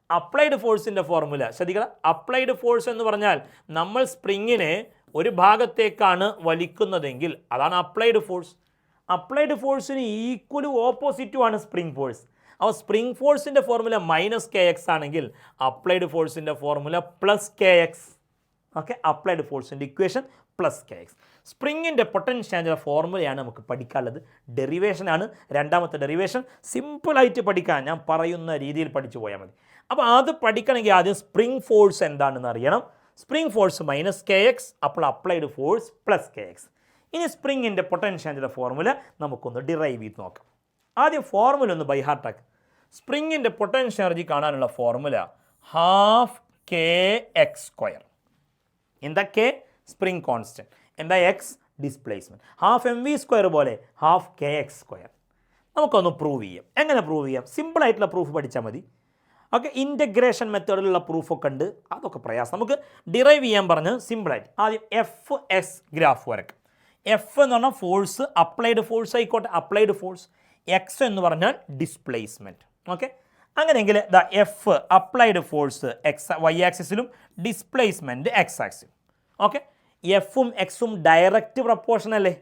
അപ്ലൈഡ് ഫോഴ്സിൻ്റെ ഫോർമുല ശ്രദ്ധിക്കണം. അപ്ലൈഡ് ഫോഴ്സ് എന്ന് പറഞ്ഞാൽ നമ്മൾ സ്പ്രിങ്ങിനെ ഒരു ഭാഗത്തേക്കാണ് വലിക്കുന്നതെങ്കിൽ അതാണ് അപ്ലൈഡ് ഫോഴ്സ്. അപ്ലൈഡ് ഫോഴ്സിന് ഈക്വലും ഓപ്പോസിറ്റുമാണ് സ്പ്രിങ് ഫോഴ്സ്. അപ്പോൾ സ്പ്രിങ് ഫോഴ്സിൻ്റെ ഫോർമുല -KX ആണെങ്കിൽ അപ്ലൈഡ് ഫോഴ്സിൻ്റെ ഫോർമുല +KX. ഓക്കെ, അപ്ലൈഡ് ഫോഴ്സിൻ്റെ ഇക്വേഷൻ +KX. സ്പ്രിങ്ങിൻ്റെ പൊട്ടൻഷ്യൽ ഫോർമുലയാണ് നമുക്ക് പഠിക്കാനുള്ളത്. ഡെറിവേഷനാണ് രണ്ടാമത്തെ ഡെറിവേഷൻ. സിമ്പിളായിട്ട് പഠിക്കാൻ ഞാൻ പറയുന്ന രീതിയിൽ പഠിച്ചു പോയാൽ മതി. അപ്പോൾ അത് പഠിക്കണമെങ്കിൽ ആദ്യം സ്പ്രിങ് ഫോഴ്സ് എന്താണെന്ന് അറിയണം. സ്പ്രിങ് ഫോഴ്സ് -KX, അപ്പോൾ അപ്ലൈഡ് ഫോഴ്സ് +KX. ഇനി സ്പ്രിങ്ങിൻ്റെ പൊട്ടൻഷ്യലിൻ്റെ ഫോർമുല നമുക്കൊന്ന് ഡിറൈവ് ചെയ്ത് നോക്കാം. ആദ്യം ഫോർമുല ഒന്ന് ബൈ ഹാർട്ടാക്കുക. സ്പ്രിങ്ങിൻ്റെ പൊട്ടൻഷ്യൽ എനർജി കാണാനുള്ള ഫോർമുല ½ എന്താ? K സ്പ്രിങ് കോൺസ്റ്റൻറ്റ്, എന്താ? X displacement. ½ പോലെ ½ നമുക്കൊന്ന് പ്രൂവ് ചെയ്യാം. എങ്ങനെ പ്രൂവ് ചെയ്യാം? സിമ്പിളായിട്ടുള്ള പ്രൂഫ് പഠിച്ചാൽ മതി. ഓക്കെ, ഇൻ്റഗ്രേഷൻ മെത്തേഡിലുള്ള പ്രൂഫൊക്കെ ഉണ്ട്, അതൊക്കെ പ്രയാസം. നമുക്ക് ഡിറൈവ് ചെയ്യാൻ പറഞ്ഞ് സിമ്പിളായിട്ട് ആദ്യം FS ഗ്രാഫ് വരക്കാം. F എന്ന് പറഞ്ഞാൽ ഫോഴ്സ്, അപ്ലൈഡ് ഫോഴ്സ് ആയിക്കോട്ടെ, അപ്ലൈഡ് ഫോഴ്സ്. X എന്ന് പറഞ്ഞാൽ ഡിസ്പ്ലേസ്മെൻറ്റ്. ഓക്കെ, അങ്ങനെയെങ്കിൽ F അപ്ലൈഡ് ഫോഴ്സ് Y ആക്സിസിലും ഡിസ്പ്ലേസ്മെൻറ്റ് X ആക്സിലും. ഓക്കെ, എഫും എക്സും ഡയറക്റ്റ് പ്രപ്പോർഷൻ അല്ലേ?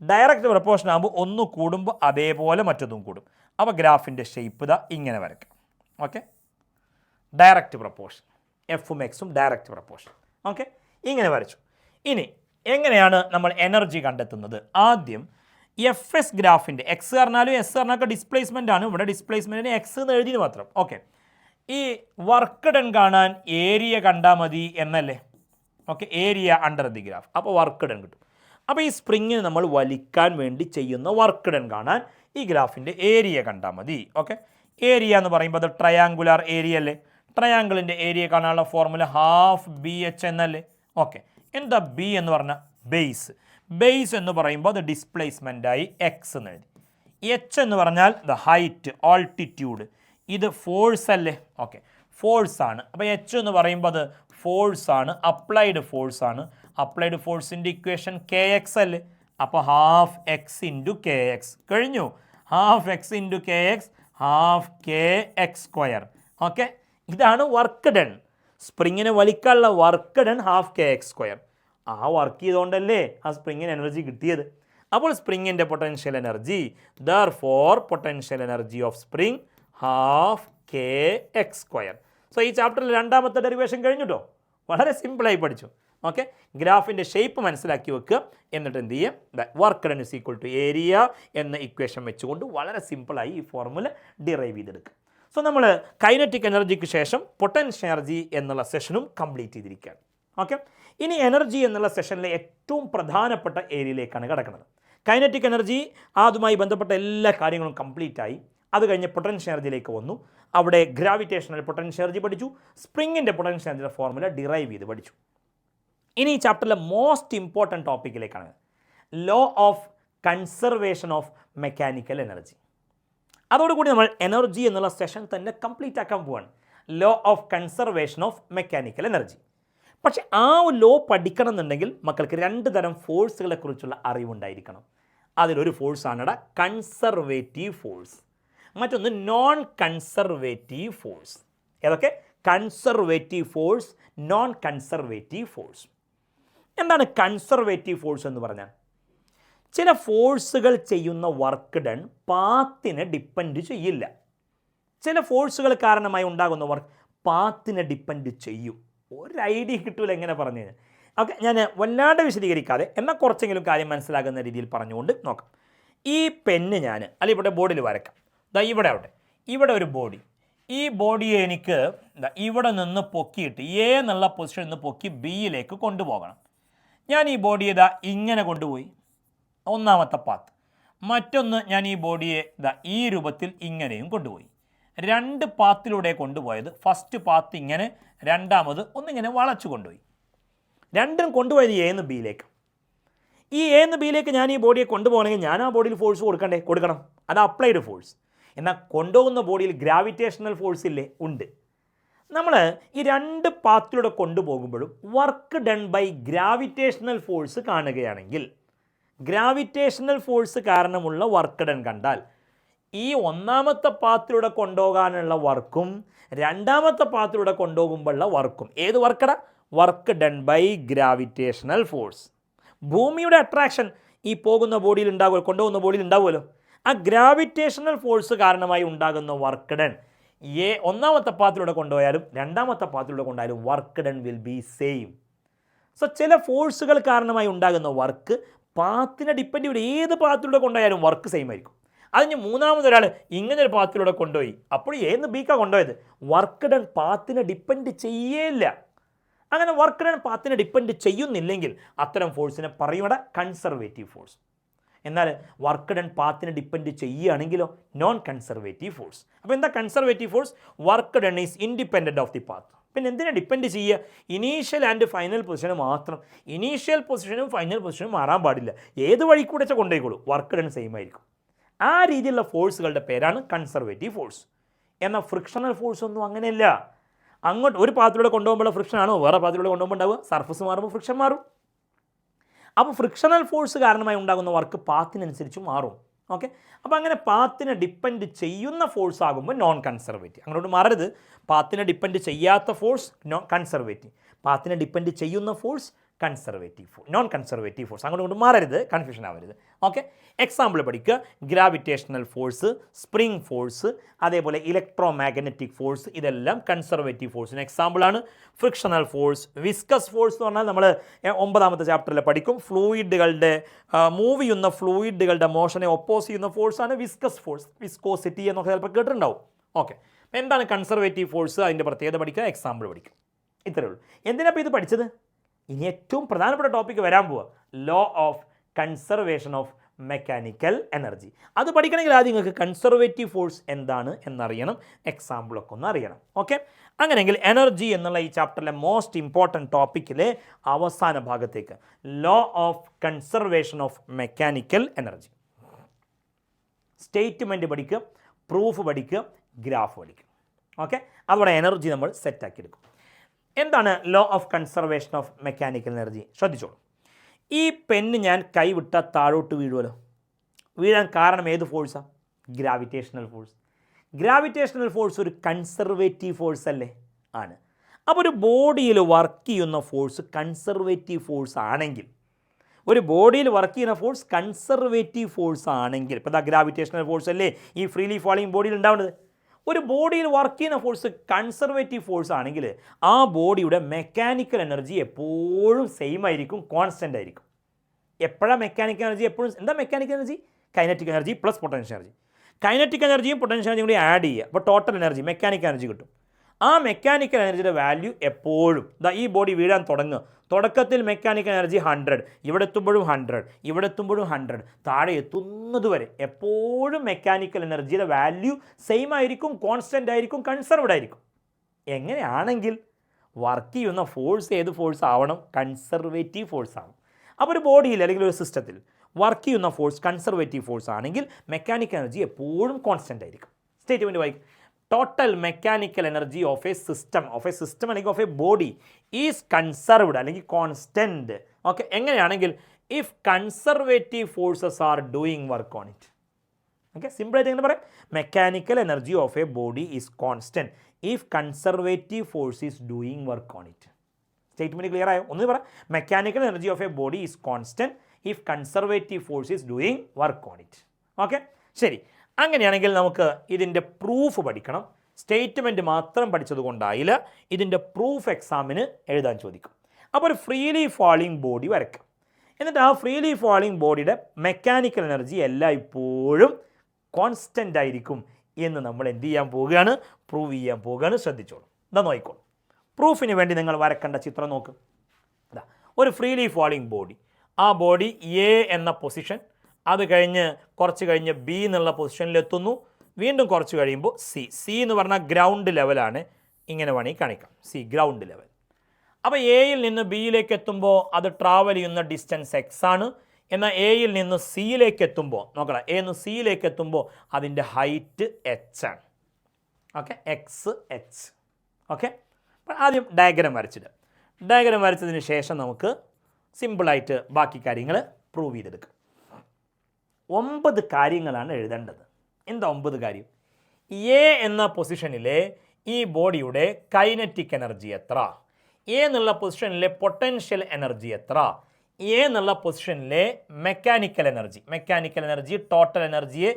ഡയറക്റ്റ് പ്രപ്പോർഷൻ ആകുമ്പോൾ ഒന്ന് കൂടുമ്പോൾ അതേപോലെ മറ്റൊന്നും കൂടും. അപ്പോൾ ഗ്രാഫിൻ്റെ ഷേപ്പ് ഇങ്ങനെ വരയ്ക്കാം. ഓക്കെ, ഡയറക്റ്റ് പ്രപ്പോർഷൻ, എഫും എക്സും ഡയറക്റ്റ് പ്രപ്പോർഷൻ. ഓക്കെ, ഇങ്ങനെ വരച്ചു. ഇനി എങ്ങനെയാണ് നമ്മൾ എനർജി കണ്ടെത്തുന്നത്? ആദ്യം FS ഗ്രാഫിൻ്റെ എക്സ് പറഞ്ഞാലും എസ് പറഞ്ഞാൽ ഡിസ്പ്ലേസ്മെൻ്റ് ആണ്. ഇവിടെ ഡിസ്പ്ലേസ്മെൻറ്റിന് എക്സ് എന്ന് എഴുതിയത് മാത്രം. ഓക്കെ, ഈ വർക്ക് ഡൺ കാണാൻ ഏരിയ കണ്ടാൽ മതി എന്നല്ലേ? Okay, area under the graph, അപ്പോൾ വർക്ക് ഡൺ കിട്ടും. അപ്പോൾ ഈ സ്പ്രിങ്ങിന് നമ്മൾ വലിക്കാൻ വേണ്ടി ചെയ്യുന്ന വർക്ക് ഡൺ കാണാൻ ഈ ഗ്രാഫിൻ്റെ ഏരിയ കണ്ടാൽ മതി. ഓക്കെ, ഏരിയ എന്ന് പറയുമ്പോൾ അത് ട്രയാങ്കുലാർ ഏരിയ അല്ലേ. ട്രയാങ്കിളിൻ്റെ ഏരിയ കാണാനുള്ള ഫോർമുല ഹാഫ് ബി എച്ച് എന്നല്ലേ. ഓക്കെ, എന്താ ബി എന്ന് പറഞ്ഞാൽ ബേസ്. ബേസ് എന്ന് പറയുമ്പോൾ അത് ഡിസ്പ്ലേസ്മെൻ്റായി എക്സ് എന്ന് എഴുതി. എച്ച് എന്ന് പറഞ്ഞാൽ ദ ഹൈറ്റ്, ഓൾട്ടിറ്റ്യൂഡ്. ഇത് ഫോഴ്സ് അല്ലേ. ഓക്കെ, ഫോഴ്സ് ആണ്. അപ്പോൾ എച്ച് എന്ന് പറയുമ്പോൾ അത് ഫോഴ്സ് ആണ്, അപ്ലൈഡ് ഫോഴ്സ് ആണ്. അപ്ലൈഡ് ഫോഴ്സിൻ്റെ ഇക്വേഷൻ കെ എക്സ് അല്ലേ. അപ്പോൾ half X into K X കഴിഞ്ഞു. Half X into K X, half K X square. Okay, ഇതാണ് വർക്ക് ഡൺ. സ്പ്രിങ്ങിനെ വലിക്കാനുള്ള work done half K X square. ആ വർക്ക് ചെയ്തുകൊണ്ടല്ലേ ആ സ്പ്രിങ്ങിന് എനർജി കിട്ടിയത്. അപ്പോൾ സ്പ്രിങ്ങിൻ്റെ potential energy, therefore potential energy of spring half K X square. So ഈ ചാപ്റ്ററിൽ രണ്ടാമത്തെ ഡെറിവേഷൻ കഴിഞ്ഞിട്ടോ, വളരെ സിമ്പിളായി പഠിച്ചു. ഓക്കെ, ഗ്രാഫിൻ്റെ ഷേപ്പ് മനസ്സിലാക്കി വെക്കുക. എന്നിട്ട് എന്ത് ചെയ്യുക, work done is equal to area എന്ന ഇക്വേഷൻ വെച്ചുകൊണ്ട് വളരെ സിമ്പിളായി ഈ ഫോർമുല ഡിറൈവ് ചെയ്തെടുക്കുക. സോ നമ്മൾ കൈനറ്റിക് എനർജിക്ക് ശേഷം പൊട്ടൻഷ്യൽ എനർജി എന്നുള്ള സെഷനും കംപ്ലീറ്റ് ചെയ്തിരിക്കുകയാണ്. ഓക്കെ, ഇനി എനർജി എന്നുള്ള സെഷനിലെ ഏറ്റവും പ്രധാനപ്പെട്ട ഏരിയയിലേക്കാണ് കിടക്കുന്നത്. കൈനറ്റിക് എനർജി അതുമായി ബന്ധപ്പെട്ട എല്ലാ കാര്യങ്ങളും കംപ്ലീറ്റ് ആയി. അത് കഴിഞ്ഞ് പൊട്ടൻഷ്യൽ എനർജിയിലേക്ക് വന്നു. അവിടെ ഗ്രാവിറ്റേഷണൽ പൊട്ടൻഷ്യൽ എനർജി പഠിച്ചു, സ്പ്രിങ്ങിൻ്റെ പൊട്ടൻഷ്യൽ എനർജിയുടെ ഫോർമുല ഡിറൈവ് ചെയ്ത് പഠിച്ചു. ഇനി ഈ ചാപ്റ്ററിലെ മോസ്റ്റ് ഇമ്പോർട്ടൻറ്റ് ടോപ്പിക്കിലേക്കാണ് law of conservation of mechanical energy. അതോടുകൂടി നമ്മൾ എനർജി എന്നുള്ള സെഷൻ തന്നെ കംപ്ലീറ്റ് ആക്കാൻ പോവാണ്. Law of conservation of mechanical energy. പക്ഷേ ആ ലോ പഠിക്കണം എന്നുണ്ടെങ്കിൽ മക്കൾക്ക് രണ്ട് തരം ഫോഴ്സുകളെ കുറിച്ചുള്ള അറിവുണ്ടായിരിക്കണം. അതിലൊരു ഫോഴ്സാണ് കൺസർവേറ്റീവ് ഫോഴ്സ്, മറ്റൊന്ന് നോൺ കൺസർവേറ്റീവ് ഫോഴ്സ്. ഏതൊക്കെ? Conservative force, non conservative force. എന്താണ് കൺസർവേറ്റീവ് ഫോഴ്സ് എന്ന് പറഞ്ഞാൽ? ചില ഫോഴ്സുകൾ ചെയ്യുന്ന വർക്ക് ഡൺ പാത്തിനെ ഡിപ്പെൻഡ് ചെയ്യില്ല. ചില ഫോഴ്സുകൾ കാരണമായി ഉണ്ടാകുന്ന വർക്ക് പാത്തിനെ ഡിപ്പെൻഡ് ചെയ്യും. ഒരു ഐഡിയ കിട്ടൂല എങ്ങനെ പറഞ്ഞു കഴിഞ്ഞാൽ. ഓക്കെ, ഞാൻ വല്ലാണ്ട് വിശദീകരിക്കാതെ എന്നാൽ കുറച്ചെങ്കിലും കാര്യം മനസ്സിലാകുന്ന രീതിയിൽ പറഞ്ഞുകൊണ്ട് നോക്കാം. ഈ പെന്ന് ഞാൻ അല്ലെങ്കിൽ ഇവിടെ ബോർഡിൽ വരക്കാം. ദാ ഇവിടെ ആവട്ടെ, ഇവിടെ ഒരു ബോഡി. ഈ ബോഡിയെ എനിക്ക് ഇവിടെ നിന്ന് പൊക്കിയിട്ട് എ എന്നുള്ള പൊസിഷനിൽ നിന്ന് പൊക്കി ബിയിലേക്ക് കൊണ്ടുപോകണം. ഞാൻ ഈ ബോഡിയെ ഇതാ ഇങ്ങനെ കൊണ്ടുപോയി, ഒന്നാമത്തെ പാത്ത്. മറ്റൊന്ന് ഞാൻ ഈ ബോഡിയെ ഇതാ ഈ രൂപത്തിൽ ഇങ്ങനെയും കൊണ്ടുപോയി. രണ്ട് പാത്തിലൂടെ കൊണ്ടുപോയത്. ഫസ്റ്റ് പാത്ത് ഇങ്ങനെ, രണ്ടാമത് ഒന്നിങ്ങനെ വളച്ചു കൊണ്ടുപോയി. രണ്ടും കൊണ്ടുപോയത് എ എന്ന് ബിയിലേക്ക്. ഈ എ എന്ന് ബിയിലേക്ക് ഞാൻ ഈ ബോഡിയെ കൊണ്ടുപോകണമെങ്കിൽ ഞാൻ ആ ബോഡിയിൽ ഫോഴ്സ് കൊടുക്കണം. അത് അപ്ലൈഡ് ഫോഴ്സ്. എന്നാൽ കൊണ്ടുപോകുന്ന ബോഡിയിൽ ഗ്രാവിറ്റേഷണൽ ഫോഴ്സ് ഇല്ലേ? ഉണ്ട്. നമ്മൾ ഈ രണ്ട് പാത്തിലൂടെ കൊണ്ടുപോകുമ്പോഴും work done by gravitational force കാണുകയാണെങ്കിൽ, ഗ്രാവിറ്റേഷണൽ ഫോഴ്സ് കാരണമുള്ള വർക്ക് ഡൺ കണ്ടാൽ ഈ ഒന്നാമത്തെ പാത്തിലൂടെ കൊണ്ടുപോകാനുള്ള വർക്കും രണ്ടാമത്തെ പാത്തിലൂടെ കൊണ്ടുപോകുമ്പോഴുള്ള വർക്കും ഏത് വർക്കടാ? Work done by gravitational force. ഭൂമിയുടെ അട്രാക്ഷൻ ഈ പോകുന്ന ബോഡിയിൽ ഉണ്ടാകുമല്ലോ, കൊണ്ടുപോകുന്ന ബോഡിയിൽ ഉണ്ടാവുമല്ലോ. ആ ഗ്രാവിറ്റേഷണൽ ഫോഴ്സ് കാരണമായി ഉണ്ടാകുന്ന വർക്ക് ഡൺ ഒന്നാമത്തെ പാത്തിലൂടെ കൊണ്ടുപോയാലും രണ്ടാമത്തെ പാത്തിലൂടെ കൊണ്ടുപോയാലും work done will be same. So ചില ഫോഴ്സുകൾ കാരണമായി ഉണ്ടാകുന്ന വർക്ക് പാത്തിനെ ഡിപ്പെൻഡ് ചെയ്യും. ഏത് പാത്തിലൂടെ കൊണ്ടുപോയാലും വർക്ക് സെയിം ആയിരിക്കും. അതിന് മൂന്നാമതൊരാൾ ഇങ്ങനെ ഒരു പാത്തിലൂടെ കൊണ്ടുപോയി, അപ്പോൾ ഏന്ന് ബീക്കാണ് കൊണ്ടുപോയത്, വർക്ക് ഡൺ പാത്തിനെ ഡിപ്പെൻഡ് ചെയ്യേയില്ല. അങ്ങനെ വർക്ക് ഡൺ പാത്തിനെ ഡിപ്പെൻഡ് ചെയ്യുന്നില്ലെങ്കിൽ അത്തരം ഫോഴ്സിനെ പറയുന്നത് കൺസർവേറ്റീവ് ഫോഴ്സ്. എന്നാൽ വർക്ക് ഡൺ പാത്തിനെ ഡിപ്പെൻഡ് ചെയ്യുകയാണെങ്കിലോ നോൺ കൺസർവേറ്റീവ് ഫോഴ്സ്. അപ്പോൾ എന്താ conservative force? Work done is independent of the path. പിന്നെ എന്തിനാ ഡിപ്പെൻഡ് ചെയ്യുക? ഇനീഷ്യൽ ആൻഡ് ഫൈനൽ പൊസിഷന് മാത്രം. ഇനീഷ്യൽ പൊസിഷനും ഫൈനൽ പൊസിഷനും മാറാൻ പാടില്ല. ഏത് വഴി കൂടെ വെച്ചാൽ കൊണ്ടുപോയിക്കോളൂ, വർക്ക് ഡൺ സെയിം ആയിരിക്കും. ആ രീതിയിലുള്ള ഫോഴ്സുകളുടെ പേരാണ് കൺസർവേറ്റീവ് ഫോഴ്സ്. എന്നാൽ ഫ്രിക്ഷണൽ ഫോഴ്സ് ഒന്നും അങ്ങനെയല്ല. അങ്ങോട്ട് ഒരു പാത്തിലൂടെ കൊണ്ടുപോകുമ്പോൾ ഫ്രിക്ഷൻ ആണോ വേറെ പാത്തിലൂടെ കൊണ്ടുപോകുമ്പോൾ ഉണ്ടാവുക? സർഫസ് മാറുമ്പോൾ ഫ്രിക്ഷൻ മാറും. അപ്പോൾ ഫ്രിക്ഷണൽ ഫോഴ്സ് കാരണമായി ഉണ്ടാകുന്ന വർക്ക് പാത്തിനനുസരിച്ച് മാറും. ഓക്കെ, അപ്പോൾ അങ്ങനെ പാത്തിനെ ഡിപ്പെൻഡ് ചെയ്യുന്ന ഫോഴ്സ് ആകുമ്പോൾ നോൺ കൺസർവേറ്റീവ്. അങ്ങോട്ട് മാറരുത്. പാത്തിനെ ഡിപ്പെൻഡ് ചെയ്യാത്ത ഫോഴ്സ് കൺസർവേറ്റീവ്, പാത്തിനെ ഡിപ്പെൻഡ് ചെയ്യുന്ന force conservative force, non conservative force. അങ്ങോട്ട് മാറരുത്, കൺഫ്യൂഷൻ ആവരുത്. ഓക്കെ, എക്സാമ്പിൾ പഠിക്കുക. ഗ്രാവിറ്റേഷണൽ ഫോഴ്സ്, സ്പ്രിംഗ് ഫോഴ്സ്, അതേപോലെ ഇലക്ട്രോ മാഗ്നറ്റിക് ഫോഴ്സ്, ഇതെല്ലാം കൺസർവേറ്റീവ് ഫോഴ്സിന് എക്സാമ്പിളാണ്. ഫ്രിക്ഷണൽ ഫോഴ്സ്, വിസ്കസ് ഫോഴ്സ് എന്ന് പറഞ്ഞാൽ നമ്മൾ 9ാമത്തെ ചാപ്റ്ററിൽ പഠിക്കും. ഫ്ലൂയിഡുകളുടെ മൂവ് ചെയ്യുന്ന ഫ്ലൂയിഡുകളുടെ മോഷനെ ഒപ്പോസ് ചെയ്യുന്ന ഫോഴ്സാണ് വിസ്കസ് ഫോഴ്സ്. വിസ്കോസിറ്റി എന്നൊക്കെ ചിലപ്പോൾ കേട്ടിട്ടുണ്ടാവും. ഓക്കെ, എന്താണ് കൺസർവേറ്റീവ് ഫോഴ്സ്? അതിൻ്റെ പ്രത്യേകത പഠിക്കുക, എക്സാമ്പിൾ പഠിക്കും. ഇത്രയേ ഉള്ളൂ. എന്തിനാപ്പോൾ ഇത് പഠിച്ചത്? ഇനി ഏറ്റവും പ്രധാനപ്പെട്ട ടോപ്പിക്ക് വരാൻ പോവുക, law of conservation of mechanical energy. അത് പഠിക്കണമെങ്കിൽ ആദ്യം നിങ്ങൾക്ക് കൺസർവേറ്റീവ് ഫോഴ്സ് എന്താണ് എന്നറിയണം, എക്സാമ്പിളൊക്കെ ഒന്ന് അറിയണം. ഓക്കെ, അങ്ങനെയെങ്കിൽ എനർജി എന്നുള്ള ഈ ചാപ്റ്ററിലെ മോസ്റ്റ് ഇമ്പോർട്ടൻറ്റ് ടോപ്പിക്കിലെ അവസാന ഭാഗത്തേക്ക് law of conservation of mechanical energy. Statement പഠിക്കുക, പ്രൂഫ് പഠിക്കുക, ഗ്രാഫ് പഠിക്കുക. ഓക്കെ, അതോടെ എനർജി നമ്മൾ സെറ്റാക്കി എടുക്കും. എന്താണ് law of conservation of mechanical energy? ശ്രദ്ധിച്ചോളൂ. ഈ പെണ്ണ് ഞാൻ കൈവിട്ടാൽ താഴോട്ട് വീഴുമല്ലോ. വീഴാൻ കാരണം ഏത് ഫോഴ്സാണ്? Gravitational force. ഗ്രാവിറ്റേഷണൽ ഫോഴ്സ് ഒരു കൺസർവേറ്റീവ് ഫോഴ്സ് അല്ലേ? ആണ്. അപ്പോൾ ഒരു ബോഡിയിൽ വർക്ക് ചെയ്യുന്ന ഫോഴ്സ് കൺസർവേറ്റീവ് ഫോഴ്സ് ആണെങ്കിൽ, ഒരു ബോഡിയിൽ വർക്ക് ചെയ്യുന്ന ഫോഴ്സ് കൺസർവേറ്റീവ് ഫോഴ്സ് ആണെങ്കിൽ, ഇപ്പോൾ ദാ ഗ്രാവിറ്റേഷണൽ ഫോഴ്സ് അല്ലേ ഈ ഫ്രീലി ഫാളിങ് ബോഡിയിൽ ഉണ്ടാവുന്നത്. ഒരു ബോഡിയിൽ വർക്ക് ചെയ്യുന്ന ഫോഴ്സ് കൺസർവേറ്റീവ് ഫോഴ്സ് ആണെങ്കിൽ ആ ബോഡിയുടെ മെക്കാനിക്കൽ എനർജി എപ്പോഴും സെയിം ആയിരിക്കും, കോൺസ്റ്റൻ്റ് ആയിരിക്കും. എപ്പോഴാണ് മെക്കാനിക്കൽ എനർജി എപ്പോഴും? എന്താ mechanical energy? Kinetic energy plus potential energy. Kinetic എനർജിയും പൊട്ടൻഷ്യൽ എനർജിയും കൂടി ആഡ് ചെയ്യുക, അപ്പോൾ ടോട്ടൽ എനർജി മെക്കാനിക്കൽ എനർജി കിട്ടും. ആ മെക്കാനിക്കൽ എനർജിയുടെ വാല്യൂ എപ്പോഴും ഈ ബോഡി വീഴാൻ തുടങ്ങുക. തുടക്കത്തിൽ മെക്കാനിക്കൽ എനർജി 100, ഇവിടെ എത്തുമ്പോഴും 100, ഇവിടെ എത്തുമ്പോഴും 100, താഴെ എത്തുന്നത് വരെ എപ്പോഴും മെക്കാനിക്കൽ എനർജിയുടെ വാല്യൂ സെയിം ആയിരിക്കും, കോൺസ്റ്റൻ്റ് ആയിരിക്കും, കൺസർവ്ഡ് ആയിരിക്കും. എങ്ങനെയാണെങ്കിൽ വർക്ക് ചെയ്യുന്ന ഫോഴ്സ് ഏത് ഫോഴ്സ് ആവണം? കൺസർവേറ്റീവ് ഫോഴ്സ് ആവണം. അപ്പോൾ ഒരു ബോഡിയിൽ അല്ലെങ്കിൽ ഒരു സിസ്റ്റത്തിൽ വർക്ക് ചെയ്യുന്ന ഫോഴ്സ് കൺസർവേറ്റീവ് ഫോഴ്സ് ആണെങ്കിൽ മെക്കാനിക്കൽ എനർജി എപ്പോഴും കോൺസ്റ്റൻ്റ് ആയിരിക്കും. സ്റ്റേറ്റ്മെൻറ്റ് വായിക്കും. Total mechanical energy of a system അല്ലെങ്കിൽ of a body is conserved അല്ലെങ്കിൽ കോൺസ്റ്റൻറ്റ്. ഓക്കെ, എങ്ങനെയാണെങ്കിൽ if conservative forces are doing work on it. Okay, സിമ്പിളായിട്ട് എങ്ങനെ പറയാം? Mechanical energy of a body is constant if conservative force is doing work on it. Statement clear ആയോ? ഒന്ന് പറയാം. Mechanical energy of a body is constant if conservative force is doing work on it. Okay, ശരി. അങ്ങനെയാണെങ്കിൽ നമുക്ക് ഇതിൻ്റെ proof പഠിക്കണം. Statement മാത്രം പഠിച്ചതുകൊണ്ടായില്ല, ഇതിൻ്റെ പ്രൂഫ് എക്സാമിന് എഴുതാൻ ചോദിക്കും. അപ്പോൾ ഒരു ഫ്രീലി ഫാളിങ് ബോഡി വരയ്ക്കാം. എന്നിട്ട് ആ ഫ്രീലി ഫാളിങ് ബോഡിയുടെ മെക്കാനിക്കൽ എനർജി എല്ലായ്പ്പോഴും കോൺസ്റ്റൻ്റ് ആയിരിക്കും എന്ന് നമ്മൾ എന്ത് ചെയ്യാൻ പോവുകയാണ്? പ്രൂവ് ചെയ്യാൻ പോവുകയാണ്. ശ്രദ്ധിച്ചോളൂ. ഇതാ നോക്കിക്കോളൂ. പ്രൂഫിന് വേണ്ടി നിങ്ങൾ വരക്കേണ്ട ചിത്രം നോക്ക്. അതാ ഒരു ഫ്രീലി ഫാളിങ് ബോഡി. ആ ബോഡി എ എന്ന പൊസിഷൻ, അത് കഴിഞ്ഞ് കുറച്ച് കഴിഞ്ഞ് ബി എന്നുള്ള പൊസിഷനിലെത്തുന്നു, വീണ്ടും കുറച്ച് കഴിയുമ്പോൾ സി എന്ന് പറഞ്ഞാൽ ഗ്രൗണ്ട് ലെവലാണ്. ഇങ്ങനെ വേണമെങ്കിൽ കാണിക്കാം, സി ഗ്രൗണ്ട് ലെവൽ. അപ്പോൾ എയിൽ നിന്ന് ബിയിലേക്ക് എത്തുമ്പോൾ അത് ട്രാവൽ ചെയ്യുന്ന ഡിസ്റ്റൻസ് എക്സ് ആണ്. എന്നാൽ എയിൽ നിന്ന് സിയിലേക്ക് എത്തുമ്പോൾ നോക്കണം, എ നിന്ന് സിയിലേക്ക് എത്തുമ്പോൾ അതിൻ്റെ ഹൈറ്റ് എച്ച് ആണ്. Okay, X H. ഓക്കെ, അപ്പോൾ ആദ്യം ഡയഗ്രം വരച്ചിട്ട്, ഡയഗ്രം വരച്ചതിന് ശേഷം നമുക്ക് സിമ്പിളായിട്ട് ബാക്കി കാര്യങ്ങൾ പ്രൂവ് ചെയ്തെടുക്കാം. 9 കാര്യങ്ങളാണ് എഴുതേണ്ടത്. എന്താ 9 കാര്യം? എ എന്ന പൊസിഷനിലെ ഈ ബോഡിയുടെ കൈനറ്റിക് എനർജി എത്ര? എ എന്നുള്ള പൊസിഷനിലെ പൊട്ടൻഷ്യൽ എനർജി എത്ര? എ എന്നുള്ള പൊസിഷനിലെ മെക്കാനിക്കൽ എനർജി ടോട്ടൽ എനർജിയെ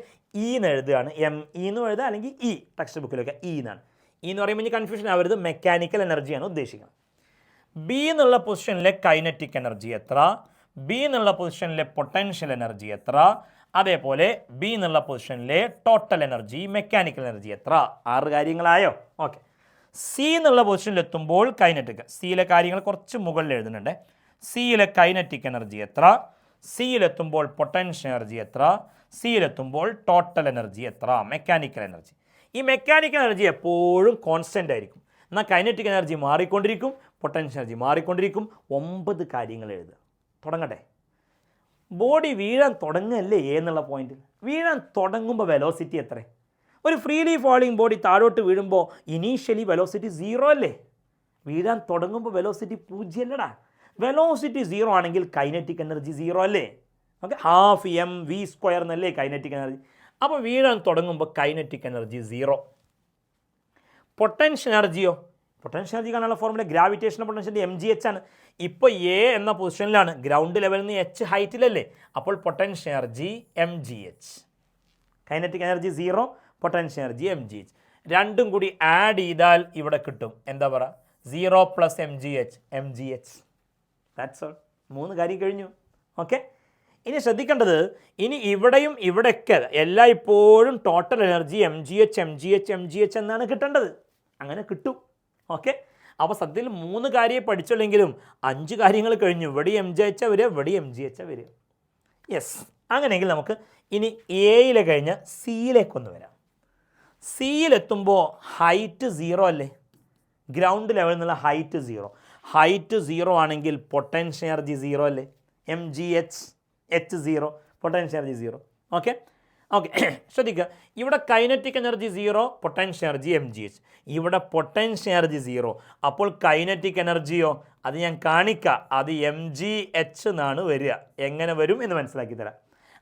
ഇ എന്ന് എഴുതുകയാണ്. എം ഇ എന്ന് എഴുതുക, അല്ലെങ്കിൽ ഇ ടെക്സ്റ്റ് ബുക്കിലൊക്കെ ഇ എന്നാണ്. ഇ എന്ന് പറയുമ്പോൾ ഇനി കൺഫ്യൂഷൻ ആവരുത്, മെക്കാനിക്കൽ എനർജിയാണ് ഉദ്ദേശിക്കുന്നത്. ബി എന്നുള്ള പൊസിഷനിലെ കൈനറ്റിക് എനർജി എത്ര? ബി എന്നുള്ള പൊസിഷനിലെ പൊട്ടൻഷ്യൽ എനർജി എത്ര? അതേപോലെ ബി എന്നുള്ള പൊസിഷനിലെ ടോട്ടൽ എനർജി മെക്കാനിക്കൽ എനർജി എത്ര? 6 കാര്യങ്ങളായോ? ഓക്കെ. സി എന്നുള്ള പൊസിഷനിൽ എത്തുമ്പോൾ കൈനറ്റിക്, സിയിലെ കാര്യങ്ങൾ കുറച്ച് മുകളിൽ എഴുതുന്നുണ്ട്. സിയിലെ കൈനറ്റിക് എനർജി എത്ര? സിയിലെത്തുമ്പോൾ പൊട്ടൻഷ്യൽ എനർജി എത്ര? സിയിലെത്തുമ്പോൾ ടോട്ടൽ എനർജി എത്ര? Mechanical energy. ഈ മെക്കാനിക്കൽ എനർജി എപ്പോഴും കോൺസ്റ്റൻ്റ് ആയിരിക്കും. എന്നാൽ കൈനറ്റിക് എനർജി മാറിക്കൊണ്ടിരിക്കും, പൊട്ടൻഷ്യൽ എനർജി മാറിക്കൊണ്ടിരിക്കും. 9 കാര്യങ്ങൾ എഴുതുക. തുടങ്ങട്ടെ. ബോഡി വീഴാൻ തുടങ്ങല്ലേ എന്നുള്ള പോയിന്റിൽ. വീഴാൻ തുടങ്ങുമ്പോൾ വെലോസിറ്റി എത്ര? ഒരു ഫ്രീലി ഫാളിങ് ബോഡി താഴോട്ട് വീഴുമ്പോൾ ഇനീഷ്യലി വെലോസിറ്റി 0 അല്ലേ? വീഴാൻ തുടങ്ങുമ്പോൾ വെലോസിറ്റി 0 അല്ലടാ. വെലോസിറ്റി 0 ആണെങ്കിൽ കൈനറ്റിക് എനർജി 0 അല്ലേ? Okay, half M V square എന്നല്ലേ കൈനറ്റിക് എനർജി. അപ്പോൾ വീഴാൻ തുടങ്ങുമ്പോൾ കൈനറ്റിക് എനർജി 0. പൊട്ടൻഷ്യൽ എനർജിയോ? പൊട്ടൻഷ്യൽ എനർജി കാണാനുള്ള ഫോർമുല ഗ്രാവിറ്റേഷണൽ പൊട്ടൻഷ്യൽ mgh ആണ്. ഇപ്പോൾ എ എന്ന പൊസിഷനിലാണ്, ഗ്രൗണ്ട് ലെവലിൽ നിന്ന് എച്ച് ഹൈറ്റിലല്ലേ, അപ്പോൾ potential energy mgh. Kinetic energy 0, potential energy mgh. രണ്ടും കൂടി ആഡ് ചെയ്താൽ ഇവിടെ കിട്ടും. എന്താ പറയുക? 0 + mgh. That's all. 3 കാര്യം കഴിഞ്ഞു. ഓക്കെ, ഇനി ശ്രദ്ധിക്കേണ്ടത്, ഇനി ഇവിടെയും ഇവിടെയൊക്കെ എല്ലായ്പ്പോഴും ടോട്ടൽ എനർജി mgh എന്നാണ് കിട്ടേണ്ടത്. അങ്ങനെ കിട്ടും. ഓക്കെ, അപ്പോൾ സത്യത്തിൽ 3 കാര്യം പഠിച്ചുള്ളെങ്കിലും 5 കാര്യങ്ങൾ കഴിഞ്ഞു. ഇവിടെ mgh വരിക, ഇവിടെ mgh വരിക. യെസ്, അങ്ങനെയെങ്കിൽ നമുക്ക് ഇനി എയിൽ കഴിഞ്ഞ് സിയിലേക്കൊന്ന് വരാം. സിയിലെത്തുമ്പോൾ ഹൈറ്റ് 0 അല്ലേ? ഗ്രൗണ്ട് ലെവലിൽ നിന്നുള്ള ഹൈറ്റ് 0. ഹൈറ്റ് 0 ആണെങ്കിൽ പൊട്ടൻഷ്യൽ എനർജി 0 അല്ലേ? mgh 0, potential energy 0. Okay okay ശ്രദ്ധിക്കുക, ഇവിടെ kinetic energy 0, potential energy mgh. ഇവിടെ പൊട്ടൻഷ്യൽ എനർജി 0, അപ്പോൾ കൈനറ്റിക് എനർജിയോ അത് ഞാൻ കാണിക്കാം, അത് mgh എന്നാണ് വരിക. എങ്ങനെ വരും എന്ന് മനസ്സിലാക്കി തരാം.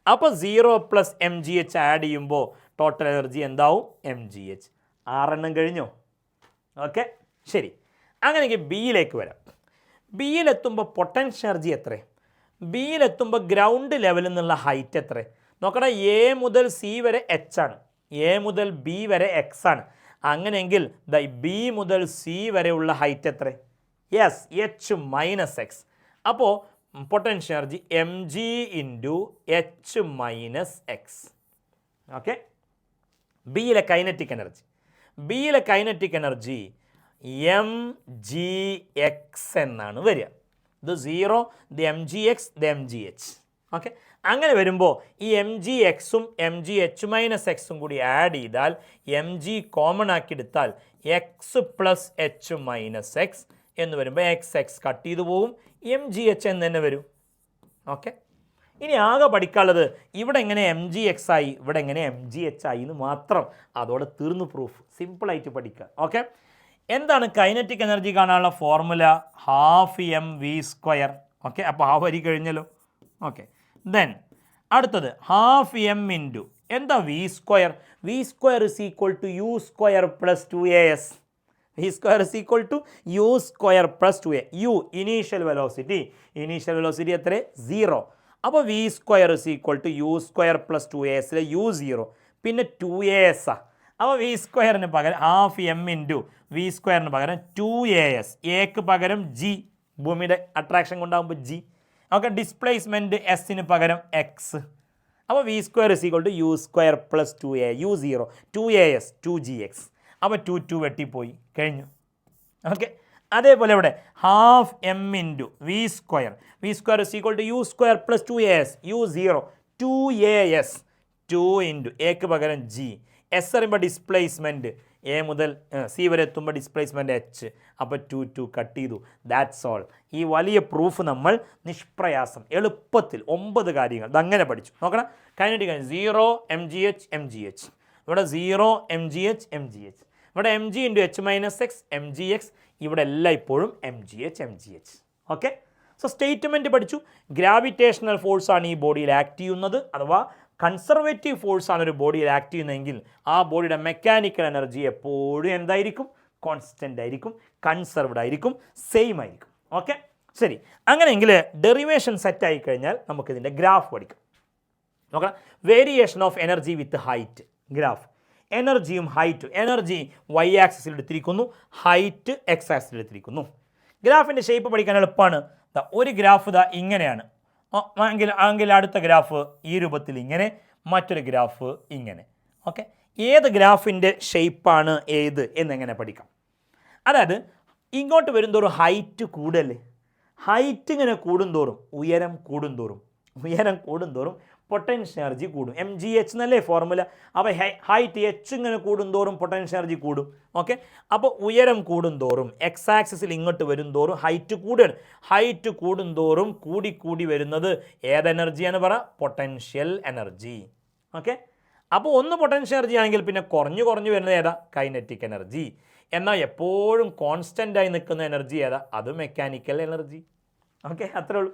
അപ്പോൾ 0 + mgh ആഡ് ചെയ്യുമ്പോൾ ടോട്ടൽ എനർജി എന്താവും? mgh. 6 കഴിഞ്ഞോ? ഓക്കെ ശരി. അങ്ങനെയെങ്കിൽ ബിയിലേക്ക് വരാം. ബിയിലെത്തുമ്പോൾ പൊട്ടൻഷ്യൽ എനർജി എത്ര? ബിയിലെത്തുമ്പോൾ ഗ്രൗണ്ട് ലെവലിൽ നിന്നുള്ള ഹൈറ്റ് എത്ര? നോക്കട്ടെ, എ മുതൽ സി വരെ എച്ച് ആണ്, എ മുതൽ ബി വരെ എക്സ് ആണ്. അങ്ങനെയെങ്കിൽ ബി മുതൽ സി വരെയുള്ള ഹൈറ്റ് എത്ര? Yes, H minus X. അപ്പോൾ potential energy mg × h minus X. Okay, ബിയിലെ കൈനറ്റിക് എനർജി, ബിയിലെ കൈനറ്റിക് എനർജി mgx എന്നാണ് വരിക. ഇത് 0, ഇത് mgx, ഇത് mgh. ഓക്കെ, അങ്ങനെ വരുമ്പോൾ ഈ mgxും mgh മൈനസ് എക്സും കൂടി ആഡ് ചെയ്താൽ mg കോമൺ ആക്കി എടുത്താൽ X plus H minus X എന്ന് വരുമ്പോൾ എക്സ് കട്ട് ചെയ്തു പോവും, mgh എന്ന് തന്നെ വരും. ഓക്കെ, ഇനി ആകെ പഠിക്കാനുള്ളത് ഇവിടെ എങ്ങനെ mgx ആയി, ഇവിടെ എങ്ങനെ mgh ആയി എന്ന് മാത്രം. അതോടെ തീർന്നു പ്രൂഫ്. സിമ്പിളായിട്ട് പഠിക്കുക. ഓക്കെ, എന്താണ് കൈനറ്റിക് എനർജി കാണാനുള്ള ഫോർമുല? ½ mv². ഓക്കെ, അപ്പോൾ ഹാഫ് വരി കഴിഞ്ഞല്ലോ. ഓക്കെ, ദെൻ അടുത്തത് ½ m എന്താ v²? v² = u² + 2as. v² = u² + 2a. u initial velocity, initial velocity എത്ര? 0. അപ്പോൾ v² = u² + 2as. u 0, പിന്നെ 2as. അപ്പോൾ v²ന് പകരം ½ m v²ന് പകരം 2as, എക്ക് പകരം g, ഭൂമിയുടെ അട്രാക്ഷൻ കൊണ്ടാകുമ്പോൾ g. ഓക്കെ, ഡിസ്പ്ലേസ്മെൻറ്റ് എസിന് പകരം എക്സ്. അപ്പോൾ v² = u² + 2a, u 0, 2as, 2gx. അപ്പോൾ 2 വെട്ടിപ്പോയി, കഴിഞ്ഞു. ഓക്കെ, അതേപോലെ ഇവിടെ ½ m × v², v² = u² + 2as, u 0, 2as, 2 എക്ക് പകരം g. എസ് പറയുമ്പോൾ ഡിസ്പ്ലേസ്മെൻറ്റ്, എ മുതൽ സി വരെ എത്തുമ്പോൾ ഡിസ്പ്ലേസ്മെൻറ്റ് എച്ച്. അപ്പോൾ 2 കട്ട് ചെയ്തു. That's all. ഈ വലിയ പ്രൂഫ് നമ്മൾ നിഷ്പ്രയാസം എളുപ്പത്തിൽ 9 കാര്യങ്ങൾ ഇതങ്ങനെ പഠിച്ചു. നോക്കണം, കൈനറ്റിക് 0 mgh mgh, ഇവിടെ 0 mgh mgh, ഇവിടെ mg × h minus X mgx, ഇവിടെ എല്ലാം ഇപ്പോഴും mgh mgh. Okay, so statement പഠിച്ചു. ഗ്രാവിറ്റേഷണൽ ഫോഴ്സാണ് ഈ ബോഡിയിൽ ആക്ട് ചെയ്യുന്നത്, അഥവാ കൺസർവേറ്റീവ് ഫോഴ്സാണ് ഒരു ബോഡിയിൽ ആക്ട് ചെയ്യുന്നതെങ്കിൽ ആ ബോഡിയുടെ മെക്കാനിക്കൽ എനർജി എപ്പോഴും എന്തായിരിക്കും? കോൺസ്റ്റൻ്റ് ആയിരിക്കും, കൺസർവ്ഡ് ആയിരിക്കും, സെയിം ആയിരിക്കും. ഓക്കെ ശരി. അങ്ങനെയെങ്കിൽ ഡെറിവേഷൻ സെറ്റ് ആയി കഴിഞ്ഞാൽ നമുക്കിതിൻ്റെ ഗ്രാഫ് പഠിക്കാം. നോക്കണം, variation of energy with height graph. എനർജിയും ഹൈറ്റും, എനർജി y ആക്സിസിൽ എടുത്തിരിക്കുന്നു, ഹൈറ്റ് x ആക്സിസിൽ എടുത്തിരിക്കുന്നു. ഗ്രാഫിൻ്റെ ഷേപ്പ് പഠിക്കാൻ എളുപ്പമാണ്. ഒരു ഗ്രാഫ് ഇങ്ങനെയാണ് എങ്കിൽ അടുത്ത ഗ്രാഫ് ഈ രൂപത്തിൽ ഇങ്ങനെ, മറ്റൊരു ഗ്രാഫ് ഇങ്ങനെ. ഓക്കെ, ഏത് ഗ്രാഫിൻ്റെ ഷേപ്പാണ് ഏത് എന്നെങ്ങനെ പഠിക്കാം? അതായത് ഇങ്ങോട്ട് വരുന്തോറും ഹൈറ്റ് കൂടല്ലേ, ഹൈറ്റ് ഇങ്ങനെ കൂടുന്തോറും ഉയരം കൂടുന്തോറും, ഉയരം കൂടുന്തോറും പൊട്ടൻഷ്യൽ എനർജി കൂടും. mgh എന്നല്ലേ ഫോർമുല. അപ്പോൾ ഹൈറ്റ് h ഇങ്ങനെ കൂടുന്തോറും പൊട്ടൻഷ്യൽ എനർജി കൂടും. ഓക്കെ, അപ്പോൾ ഉയരം കൂടുന്തോറും എക്സ് ആക്സിസിൽ ഇങ്ങോട്ട് വരുന്തോറും ഹൈറ്റ് കൂടുകയാണ്. ഹൈറ്റ് കൂടുന്തോറും കൂടി വരുന്നത് ഏത് എനർജിയാണ് പറ? Potential energy. ഓക്കെ, അപ്പോൾ ഒന്ന് പൊട്ടൻഷ്യൽ എനർജി ആണെങ്കിൽ പിന്നെ കുറഞ്ഞു വരുന്നത് ഏതാ? Kinetic energy. എന്നാൽ എപ്പോഴും കോൺസ്റ്റൻ്റ് ആയി നിൽക്കുന്ന എനർജി ഏതാ? അത് മെക്കാനിക്കൽ എനർജി. ഓക്കെ, അത്രേ ഉള്ളൂ.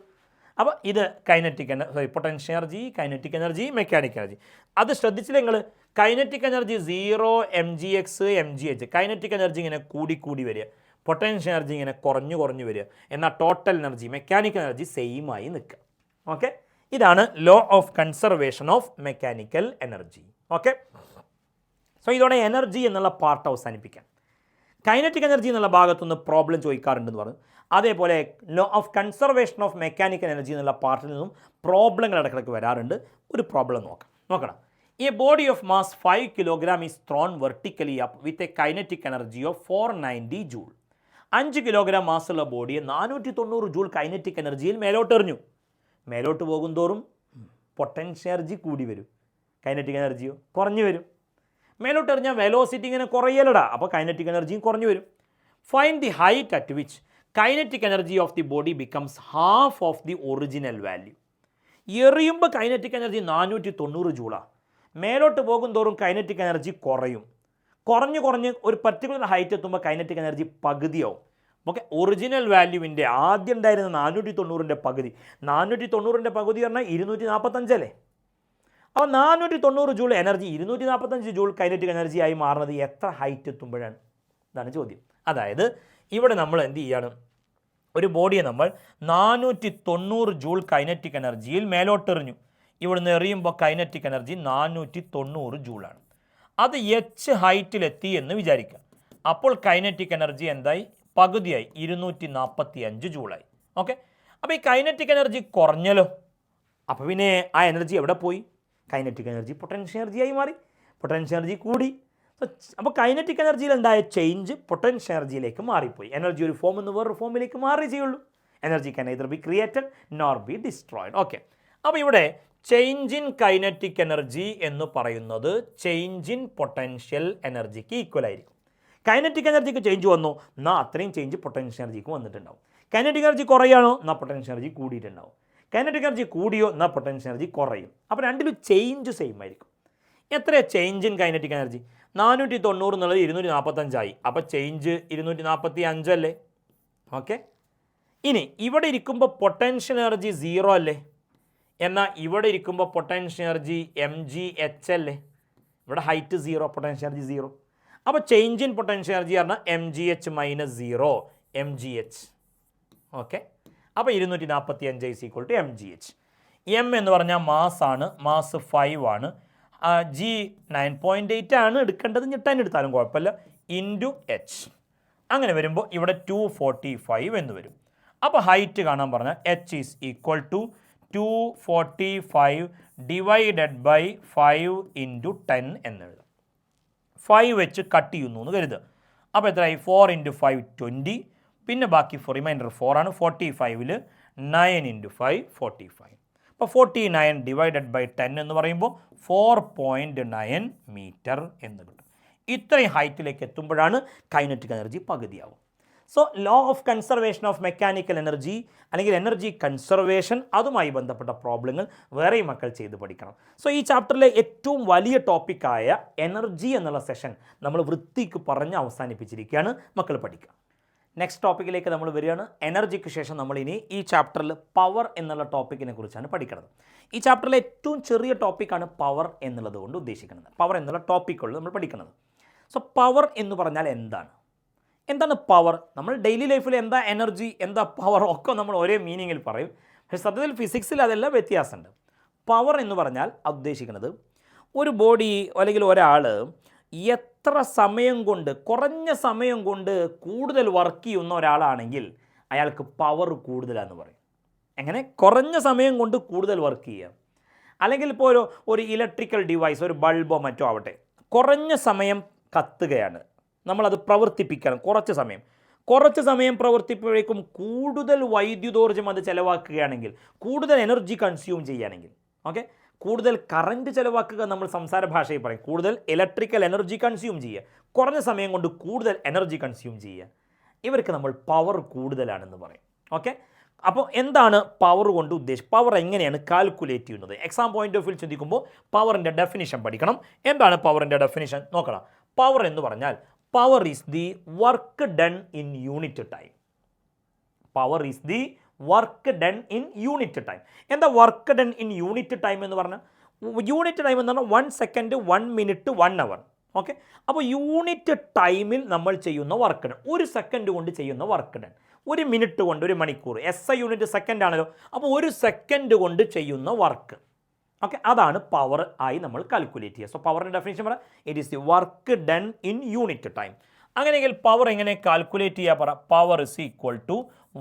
അപ്പോൾ ഇത് kinetic potential energy, kinetic energy, mechanical energy. അത് ശ്രദ്ധിച്ചില്ല നിങ്ങൾ? Kinetic energy 0 mgx mgh, kinetic energy ഇങ്ങനെ കൂടി വരിക, പൊട്ടൻഷ്യൽ എനർജി ഇങ്ങനെ കുറഞ്ഞു വരിക. എന്നാൽ total energy, mechanical energy same ആയി നിൽക്കുക. ഓക്കെ, ഇതാണ് law of conservation of mechanical energy. Okay, so ഇതോടെ എനർജി എന്നുള്ള പാർട്ട് അവസാനിപ്പിക്കാം. കൈനറ്റിക് എനർജി എന്നുള്ള ഭാഗത്തുനിന്ന് പ്രോബ്ലം ചോദിക്കാറുണ്ടെന്ന് പറഞ്ഞു. അതേപോലെ law of conservation of mechanical energy എന്നുള്ള പാർട്ടിൽ നിന്നും പ്രോബ്ലങ്ങൾ ഇടയ്ക്കിടയ്ക്ക് വരാറുണ്ട്. ഒരു പ്രോബ്ലം നോക്കണം. A body of mass 5 kg is thrown vertically up with a kinetic energy of 490 joule. 5 kg മാസുള്ള ബോഡിയെ 490 ജൂൾ കൈനറ്റിക് എനർജിയിൽ മേലോട്ട് എറിഞ്ഞു. മേലോട്ട് പോകുന്തോറും പൊട്ടൻഷ്യൽ എനർജി കൂടി വരും, കൈനറ്റിക് എനർജിയോ കുറഞ്ഞു വരും. മേലോട്ട് എറിഞ്ഞാൽ വെലോസിറ്റി ഇങ്ങനെ കുറയലടാ, അപ്പോൾ കൈനറ്റിക് എനർജിയും കുറഞ്ഞു വരും. Find the height at which kinetic energy of the body becomes half of the original value. എറിയുമ്പോൾ കൈനറ്റിക് എനർജി 490 ജൂളാണ്. മേലോട്ട് പോകും തോറും കൈനറ്റിക് എനർജി കുറയും. കുറഞ്ഞ് ഒരു പർട്ടിക്കുലർ ഹൈറ്റ് എത്തുമ്പോൾ കൈനറ്റിക് എനർജി പകുതിയാവും. ഓക്കെ, ഒറിജിനൽ വാല്യൂവിൻ്റെ ആദ്യം ഉണ്ടായിരുന്ന 490ൻ്റെ പകുതി, 490ൻ്റെ പകുതി പറഞ്ഞാൽ 245 അല്ലേ. അപ്പോൾ 490 joule energy 245 joule kinetic energy ആയി മാറുന്നത് എത്ര ഹൈറ്റ് എത്തുമ്പോഴാണ്? ഇതാണ് ചോദ്യം. അതായത് ഇവിടെ നമ്മൾ എന്ത് ചെയ്യാണ്, ഒരു ബോഡിയെ നമ്മൾ 490 ജൂൾ കൈനറ്റിക് എനർജിയിൽ മേലോട്ടെറിഞ്ഞു. ഇവിടുന്ന് എറിയുമ്പോൾ കൈനറ്റിക് എനർജി 490 ജൂളാണ്. അത് എച്ച് ഹൈറ്റിലെത്തി എന്ന് വിചാരിക്കുക. അപ്പോൾ കൈനറ്റിക് എനർജി എന്തായി? പകുതിയായി, 245 ജൂളായി. ഓക്കെ, അപ്പോൾ ഈ കൈനറ്റിക് എനർജി കുറഞ്ഞല്ലോ. അപ്പോൾ പിന്നെ ആ എനർജി എവിടെ പോയി? കൈനറ്റിക് എനർജി പൊട്ടൻഷ്യൽ എനർജിയായി മാറി. പൊട്ടൻഷ്യൽ എനർജി കൂടി. അപ്പോൾ കൈനറ്റിക് എനർജിയിൽ ഉണ്ടായ ചേഞ്ച് പൊട്ടൻഷ്യൽ എനർജിയിലേക്ക് മാറിപ്പോയി. എനർജി ഒരു ഫോമിൽ നിന്ന് വേറൊരു ഫോമിലേക്ക് മാറി ചെയ്യുള്ളൂ. Energy can neither be created nor B destroyed. Okay, അപ്പോൾ ഇവിടെ ചേഞ്ച് ഇൻ കൈനറ്റിക് എനർജി എന്ന് പറയുന്നത് ചേഞ്ച് ഇൻ പൊട്ടൻഷ്യൽ എനർജിക്ക് ഈക്വൽ ആയിരിക്കും. കൈനറ്റിക് എനർജിക്ക് ചേഞ്ച് വന്നു എന്നാൽ അത്രയും ചേഞ്ച് പൊട്ടൻഷ്യൽ എനർജിക്ക് വന്നിട്ടുണ്ടാവും. കൈനറ്റിക് എനർജി കുറയാണോ എന്നാൽ പൊട്ടൻഷ്യൽ എനർജി കൂടിയിട്ടുണ്ടാവും. കൈനറ്റിക് എനർജി കൂടിയോ എന്നാൽ പൊട്ടൻഷ്യൽ എനർജി കുറയും. അപ്പോൾ രണ്ടിലും ചേഞ്ച് സെയിം ആയിരിക്കും. എത്രയാണ് ചേഞ്ച് ഇൻ കൈനറ്റിക് എനർജി? 490 എന്നുള്ളത് 245 ആയി. അപ്പോൾ ചേഞ്ച് 245 അല്ലേ. ഓക്കെ, ഇനി ഇവിടെ ഇരിക്കുമ്പോൾ പൊട്ടൻഷ്യൽ എനർജി 0 അല്ലേ. എന്നാൽ ഇവിടെ ഇരിക്കുമ്പോൾ പൊട്ടൻഷ്യൽ എനർജി mgh അല്ലേ. ഇവിടെ ഹൈറ്റ് 0, പൊട്ടൻഷ്യൽ എനർജി 0. അപ്പോൾ ചേഞ്ച് ഇൻ പൊട്ടൻഷ്യൽ എനർജി പറഞ്ഞാൽ mgh - 0 mgh. ഓക്കെ, അപ്പോൾ 245 is equal to mgh. M എന്ന് പറഞ്ഞാൽ മാസ് ആണ്, മാസ് 5 ആണ്. ജി 9.8 ആണ് എടുക്കേണ്ടത്, 10 എടുത്താലും കുഴപ്പമില്ല, ഇൻറ്റു എച്ച്. അങ്ങനെ വരുമ്പോൾ ഇവിടെ 245 എന്ന് വരും. അപ്പോൾ ഹൈറ്റ് കാണാൻ പറഞ്ഞാൽ H is equal to 245 divided by 5 into 10 എന്നെഴുതാം. 5 വെച്ച് കട്ട് ചെയ്യുന്നു എന്ന് കരുതുക. അപ്പോൾ എത്രയായി? 4 ഇൻറ്റു 5 20. പിന്നെ ബാക്കി റിമൈൻഡർ 4 ആണ്. 45ൽ 9 ഇൻറ്റു 5 45. അപ്പോൾ 49 ഡിവൈഡഡ് ബൈ 10 എന്ന് പറയുമ്പോൾ 4.9 മീറ്റർ എന്ന് കിട്ടും. ഇത്രയും ഹൈറ്റിലേക്ക് എത്തുമ്പോഴാണ് കൈനറ്റിക് എനർജി പകുതിയാവും. So law of conservation of mechanical energy അല്ലെങ്കിൽ എനർജി കൺസർവേഷൻ, അതുമായി ബന്ധപ്പെട്ട പ്രോബ്ലങ്ങൾ വേറെയും മക്കൾ ചെയ്ത് പഠിക്കണം. സോ ഈ ചാപ്റ്ററിലെ ഏറ്റവും വലിയ ടോപ്പിക്കായ എനർജി എന്നുള്ള സെഷൻ നമ്മൾ വൃത്തിക്ക് പറഞ്ഞ് അവസാനിപ്പിച്ചിരിക്കുകയാണ്. മക്കൾ പഠിക്കുക. നെക്സ്റ്റ് ടോപ്പിക്കിലേക്ക് നമ്മൾ വരികയാണ്. എനർജിക്ക് ശേഷം നമ്മൾ ഇനി ഈ ചാപ്റ്ററിൽ പവർ എന്നുള്ള ടോപ്പിക്കിനെ കുറിച്ചാണ് പഠിക്കുന്നത്. ഈ ചാപ്റ്ററിലെ ഏറ്റവും ചെറിയ ടോപ്പിക്കാണ് പവർ എന്നുള്ളത് കൊണ്ട് ഉദ്ദേശിക്കുന്നത്. പവർ എന്നുള്ള ടോപ്പിക്കുള്ളത് നമ്മൾ പഠിക്കുന്നത്. സോ പവർ എന്ന് പറഞ്ഞാൽ എന്താണ് പവർ? നമ്മൾ ഡെയിലി ലൈഫിൽ എന്താ എനർജി, എന്താ പവർ ഒക്കെ നമ്മൾ ഒരേ മീനിങ്ങിൽ പറയും. പക്ഷേ സത്യത്തിൽ ഫിസിക്സിൽ അതെല്ലാം വ്യത്യാസമുണ്ട്. പവർ എന്ന് പറഞ്ഞാൽ ഉദ്ദേശിക്കുന്നത് ഒരു ബോഡി അല്ലെങ്കിൽ ഒരാൾ എത്ര സമയം കൊണ്ട്, കുറഞ്ഞ സമയം കൊണ്ട് കൂടുതൽ വർക്ക് ചെയ്യുന്ന ഒരാളാണെങ്കിൽ അയാൾക്ക് പവർ കൂടുതലാണെന്ന് പറയും. എങ്ങനെ? കുറഞ്ഞ സമയം കൊണ്ട് കൂടുതൽ വർക്ക് ചെയ്യുക. അല്ലെങ്കിൽ ഇപ്പോൾ ഒരു ഇലക്ട്രിക്കൽ ഡിവൈസ്, ഒരു ബൾബോ മറ്റോ ആവട്ടെ, കുറഞ്ഞ സമയം കത്തുകയാണ്, നമ്മളത് പ്രവർത്തിപ്പിക്കണം. കുറച്ച് സമയം പ്രവർത്തിപ്പോഴേക്കും കൂടുതൽ വൈദ്യുതോർജ്ജം അത് ചിലവാക്കുകയാണെങ്കിൽ, കൂടുതൽ എനർജി കൺസ്യൂം ചെയ്യുകയാണെങ്കിൽ, ഓക്കെ, കൂടുതൽ കറണ്ട് ചിലവാക്കുക നമ്മൾ സംസാര ഭാഷയിൽ പറയും. കൂടുതൽ ഇലക്ട്രിക്കൽ എനർജി കൺസ്യൂം ചെയ്യുക, കുറഞ്ഞ സമയം കൊണ്ട് കൂടുതൽ എനർജി കൺസ്യൂം ചെയ്യുക. ഇവർക്ക് നമ്മൾ പവർ കൂടുതലാണെന്ന് പറയും. ഓക്കെ, അപ്പോൾ എന്താണ് പവർ കൊണ്ട് ഉദ്ദേശിച്ചത്? പവർ എങ്ങനെയാണ് കാൽക്കുലേറ്റ് ചെയ്യുന്നത്? എക്സാം പോയിന്റ് ഓഫ് വ്യൂ ചിന്തിക്കുമ്പോൾ പവറിൻ്റെ ഡെഫിനിഷൻ പഠിക്കണം. എന്താണ് പവറിൻ്റെ ഡെഫിനിഷൻ നോക്കണം. പവർ എന്ന് പറഞ്ഞാൽ power is the work done in unit time. Power is the work done in unit time. എന്താ work done in unit time എന്ന് പറഞ്ഞാൽ? യൂണിറ്റ് ടൈം എന്ന് പറഞ്ഞാൽ 1 സെക്കൻഡ്, 1 മിനിറ്റ്, 1 അവർ. ഓക്കെ, അപ്പോൾ യൂണിറ്റ് ടൈമിൽ നമ്മൾ ചെയ്യുന്ന വർക്ക് ഡൺ, 1 സെക്കൻഡ് കൊണ്ട് ചെയ്യുന്ന വർക്ക് ഡൺ, 1 മിനിറ്റ് കൊണ്ട്, 1 മണിക്കൂർ, SI യൂണിറ്റ് സെക്കൻഡ് ആണല്ലോ. അപ്പോൾ 1 സെക്കൻഡ് കൊണ്ട് ചെയ്യുന്ന വർക്ക്. ഓക്കെ, അതാണ് പവർ ആയി നമ്മൾ കാൽക്കുലേറ്റ് ചെയ്യുക. സോ പവറിൻ്റെ ഡെഫിനിഷൻ പറയാം, it is the work done in unit time. അങ്ങനെയെങ്കിൽ പവർ എങ്ങനെ കാൽക്കുലേറ്റ് ചെയ്യുക? പറ, power is equal to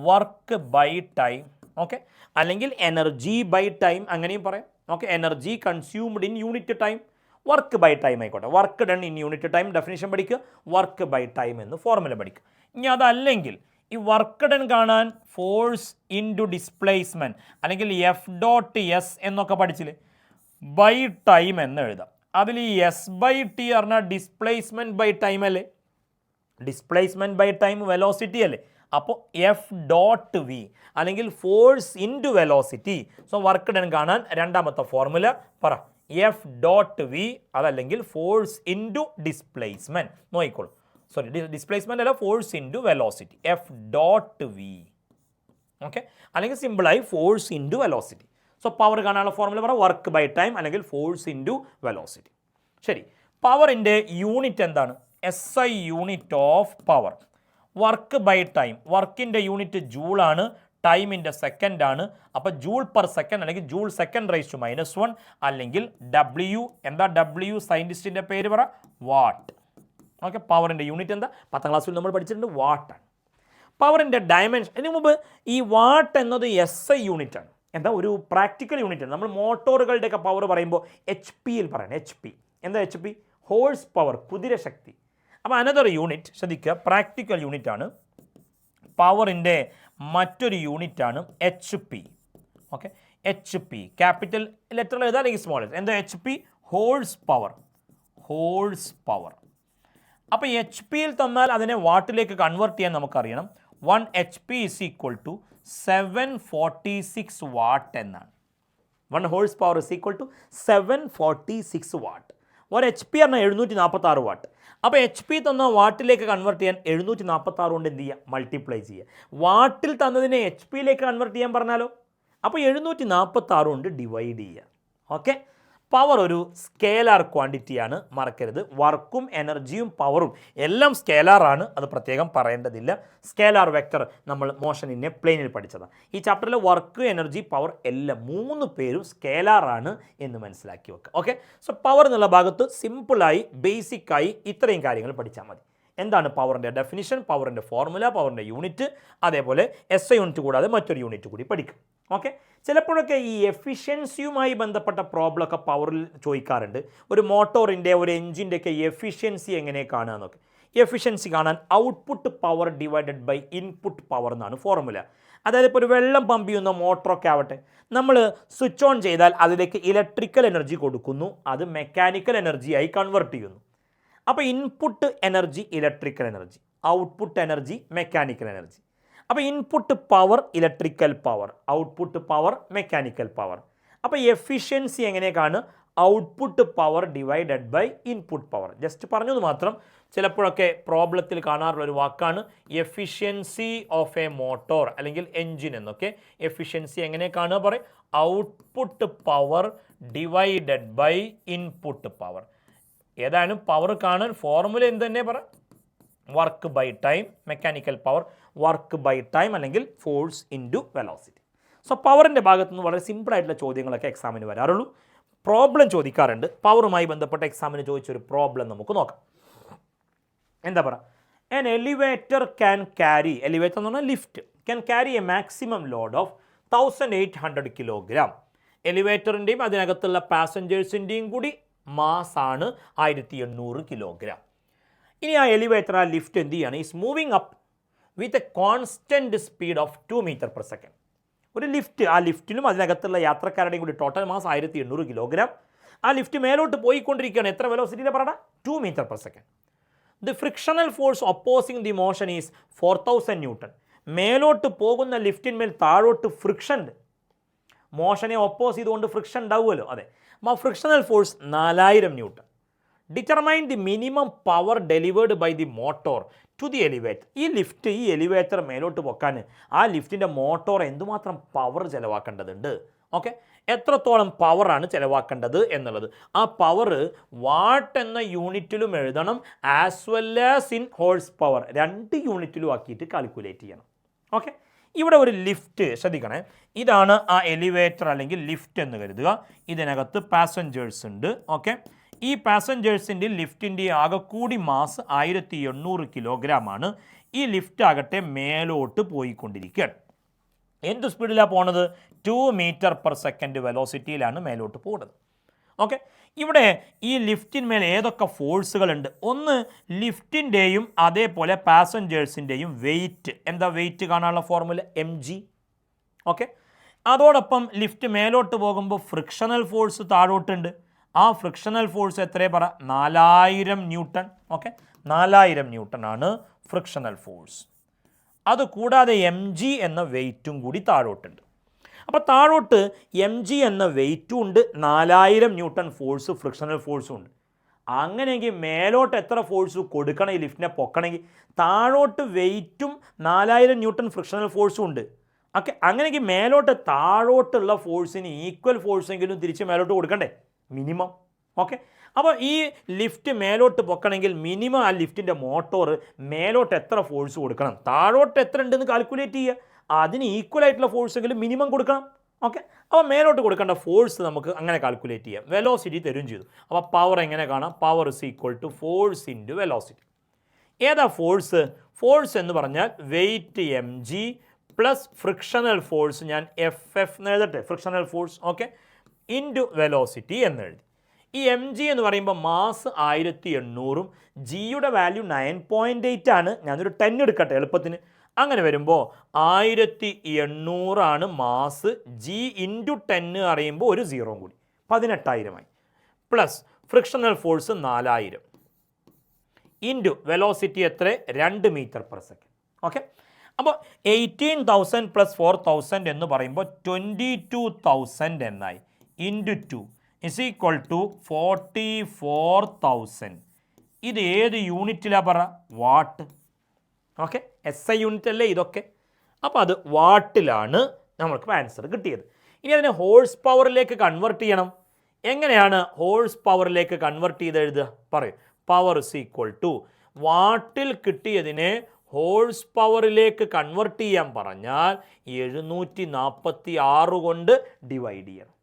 work by time. Okay, അല്ലെങ്കിൽ എനർജി ബൈ ടൈം, അങ്ങനെയും പറയാം. Okay, energy consumed in unit time, work by time ആയിക്കോട്ടെ. Work done in unit time definition പഠിക്കുക, work by time എന്ന് formula പഠിക്കുക. ഇനി അതല്ലെങ്കിൽ ഈ വർക്ക് ഡൺ കാണാൻ ഫോഴ്സ് ഇൻറ്റു ഡിസ്പ്ലേസ്മെൻറ്റ് അല്ലെങ്കിൽ എഫ് ഡോട്ട് എസ് എന്നൊക്കെ പഠിച്ചില്ലേ, ബൈ ടൈം എന്ന് എഴുതാം. അതിൽ ഈ എസ് ബൈ ടി പറഞ്ഞാൽ ഡിസ്പ്ലേസ്മെൻറ്റ് ബൈ ടൈം അല്ലേ, ഡിസ്പ്ലേസ്മെൻറ്റ് ബൈ ടൈം വെലോസിറ്റി അല്ലേ. അപ്പോൾ എഫ് ഡോട്ട് വി അല്ലെങ്കിൽ force into velocity. So work done കാണാൻ രണ്ടാമത്തെ ഫോർമുല പറ, എഫ് ഡോട്ട് വി അതല്ലെങ്കിൽ ഫോഴ്സ് ഇൻറ്റു ഡിസ്പ്ലേസ്മെൻറ്റ്. നോക്കിക്കോളൂ, സോറി ഡിസ്പ്ലേസ്മെൻറ്റ് അല്ല, force into velocity, F dot V. Okay, അല്ലെങ്കിൽ സിമ്പിളായി force into velocity. So power കാണാനുള്ള ഫോർമുല പറ, വർക്ക് ബൈ ടൈം അല്ലെങ്കിൽ ഫോഴ്സ് ഇൻറ്റു വെലോസിറ്റി. ശരി, പവറിൻ്റെ യൂണിറ്റ് എന്താണ്? SI unit of power. Work by time, വർക്കിൻ്റെ യൂണിറ്റ് ജൂളാണ്, ടൈമിൻ്റെ സെക്കൻഡ് ആണ്. അപ്പോൾ ജൂൾ പെർ സെക്കൻഡ് അല്ലെങ്കിൽ ജൂൾ സെക്കൻഡ് റൈസ് ടു -1 അല്ലെങ്കിൽ W. എന്താ W? സയൻറ്റിസ്റ്റിൻ്റെ പേര് പറ, വാട്ട്. ഓക്കെ, പവറിൻ്റെ യൂണിറ്റ് എന്താ? 10ാം ക്ലാസ്സിൽ നമ്മൾ പഠിച്ചിട്ടുണ്ട്, വാട്ടാണ്. പവറിൻ്റെ ഡയമെൻഷൻ, ഇതിനു മുമ്പ് ഈ വാട്ട് എന്നത് SI യൂണിറ്റ് ആണ്. എന്താ, ഒരു പ്രാക്ടിക്കൽ യൂണിറ്റ് ആണ്. നമ്മൾ മോട്ടോറുകളുടെയൊക്കെ പവർ പറയുമ്പോൾ HP-യിൽ പറയണം. HP എന്താ? HP ഹോഴ്സ് പവർ, കുതിരശക്തി. അപ്പോൾ അനദർ യൂണിറ്റ് ശ്രദ്ധിക്കുക, പ്രാക്ടിക്കൽ യൂണിറ്റ് ആണ്. പവറിൻ്റെ മറ്റൊരു യൂണിറ്റ് ആണ് HP. ഓക്കെ, HP ക്യാപിറ്റൽ ലെറ്ററിൽ എഴുതാം അല്ലെങ്കിൽ സ്മോൾ ലെറ്റർ. എന്താ HP? Horse power, horse power. അപ്പോൾ HP-യിൽ തന്നാൽ അതിനെ വാട്ടിലേക്ക് കൺവേർട്ട് ചെയ്യാൻ നമുക്കറിയണം. 1 HP is equal to 746 watt എന്നാണ്. 1 horse power is equal to 746 watt. ഒരു HP പറഞ്ഞാൽ 746 വാട്ട്. അപ്പോൾ HP തന്ന വാട്ടിലേക്ക് കൺവേർട്ട് ചെയ്യാൻ 746 കൊണ്ട് എന്ത് ചെയ്യുക? മൾട്ടിപ്ലൈ ചെയ്യുക. വാട്ടിൽ തന്നതിനെ HP-യിലേക്ക് കൺവേർട്ട് ചെയ്യാൻ പറഞ്ഞാലോ, അപ്പോൾ 746 കൊണ്ട് ഡിവൈഡ് ചെയ്യുക. ഓക്കെ, പവർ ഒരു സ്കേലാർ ക്വാണ്ടിറ്റിയാണ്, മറക്കരുത്. വർക്കും എനർജിയും പവറും എല്ലാം സ്കേലാറാണ്, അത് പ്രത്യേകം പറയേണ്ടതില്ല. സ്കേലാർ വെക്ടർ നമ്മൾ മോഷൻ ഇൻ എ പ്ലെയിനിൽ പഠിച്ചതാണ്. ഈ ചാപ്റ്ററിലെ വർക്ക്, എനർജി, പവർ എല്ലാം 3 പേരും സ്കേലാറാണ് എന്ന് മനസ്സിലാക്കി വെക്കുക. ഓക്കെ, സോ പവർ എന്നുള്ള ഭാഗത്ത് സിമ്പിളായി ബേസിക്കായി ഇത്രയും കാര്യങ്ങൾ പഠിച്ചാൽ മതി. എന്താണ് പവറിൻ്റെ ഡെഫിനിഷൻ, പവറിൻ്റെ ഫോർമുല, പവറിൻ്റെ യൂണിറ്റ്, അതേപോലെ SI യൂണിറ്റ് കൂടാതെ മറ്റൊരു യൂണിറ്റ് കൂടി പഠിക്കും. ഓക്കെ, ചിലപ്പോഴൊക്കെ ഈ എഫിഷ്യൻസിയുമായി ബന്ധപ്പെട്ട പ്രോബ്ലമൊക്കെ പവറിൽ ചോദിക്കാറുണ്ട്. ഒരു മോട്ടോറിൻ്റെ, ഒരു എഞ്ചിൻ്റെ ഒക്കെ എഫിഷ്യൻസി എങ്ങനെ കാണുക എന്നൊക്കെ. എഫിഷ്യൻസി കാണാൻ output power divided by input power എന്നാണ് ഫോർമുല. അതായത് ഇപ്പോൾ ഒരു വെള്ളം പമ്പ് ചെയ്യുന്ന മോട്ടറൊക്കെ ആവട്ടെ, നമ്മൾ സ്വിച്ച് ഓൺ ചെയ്താൽ അതിലേക്ക് ഇലക്ട്രിക്കൽ എനർജി കൊടുക്കുന്നു, അത് മെക്കാനിക്കൽ എനർജിയായി കൺവേർട്ട് ചെയ്യുന്നു. അപ്പോൾ input energy electrical energy, output energy mechanical energy. അപ്പോൾ input power electrical power, output power mechanical power. അപ്പോൾ എഫിഷ്യൻസി എങ്ങനെയൊക്കെയാണ്? Output power divided by input power. Just പറഞ്ഞത് മാത്രം. ചിലപ്പോഴൊക്കെ പ്രോബ്ലത്തിൽ കാണാറുള്ള ഒരു വാക്കാണ് എഫിഷ്യൻസി ഓഫ് എ മോട്ടോർ അല്ലെങ്കിൽ എൻജിൻ എന്നൊക്കെ. എഫിഷ്യൻസി എങ്ങനെ കാണുക പറയും? Output power divided by input power. ഏതായാലും പവർ കാണാൻ ഫോർമുല എന്ത് തന്നെ പറ, work by time, mechanical power work by time അല്ലെങ്കിൽ ഫോഴ്സ് ഇൻറ്റു വെലോസിറ്റി. സോ പവറിൻ്റെ ഭാഗത്തു നിന്ന് വളരെ സിമ്പിളായിട്ടുള്ള ചോദ്യങ്ങളൊക്കെ എക്സാമിന് വരാറുള്ളൂ. പ്രോബ്ലം ചോദിക്കാറുണ്ട്. പവറുമായി ബന്ധപ്പെട്ട എക്സാമിന് ചോദിച്ചൊരു പ്രോബ്ലം നമുക്ക് നോക്കാം. എന്താ പറയുക? An elevator can carry, elevator എന്ന് പറഞ്ഞാൽ lift, can carry a maximum load of 1800 kilogram. എലിവേറ്ററിൻ്റെയും അതിനകത്തുള്ള പാസഞ്ചേഴ്സിൻ്റെയും കൂടി മാസാണ് 1800 കിലോഗ്രാം. ഇനി ആ എലിവേറ്റർ, ആ ലിഫ്റ്റ് എന്ത് ചെയ്യാണ്? Is moving up with a constant speed of 2 metre per second. ഒരു ലിഫ്റ്റ്, ആ ലിഫ്റ്റിലും അതിനകത്തുള്ള യാത്രക്കാരുടെയും കൂടി ടോട്ടൽ മാസ് 1800 കിലോഗ്രാം. ആ ലിഫ്റ്റ് മേലോട്ട് പോയിക്കൊണ്ടിരിക്കുകയാണ്. എത്ര വെലോസിറ്റിയിലാണ് പറയണം? 2 metre per second. The frictional force opposing the motion is 4000 newton. മേലോട്ട് പോകുന്ന ലിഫ്റ്റിന്മേൽ താഴോട്ട് ഫ്രിക്ഷൻ ഉണ്ട്. മോഷനെ ഒപ്പോസ് ചെയ്തുകൊണ്ട് ഫ്രിക്ഷൻ ഉണ്ടാവുമല്ലോ, അതെ. അപ്പോൾ frictional force 4000 newton. Determine the minimum power delivered by the motor to the elevator. ഈ ലിഫ്റ്റ്, ഈ എലിവേറ്റർ മേലോട്ട് പൊക്കാൻ ആ ലിഫ്റ്റിൻ്റെ മോട്ടോർ എന്തുമാത്രം പവർ ചിലവാക്കേണ്ടതുണ്ട്? ഓക്കെ, എത്രത്തോളം പവറാണ് ചിലവാക്കേണ്ടത് എന്നുള്ളത്. ആ പവർ വാട്ട് എന്ന യൂണിറ്റിലും എഴുതണം, as well as in horse power, 2 യൂണിറ്റിലും ആക്കിയിട്ട് കാൽക്കുലേറ്റ് ചെയ്യണം. ഓക്കെ, ഇവിടെ ഒരു ലിഫ്റ്റ് ശ്രദ്ധിക്കണേ. ഇതാണ് ആ എലിവേറ്റർ അല്ലെങ്കിൽ ലിഫ്റ്റ് എന്ന് കരുതുക. ഇതിനകത്ത് പാസഞ്ചേഴ്സ് ഉണ്ട്. ഓക്കെ, ഈ പാസഞ്ചേഴ്സിൻ്റെ ലിഫ്റ്റിൻ്റെ ആകെക്കൂടി മാസ് 1800 കിലോഗ്രാം ആണ്. ഈ ലിഫ്റ്റ് ആകട്ടെ മേലോട്ട് പോയിക്കൊണ്ടിരിക്കുകയാണ്. എന്ത് സ്പീഡിലാണ് പോണത്? 2 മീറ്റർ പെർ സെക്കൻഡ് വെലോസിറ്റിയിലാണ് മേലോട്ട് പോകുന്നത്. ഓക്കെ, ഇവിടെ ഈ ലിഫ്റ്റിന്മേൽ ഏതൊക്കെ ഫോഴ്സുകളുണ്ട്? ഒന്ന് ലിഫ്റ്റിൻ്റെയും അതേപോലെ പാസഞ്ചേഴ്സിൻ്റെയും വെയിറ്റ്. എന്താ വെയിറ്റ് കാണാനുള്ള ഫോർമുല? mg. ഓക്കെ, അതോടൊപ്പം ലിഫ്റ്റ് മേലോട്ട് പോകുമ്പോൾ ഫ്രിക്ഷണൽ ഫോഴ്സ് താഴോട്ടുണ്ട്. ആ ഫ്രിക്ഷണൽ ഫോഴ്സ് എത്രയേ പറ? 4000 ന്യൂട്ടൺ. ഓക്കെ, 4000 ന്യൂട്ടൺ ആണ് ഫ്രിക്ഷണൽ ഫോഴ്സ്. അതുകൂടാതെ mg എന്ന വെയിറ്റും കൂടി താഴോട്ടുണ്ട്. അപ്പോൾ താഴോട്ട് mg എന്ന വെയിറ്റും ഉണ്ട്, 4000 ന്യൂട്ടൺ ഫോഴ്സ് ഫ്രിക്ഷണൽ ഫോഴ്സും ഉണ്ട്. അങ്ങനെയെങ്കിൽ മേലോട്ട് എത്ര ഫോഴ്സ് കൊടുക്കണം ഈ ലിഫ്റ്റിനെ പൊക്കണമെങ്കിൽ? താഴോട്ട് വെയിറ്റും 4000 ന്യൂട്ടൺ ഫ്രിക്ഷണൽ ഫോഴ്സും ഉണ്ട്. ഓക്കെ, അങ്ങനെയെങ്കിൽ മേലോട്ട് താഴോട്ടുള്ള ഫോഴ്സിന് ഈക്വൽ ഫോഴ്സെങ്കിലും തിരിച്ച് മേലോട്ട് കൊടുക്കണ്ടേ? മിനിമം. ഓക്കെ, അപ്പോൾ ഈ ലിഫ്റ്റ് മേലോട്ട് പൊക്കണമെങ്കിൽ മിനിമം ആ ലിഫ്റ്റിൻ്റെ മോട്ടോർ മേലോട്ട് എത്ര ഫോഴ്സ് കൊടുക്കണം, താഴോട്ട് എത്ര ഉണ്ടെന്ന് കാൽക്കുലേറ്റ് ചെയ്യുക. അതിന് ഈക്വൽ ആയിട്ടുള്ള ഫോഴ്സെങ്കിലും മിനിമം കൊടുക്കണം. ഓക്കെ, അപ്പോൾ മേലോട്ട് കൊടുക്കേണ്ട ഫോഴ്സ് നമുക്ക് അങ്ങനെ കാൽക്കുലേറ്റ് ചെയ്യാം. വെലോസിറ്റി തരും ചെയ്തു. അപ്പോൾ പവർ എങ്ങനെ കാണാം? Power is equal to force into velocity. ഏതാ ഫോഴ്സ്? ഫോഴ്സ് എന്ന് പറഞ്ഞാൽ weight mg plus frictional force, ഞാൻ FF എന്ന് എഴുതട്ടെ, frictional force. Okay, into velocity എന്ന് എഴുതി. ഈ mg എന്ന് പറയുമ്പോൾ മാസ് 1800, ജിയുടെ വാല്യൂ 9.8 ആണ്. ഞാനൊരു 10 എടുക്കട്ടെ എളുപ്പത്തിന്. അങ്ങനെ വരുമ്പോൾ 1800 ആണ് മാസ്. ജി ഇൻറ്റു 10 അറിയുമ്പോൾ ഒരു 0 കൂടി 18000 ആയി. Plus frictional force 4000 into velocity എത്ര? 2 മീറ്റർ പെർ സെക്കൻഡ്. ഓക്കെ, അപ്പോൾ 18,000 പ്ലസ് 4000 എന്ന് പറയുമ്പോൾ 22,000 എന്നായി. Into 2 is equal to 44,000. ഇത് ഏത് യൂണിറ്റിലാണ് പറ? വാട്ട്. ഓക്കെ, SI യൂണിറ്റ് അല്ലേ ഇതൊക്കെ? അപ്പോൾ അത് വാട്ടിലാണ് നമുക്ക് ആൻസർ കിട്ടിയത്. ഇനി അതിനെ ഹോഴ്സ് പവറിലേക്ക് കൺവേർട്ട് ചെയ്യണം. എങ്ങനെയാണ് ഹോഴ്സ് പവറിലേക്ക് കൺവേർട്ട് ചെയ്ത് എഴുതുക? പറയും. പവർ ഇസ് ഈക്വൽ ടു വാട്ടിൽ കിട്ടിയതിനെ ഹോഴ്സ് പവറിലേക്ക് കൺവേർട്ട് ചെയ്യാൻ പറഞ്ഞാൽ 746 കൊണ്ട് ഡിവൈഡ് ചെയ്യണം.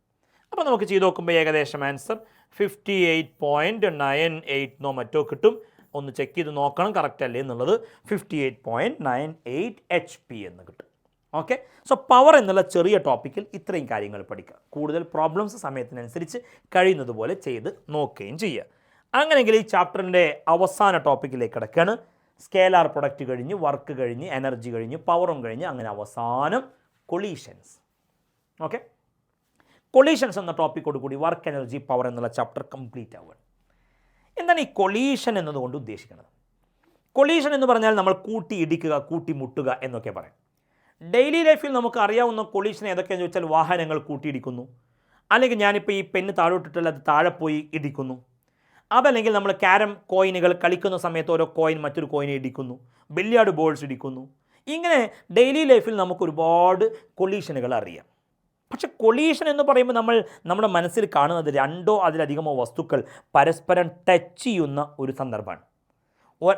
അപ്പോൾ നമുക്ക് ചെയ്ത് നോക്കുമ്പോൾ ഏകദേശം ആൻസർ 58.98 മറ്റോ കിട്ടും. ഒന്ന് ചെക്ക് ചെയ്ത് നോക്കണം കറക്റ്റ് അല്ലേ എന്നുള്ളത്. 58.98 HP എന്ന് കിട്ടും. ഓക്കെ, സോ പവർ എന്നുള്ള ചെറിയ ടോപ്പിക്കിൽ ഇത്രയും കാര്യങ്ങൾ പഠിക്കുക. കൂടുതൽ പ്രോബ്ലംസ് സമയത്തിനനുസരിച്ച് കഴിയുന്നത് പോലെ ചെയ്ത് നോക്കുകയും ചെയ്യുക. അങ്ങനെയെങ്കിൽ ഈ ചാപ്റ്ററിൻ്റെ അവസാന ടോപ്പിക്കിലേക്ക് കിടക്കുകയാണ്. സ്കേലാർ പ്രൊഡക്റ്റ് കഴിഞ്ഞ്, വർക്ക് കഴിഞ്ഞ്, എനർജി കഴിഞ്ഞ്, പവറും കഴിഞ്ഞ്, അങ്ങനെ അവസാനം കൊളീഷൻസ്. ഓക്കെ, കൊളീഷൻസ് എന്ന ടോപ്പിക്കോട് കൂടി വർക്ക്, എനർജി, പവർ എന്നുള്ള ചാപ്റ്റർ കംപ്ലീറ്റ് ആവുകയാണ്. എന്താണ് ഈ കൊളീഷൻ എന്നതുകൊണ്ട് ഉദ്ദേശിക്കുന്നത്? കൊളീഷൻ എന്ന് പറഞ്ഞാൽ നമ്മൾ കൂട്ടി ഇടിക്കുക, കൂട്ടിമുട്ടുക എന്നൊക്കെ പറയും. ഡെയിലി ലൈഫിൽ നമുക്ക് അറിയാവുന്ന കൊളീഷൻ ഏതൊക്കെയാണെന്ന് ചോദിച്ചാൽ വാഹനങ്ങൾ കൂട്ടിയിടിക്കുന്നു, അല്ലെങ്കിൽ ഞാനിപ്പോൾ ഈ പെണ്ണ് താഴോട്ടിട്ടുള്ള അത് താഴെ പോയി ഇടിക്കുന്നു, അതല്ലെങ്കിൽ നമ്മൾ ക്യാരം കോയിനുകൾ കളിക്കുന്ന സമയത്ത് ഓരോ കോയിൻ മറ്റൊരു കോയിനെ ഇടിക്കുന്നു, ബില്യാർഡ് ബോൾസ് ഇടിക്കുന്നു. ഇങ്ങനെ ഡെയിലി ലൈഫിൽ നമുക്ക് ഒരുപാട് കൊളീഷനുകൾ അറിയാം. പക്ഷെ കൊളീഷൻ എന്ന് പറയുമ്പോൾ നമ്മുടെ മനസ്സിൽ കാണുന്നത് രണ്ടോ അതിലധികമോ വസ്തുക്കൾ പരസ്പരം ടച്ച് ചെയ്യുന്ന ഒരു സന്ദർഭമാണ്.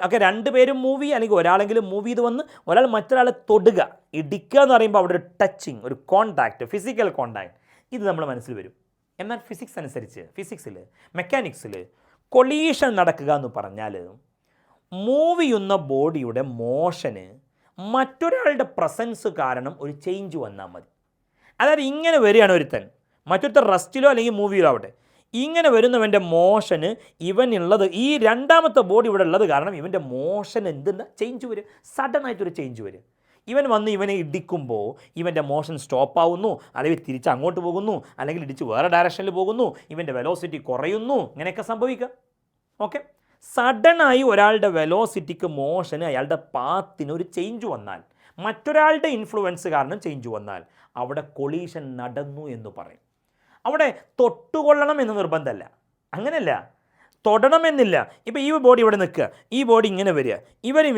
ഒക്കെ രണ്ടുപേരും മൂവ് ചെയ്യുക, അല്ലെങ്കിൽ ഒരാളെങ്കിലും മൂവ് ചെയ്ത് വന്ന് ഒരാൾ മറ്റൊരാളെ തൊടുക, ഇടിക്കുക എന്ന് പറയുമ്പോൾ അവിടെ ഒരു ടച്ചിങ്, ഒരു കോണ്ടാക്റ്റ്, ഫിസിക്കൽ കോണ്ടാക്റ്റ്, ഇത് നമ്മുടെ മനസ്സിൽ വരും. എന്നാൽ ഫിസിക്സ് അനുസരിച്ച്, ഫിസിക്സിൽ, മെക്കാനിക്സിൽ കൊളീഷൻ നടക്കുക എന്ന് പറഞ്ഞാൽ മൂവ് ചെയ്യുന്ന ബോഡിയുടെ മോഷന് മറ്റൊരാളുടെ പ്രസൻസ് കാരണം ഒരു ചേഞ്ച് വന്നാൽ മതി. അതായത് ഇങ്ങനെ വരികയാണ് ഒരുത്തൻ, മറ്റൊരുത്തൻ റെസ്റ്റിലോ അല്ലെങ്കിൽ മൂവിയിലോ ആവട്ടെ, ഇങ്ങനെ വരുന്നവൻ്റെ മോഷന് ഇവനുള്ളത്, ഈ രണ്ടാമത്തെ ബോഡി ഇവിടെ ഉള്ളത് കാരണം ഇവൻ്റെ മോഷൻ എന്തെന്ന് ചേഞ്ച് വരും, സഡനായിട്ടൊരു ചേഞ്ച് വരും. ഇവൻ വന്ന് ഇവനെ ഇടിക്കുമ്പോൾ ഇവൻ്റെ മോഷൻ സ്റ്റോപ്പ് ആവുന്നു, അല്ലെങ്കിൽ തിരിച്ച് അങ്ങോട്ട് പോകുന്നു, അല്ലെങ്കിൽ ഇടിച്ച് വേറെ ഡയറക്ഷനിൽ പോകുന്നു, ഇവൻ്റെ വെലോസിറ്റി കുറയുന്നു, ഇങ്ങനെയൊക്കെ സംഭവിക്കാം. ഓക്കെ, സഡനായി ഒരാളുടെ വെലോസിറ്റിക്ക്, മോഷന്, അയാളുടെ പാത്തിന് ഒരു ചേഞ്ച് വന്നാൽ, മറ്റൊരാളുടെ ഇൻഫ്ലുവൻസ് കാരണം ചേഞ്ച് വന്നാൽ അവിടെ കൊളീഷൻ നടന്നു എന്ന് പറയും. അവിടെ തൊട്ടുകൊള്ളണം എന്ന് നിർബന്ധമല്ല, അങ്ങനെയല്ല, തൊടണമെന്നില്ല. ഇപ്പോൾ ഈ ബോഡി ഇവിടെ നിൽക്കുക, ഈ ബോഡി ഇങ്ങനെ വരിക,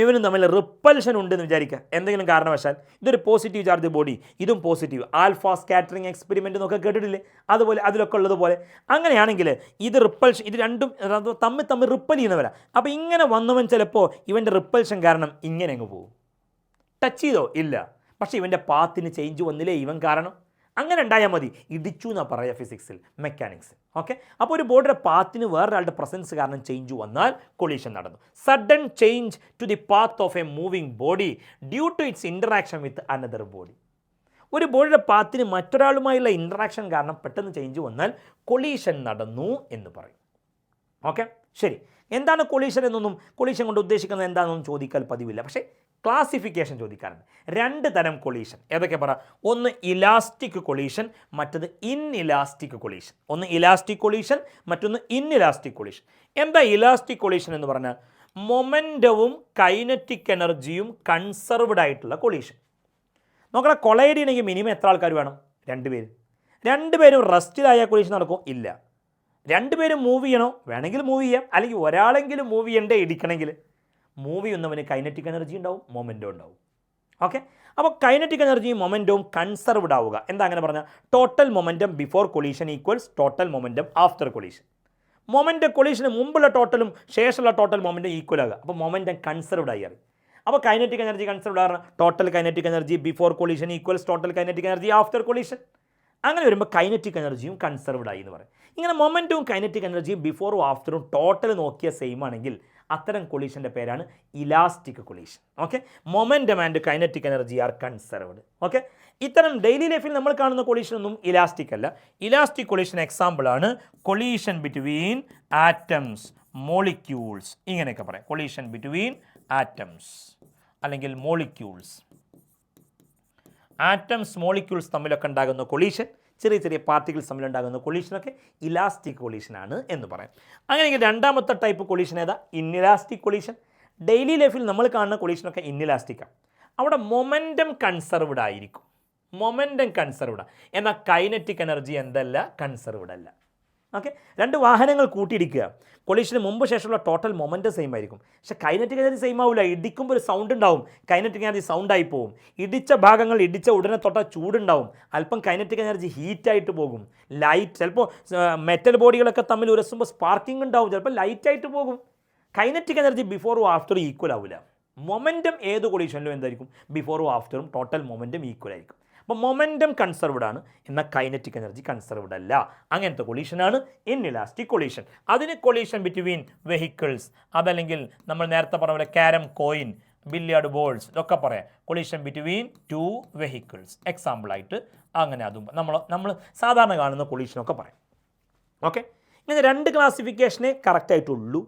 ഇവനും തമ്മിൽ റിപ്പൽഷൻ ഉണ്ടെന്ന് വിചാരിക്കുക. എന്തെങ്കിലും കാരണവശാൽ ഇതൊരു പോസിറ്റീവ് ചാർജ് ബോഡി, ഇതും പോസിറ്റീവ്, ആൽഫ സ്കാറ്ററിങ് എക്സ്പെരിമെൻ്റ് എന്നൊക്കെ കേട്ടിട്ടില്ലേ? അതുപോലെ അതിലൊക്കെ ഉള്ളതുപോലെ അങ്ങനെയാണെങ്കിൽ ഇത് റിപ്പൽഷൻ, ഇത് രണ്ടും തമ്മിൽ റിപ്പൽ ചെയ്യുന്നവരാണ്. അപ്പോൾ ഇങ്ങനെ വന്നവൻ ചിലപ്പോൾ ഇവൻ്റെ റിപ്പൽഷൻ കാരണം ഇങ്ങനെ അങ്ങ് പോകും. ടച്ച് ചെയ്തോ? ഇല്ല. പക്ഷേ ഇവൻ്റെ പാത്തിന് ചേഞ്ച് വന്നില്ലേ ഇവൻ കാരണം? അങ്ങനെ ഉണ്ടായാൽ മതി. ഇടിച്ചു എന്നാണ് പറയുക ഫിസിക്സിൽ, മെക്കാനിക്സിൽ. ഓക്കെ, അപ്പോൾ ഒരു ബോഡിയുടെ പാത്തിന് വേറൊരാളുടെ പ്രസൻസ് കാരണം ചേഞ്ച് വന്നാൽ കൊളീഷൻ നടന്നു. Sudden change to the path of a moving body due to its interaction with another body. ഒരു ബോഡിയുടെ പാത്തിന് മറ്റൊരാളുമായുള്ള ഇൻട്രാക്ഷൻ കാരണം പെട്ടെന്ന് ചേഞ്ച് വന്നാൽ കൊളീഷൻ നടന്നു എന്ന് പറയും. ഓക്കെ, ശരി. എന്താണ് കൊളീഷൻ എന്നൊന്നും, കൊളീഷൻ കൊണ്ട് ഉദ്ദേശിക്കുന്നത് എന്താണെന്നൊന്നും ചോദിക്കാൻ പതിവില്ല. പക്ഷേ ക്ലാസിഫിക്കേഷൻ ചോദിക്കാറുണ്ട്. 2 തരം കൊളീഷൻ ഏതൊക്കെ പറ? ഒന്ന് ഇലാസ്റ്റിക് കൊളീഷൻ, മറ്റത് ഇൻഇലാസ്റ്റിക് കൊളീഷൻ. ഒന്ന് ഇലാസ്റ്റിക് കൊളീഷൻ, മറ്റൊന്ന് ഇൻഇലാസ്റ്റിക് കൊളീഷൻ. എന്താ ഇലാസ്റ്റിക് കൊളീഷൻ എന്ന് പറഞ്ഞാൽ? മൊമെൻറ്റവും കൈനറ്റിക് എനർജിയും കൺസർവ്ഡ് ആയിട്ടുള്ള കൊളീഷൻ. നോക്കണം, കൊളൈഡ് ചെയ്യണമെങ്കിൽ മിനിമം എത്ര ആൾക്കാർ വേണം? 2 പേര്. 2 പേരും റെസ്റ്റിലായ കൊളീഷൻ നടക്കും? ഇല്ല. 2 പേരും മൂവ് ചെയ്യണോ? വേണമെങ്കിൽ മൂവ് ചെയ്യാം. അല്ലെങ്കിൽ ഒരാളെങ്കിലും മൂവ് ചെയ്യണ്ടേ ഇടിക്കണമെങ്കിൽ. മൂവ് ചെയ്യുന്നവന് കൈനറ്റിക് എനർജി ഉണ്ടാവും, മൊമെൻറ്റോ ഉണ്ടാവും. ഓക്കെ, അപ്പോൾ കൈനറ്റിക് എനർജിയും മൊമെൻറ്റവും കൺസർവ്ഡ് ആവുക. എന്താ അങ്ങനെ പറഞ്ഞാൽ? Total momentum before collision equals total momentum after collision. Momentum കൊളീഷന് മുമ്പുള്ള ടോട്ടലും ശേഷമുള്ള ടോട്ടൽ മൊമെൻറ്റം ഈക്വൽ ആകുക. അപ്പോൾ മൊമെൻറ്റം കൺസർവ്ഡ് ആയി. അപ്പോൾ കൈനറ്റിക് എനർജി കൺസർവ്ഡ് ആണ് total kinetic energy before collision equals total kinetic energy after collision. അങ്ങനെ വരുമ്പോൾ കൈനറ്റിക് എനർജിയും കൺസർവ്ഡ് ആയി എന്ന് പറയും. ഇങ്ങനെ മൊമെൻറ്റവും കൈനറ്റിക് എനർജിയും ബിഫോറും ആഫ്റ്ററും ടോട്ടൽ നോക്കിയ സെയിം ആണെങ്കിൽ അത്തരം കൊളീഷൻ്റെ പേരാണ് elastic collision. Okay, momentum and kinetic energy are conserved. Okay, ഇത്തരം ഡെയിലി ലൈഫിൽ നമ്മൾ കാണുന്ന കൊളീഷൻ ഒന്നും ഇലാസ്റ്റിക് അല്ല. ഇലാസ്റ്റിക് കൊളീഷൻ എക്സാമ്പിളാണ് കൊളീഷൻ ബിറ്റ്വീൻ ആറ്റംസ്, മോളിക്യൂൾസ്, ഇങ്ങനെയൊക്കെ പറയാം. കൊളീഷൻ ബിറ്റ്വീൻ ആറ്റംസ് അല്ലെങ്കിൽ മോളിക്യൂൾസ്. ആറ്റംസ് മോളിക്യൂൾസ് തമ്മിലൊക്കെ ഉണ്ടാകുന്ന കൊളീഷൻ, ചെറിയ ചെറിയ പാർട്ടിക്കിൾസ് തമ്മിലുണ്ടാകുന്ന കൊളീഷനൊക്കെ ഇലാസ്റ്റിക് കൊളീഷനാണ് എന്ന് പറയാം. അങ്ങനെയെങ്കിൽ 2ാമത്തെ ടൈപ്പ് കൊളീഷൻ ഏതാ? Inelastic collision. ഡെയിലി ലൈഫിൽ നമ്മൾ കാണുന്ന കൊളീഷനൊക്കെ ഇൻഇലാസ്റ്റിക്കാണ്. അവിടെ മൊമെൻറ്റം കൺസർവ്ഡ് ആയിരിക്കും. മൊമെൻറ്റം കൺസർവ്ഡ്, എന്നാൽ കൈനറ്റിക് എനർജി എന്തല്ല? കൺസർവ്ഡ് അല്ല. ഓക്കെ, 2 വാഹനങ്ങൾ കൂട്ടിയിടിക്കുക. കൊളീഷന് മുമ്പ് ശേഷമുള്ള ടോട്ടൽ മൊമെൻറ്റം സെയിം ആയിരിക്കും. പക്ഷേ കൈനറ്റിക് എനർജി സെയിം ആവില്ല. ഇടിക്കുമ്പോൾ ഒരു സൗണ്ട് ഉണ്ടാവും, കൈനറ്റിക് എനർജി സൗണ്ടായി പോകും. ഇടിച്ച ഭാഗങ്ങൾ ഇടിച്ച ഉടനെ തൊട്ടാൽ ചൂടുണ്ടാവും, അല്പം കൈനറ്റിക് എനർജി ഹീറ്റായിട്ട് പോകും. ലൈറ്റ്, ചിലപ്പോൾ മെറ്റൽ ബോഡികളൊക്കെ തമ്മിൽ ഉരസുമ്പോൾ സ്പാർക്കിംഗ് ഉണ്ടാവും, ചിലപ്പോൾ ലൈറ്റായിട്ട് പോകും. കൈനറ്റിക് എനർജി ബിഫോറും ആഫ്റ്ററും ഈക്വൽ ആവില്ല. മൊമെൻറ്റം ഏത് കൊളീഷനിലും എന്തായിരിക്കും? ബിഫോറും ആഫ്റ്ററും ടോട്ടൽ മൊമെൻറ്റം ഈക്വൽ ആയിരിക്കും. അപ്പോൾ മൊമെൻറ്റം കൺസർവ്ഡ് ആണ്, എന്നാൽ കൈനറ്റിക് എനർജി കൺസർവ്ഡ് അല്ല. അങ്ങനത്തെ കൊളീഷനാണ് ഇൻഇലാസ്റ്റിക് കൊളീഷൻ. അതിന് കൊളീഷൻ ബിറ്റ്വീൻ വെഹിക്കിൾസ്, അതല്ലെങ്കിൽ നമ്മൾ നേരത്തെ പറഞ്ഞ പോലെ ക്യാരം കോയിൻ, ബില്ലിയാർഡ് ബോൾസ് ഇതൊക്കെ പറയാം. കൊളീഷൻ ബിറ്റ്വീൻ 2 വെഹിക്കിൾസ് എക്സാമ്പിളായിട്ട് അങ്ങനെ അതും നമ്മൾ സാധാരണ കാണുന്ന കൊളീഷനൊക്കെ പറയാം. ഓക്കെ, ഇങ്ങനെ 2 ക്ലാസിഫിക്കേഷനേ കറക്റ്റായിട്ടുള്ളൂ.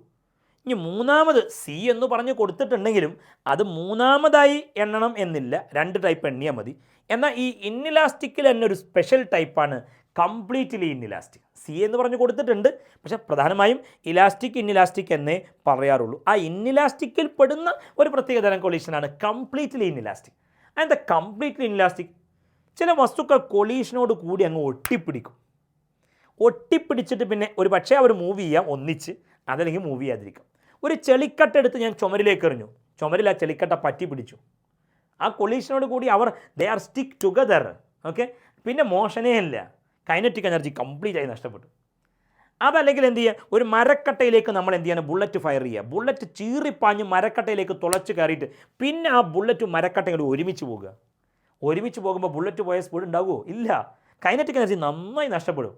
ഇനി 3ാമത് സി എന്ന് പറഞ്ഞ് കൊടുത്തിട്ടുണ്ടെങ്കിലും അത് 3ാമതായി എണ്ണണം എന്നില്ല, 2 ടൈപ്പ് എണ്ണിയാൽ മതി. എന്നാൽ ഈ ഇൻഇലാസ്റ്റിക്കിൽ തന്നെ ഒരു സ്പെഷ്യൽ ടൈപ്പാണ് കംപ്ലീറ്റ്ലി ഇൻഇലാസ്റ്റിക്. സി എന്ന് പറഞ്ഞ് കൊടുത്തിട്ടുണ്ട്, പക്ഷേ പ്രധാനമായും ഇലാസ്റ്റിക് ഇൻഇലാസ്റ്റിക് എന്നേ പറയാറുള്ളൂ. ആ ഇൻഇലാസ്റ്റിക്കിൽ പെടുന്ന ഒരു പ്രത്യേക തരം കൊളീഷനാണ് കംപ്ലീറ്റ്ലി ഇൻഇലാസ്റ്റിക്. എന്താ കംപ്ലീറ്റ്ലി ഇൻഇലാസ്റ്റിക്? ചില വസ്തുക്കൾ കൊളീഷനോട് കൂടി അങ്ങ് ഒട്ടിപ്പിടിക്കും. ഒട്ടിപ്പിടിച്ചിട്ട് പിന്നെ ഒരു പക്ഷേ അവർ മൂവ് ചെയ്യാം ഒന്നിച്ച്, അതല്ലെങ്കിൽ മൂവ് ചെയ്യാതിരിക്കാം. ഒരു ചെളിക്കട്ട എടുത്ത് ഞാൻ ചുമരിലേക്ക് എറിഞ്ഞു, ചുമരിൽ ആ ചെളിക്കട്ട പറ്റി പിടിച്ചു. ആ കൊളീഷനോട് കൂടി അവർ they are stick together. Okay, പിന്നെ മോഷനേ ഇല്ല, കൈനറ്റിക് എനർജി കംപ്ലീറ്റ് ആയി നഷ്ടപ്പെട്ടു. അതല്ലെങ്കിൽ എന്ത് ചെയ്യുക? ഒരു മരക്കട്ടയിലേക്ക് നമ്മൾ എന്ത് ചെയ്യണം? ബുള്ളറ്റ് ഫയർ ചെയ്യുക. ബുള്ളറ്റ് ചീറിപ്പാഞ്ഞ് മരക്കട്ടയിലേക്ക് തുളച്ച് കയറിയിട്ട് പിന്നെ ആ ബുള്ളറ്റ് മരക്കട്ടയോട് ഒരുമിച്ച് പോകുക. ഒരുമിച്ച് പോകുമ്പോൾ ബുള്ളറ്റ് പോയ സ്പീഡ് ഉണ്ടാവുമോ? ഇല്ല, കൈനറ്റിക് എനർജി നന്നായി നഷ്ടപ്പെടും.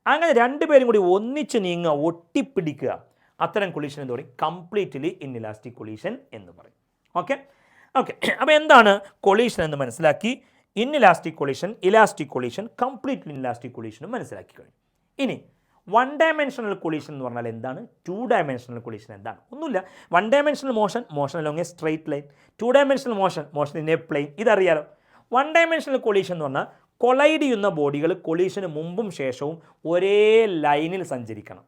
അങ്ങനെ 2 പേരും കൂടി ഒന്നിച്ച് നീങ്ങുക, ഒട്ടിപ്പിടിക്കുക. അത്തരം കൊളീഷൻ എന്ന് പറയും കംപ്ലീറ്റ്ലി ഇൻഇലാസ്റ്റിക് കൊളീഷൻ എന്ന് പറയും. ഓക്കെ ഓക്കെ, അപ്പോൾ എന്താണ് കൊളീഷൻ എന്ന് മനസ്സിലാക്കി. Inelastic collision, elastic collision, completely inelastic കൊളീഷനും മനസ്സിലാക്കി കഴിഞ്ഞു. ഇനി 1 ഡയമെൻഷണൽ കൊളീഷൻ എന്ന് പറഞ്ഞാൽ എന്താണ്? 2 ഡയമെൻഷണൽ കൊളീഷൻ എന്താണ്? ഒന്നുമില്ല. 1 dimensional motion along a straight line, 2 dimensional motion in a plane, ഇതറിയാലോ. 1 ഡയമെൻഷണൽ കൊളീഷൻ എന്ന് പറഞ്ഞാൽ കൊളൈഡ് ചെയ്യുന്ന ബോഡികൾ കൊളീഷന് മുമ്പും ശേഷവും ഒരേ ലൈനിൽ സഞ്ചരിക്കണം.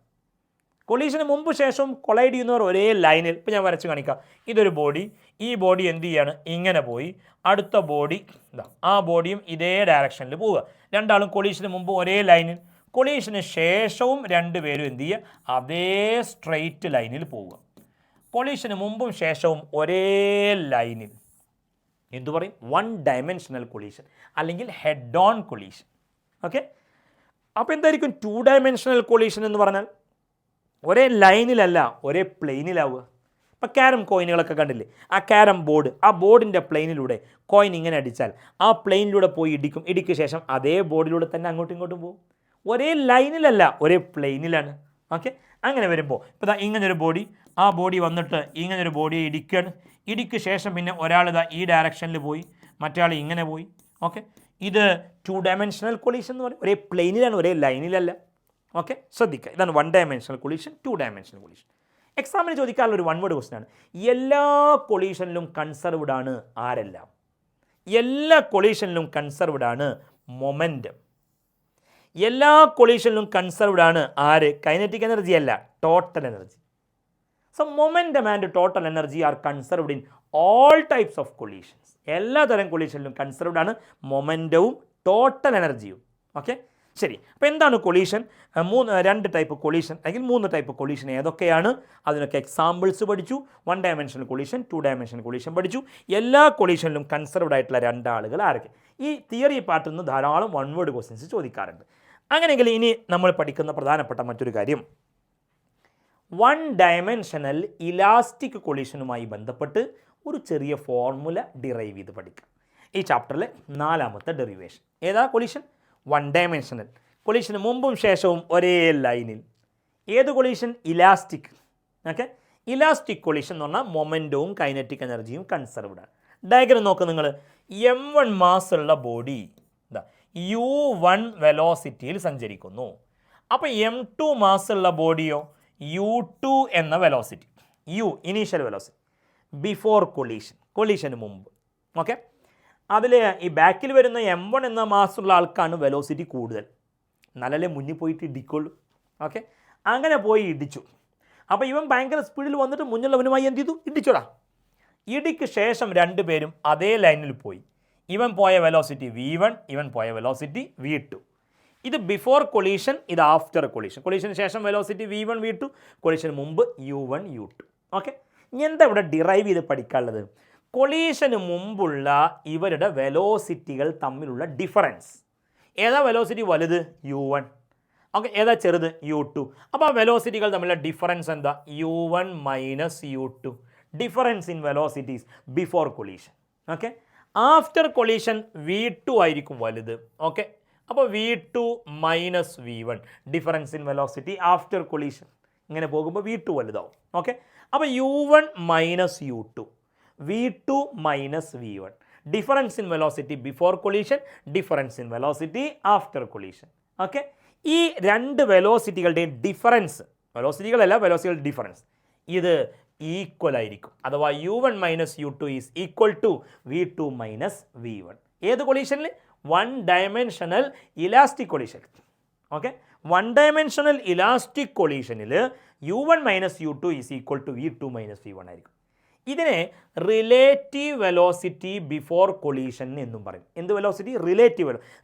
കൊളീഷന് മുമ്പ് ശേഷവും കൊളൈഡ് ചെയ്യുന്നവർ ഒരേ ലൈനിൽ. ഇപ്പോൾ ഞാൻ വരച്ച് കാണിക്കാം. ഇതൊരു ബോഡി, ഈ ബോഡി എന്ത് ചെയ്യാണ്? ഇങ്ങനെ പോയി. അടുത്ത ബോഡി ഇതാ, ആ ബോഡിയും ഇതേ ഡയറക്ഷനിൽ പോവുക. രണ്ടാളും കൊളീഷന് മുമ്പ് ഒരേ ലൈനിൽ, കൊളീഷന് ശേഷവും 2 പേരും എന്ത് ചെയ്യുക? അതേ സ്ട്രെയിറ്റ് ലൈനിൽ പോവുക. കൊളീഷന് മുമ്പും ശേഷവും ഒരേ ലൈനിൽ എന്തു പറയും? 1 ഡയമെൻഷണൽ കൊളീഷൻ അല്ലെങ്കിൽ ഹെഡ് ഓൺ കൊളീഷൻ. ഓക്കെ, അപ്പോൾ എന്തായിരിക്കും 2 ഡയമെൻഷണൽ കൊളീഷൻ എന്ന് പറഞ്ഞാൽ? ഒരേ ലൈനിലല്ല, ഒരേ പ്ലെയിനിലാവുക. ഇപ്പോൾ ക്യാരം കോയിനുകളൊക്കെ കണ്ടില്ലേ? ആ ക്യാരം ബോർഡ്, ആ ബോർഡിൻ്റെ പ്ലെയിനിലൂടെ കോയിൻ ഇങ്ങനെ അടിച്ചാൽ ആ പ്ലെയിനിലൂടെ പോയി ഇടിക്കും. ഇടിക്ക് ശേഷം അതേ ബോർഡിലൂടെ തന്നെ അങ്ങോട്ടും ഇങ്ങോട്ടും പോകും. ഒരേ ലൈനിലല്ല, ഒരേ പ്ലെയിനിലാണ്. ഓക്കെ, അങ്ങനെ വരുമ്പോൾ ഇപ്പോൾ ഇതാ ഇങ്ങനൊരു ബോഡി, ആ ബോഡി വന്നിട്ട് ഇങ്ങനൊരു ബോഡിയെ ഇടിക്കുകയാണ്. ഇടിക്ക് ശേഷം പിന്നെ ഒരാൾ ഇതാ ഈ ഡയറക്ഷനിൽ പോയി, മറ്റേ ആൾ ഇങ്ങനെ പോയി. ഓക്കെ, ഇത് 2 ഡയമെൻഷണൽ കൊളീഷൻ എന്ന് പറയും. ഒരേ പ്ലെയിനിലാണ്, ഒരേ ലൈനിലല്ല. ഓക്കെ, ശ്രദ്ധിക്കുക. ഇതാണ് 1 ഡയമെൻഷണൽ കൊളീഷൻ, 2 ഡയമെൻഷണൽ കൊളീഷൻ. എക്സാമിന് ചോദിക്കാനുള്ള ഒരു 1 വേർഡ് ക്വസ്റ്റൻ ആണ്. എല്ലാ കൊളീഷനിലും കൺസർവ്ഡ് ആണ് ആരെല്ലാം? എല്ലാ കൊളീഷനിലും കൺസർവ്ഡ് ആണ് മൊമെൻറ്റം. എല്ലാ കൊളീഷനിലും കൺസർവ്ഡ് ആണ് ആര്? കൈനറ്റിക് എനർജി അല്ല, total energy. So momentum and total energy are conserved in all types of collisions. എല്ലാ തരം കൊളീഷനിലും കൺസർവ്ഡ് ആണ് മൊമെൻറ്റവും ടോട്ടൽ എനർജിയും. ഓക്കെ, ശരി. അപ്പോൾ എന്താണ് കൊളീഷൻ? 2 ടൈപ്പ് കൊളീഷൻ അല്ലെങ്കിൽ 3 ടൈപ്പ് കൊളീഷൻ ഏതൊക്കെയാണ്? അതിനൊക്കെ എക്സാമ്പിൾസ് പഠിച്ചു. 1 ഡയമെൻഷണൽ കൊളീഷൻ, 2 ഡയമെൻഷണൽ കൊളീഷൻ പഠിച്ചു. എല്ലാ കൊളീഷനിലും കൺസർവ്ഡ് ആയിട്ടുള്ള 2 ആളുകൾ ആരൊക്കെ? ഈ തിയറി പാർട്ടിൽ നിന്ന് ധാരാളം 1 വേർഡ് ക്വസ്റ്റ്യൻസ് ചോദിക്കാറുണ്ട്. അങ്ങനെയെങ്കിൽ ഇനി നമ്മൾ പഠിക്കുന്ന പ്രധാനപ്പെട്ട മറ്റൊരു കാര്യം 1 ഡയമെൻഷണൽ ഇലാസ്റ്റിക് കൊളീഷനുമായി ബന്ധപ്പെട്ട് ഒരു ചെറിയ ഫോർമുല ഡിറൈവ് ചെയ്ത് പഠിക്കാം. ഈ ചാപ്റ്ററിലെ 4ാമത്തെ ഡെറിവേഷൻ. ഏതാ കൊളീഷൻ? 1 ഡയമെൻഷണൽ കൊളീഷന് മുമ്പും ശേഷവും ഒരേ ലൈനിൽ. ഏത് collision? Elastic. Okay, elastic collision എന്ന് പറഞ്ഞാൽ മൊമെൻറ്റവും കൈനറ്റിക് എനർജിയും കൺസർവ്ഡ് ആണ്. ഡയഗ്രം നോക്ക് നിങ്ങൾ. m1 മാസ് ഉള്ള ബോഡി u1 വെലോസിറ്റിയിൽ സഞ്ചരിക്കുന്നു. അപ്പോൾ m2 മാസ് ഉള്ള ബോഡിയോ u2 എന്ന velocity, u initial velocity before collision, കൊളീഷന് മുമ്പ്. ഓക്കെ, അതിൽ ഈ ബാക്കിൽ വരുന്ന m1 എന്ന മാസുള്ള ആൾക്കാണ് വെലോസിറ്റി കൂടുതൽ, നല്ലല്ലേ മുന്നിൽ പോയിട്ട് ഇടിക്കുള്ളൂ. ഓക്കെ, അങ്ങനെ പോയി ഇടിച്ചു. അപ്പോൾ ഇവൻ ഭയങ്കര സ്പീഡിൽ വന്നിട്ട് മുന്നിലുള്ളവനുമായി എന്ത് ചെയ്തു? ഇടിച്ചോടാ. ഇടിക്ക് ശേഷം 2 പേരും അതേ ലൈനിൽ പോയി. ഇവൻ പോയ വെലോസിറ്റി v1, ഇവൻ പോയ വെലോസിറ്റി v2. ഇത് ബിഫോർ കൊളീഷൻ, ഇത് ആഫ്റ്റർ കൊളീഷൻ. കൊളീഷന് ശേഷം വെലോസിറ്റി v1 v2, കൊളീഷന് മുമ്പ് u1 u2. ഓക്കെ, ഇനി എന്താ ഇവിടെ ഡിറൈവ് ചെയ്ത് പഠിക്കാനുള്ളത്? കൊളീഷന് മുമ്പുള്ള ഇവരുടെ വെലോസിറ്റികൾ തമ്മിലുള്ള ഡിഫറൻസ്. ഏതാ വെലോസിറ്റി വലുത്? u1. ഓക്കെ, ഏതാ ചെറുത്? u2. അപ്പോൾ ആ വെലോസിറ്റികൾ തമ്മിലുള്ള ഡിഫറൻസ് എന്താ? u1 minus u2. Difference in velocities before collision. Okay, after collision v2 ആയിരിക്കും വലുത്. ഓക്കെ, അപ്പോൾ v2 minus v1. Difference in velocity after collision. ഇങ്ങനെ പോകുമ്പോൾ v2 വലുതാവും. ഓക്കെ, അപ്പോൾ u1 minus u2, v2 minus v1. Difference in velocity before collision, difference in velocity after collision. Okay, ഈ 2 വെലോസിറ്റികളുടെയും difference, വെലോസിറ്റികളല്ല, വെലോസിറ്റികളുടെ ഡിഫറൻസ് ഇത് ഈക്വൽ ആയിരിക്കും. അഥവാ u1 minus u2 is equal to v2 minus v1. ഏത് കൊളീഷനിൽ? 1 dimensional elastic collision. Okay, 1 dimensional elastic കൊളീഷനിൽ u1 minus u2 is equal to v2 minus v1 ആയിരിക്കും. ഇതിനെ റിലേറ്റീവ് വെലോസിറ്റി ബിഫോർ കൊളീഷൻ എന്നും പറയും. എന്ത് വെലോസിറ്റി?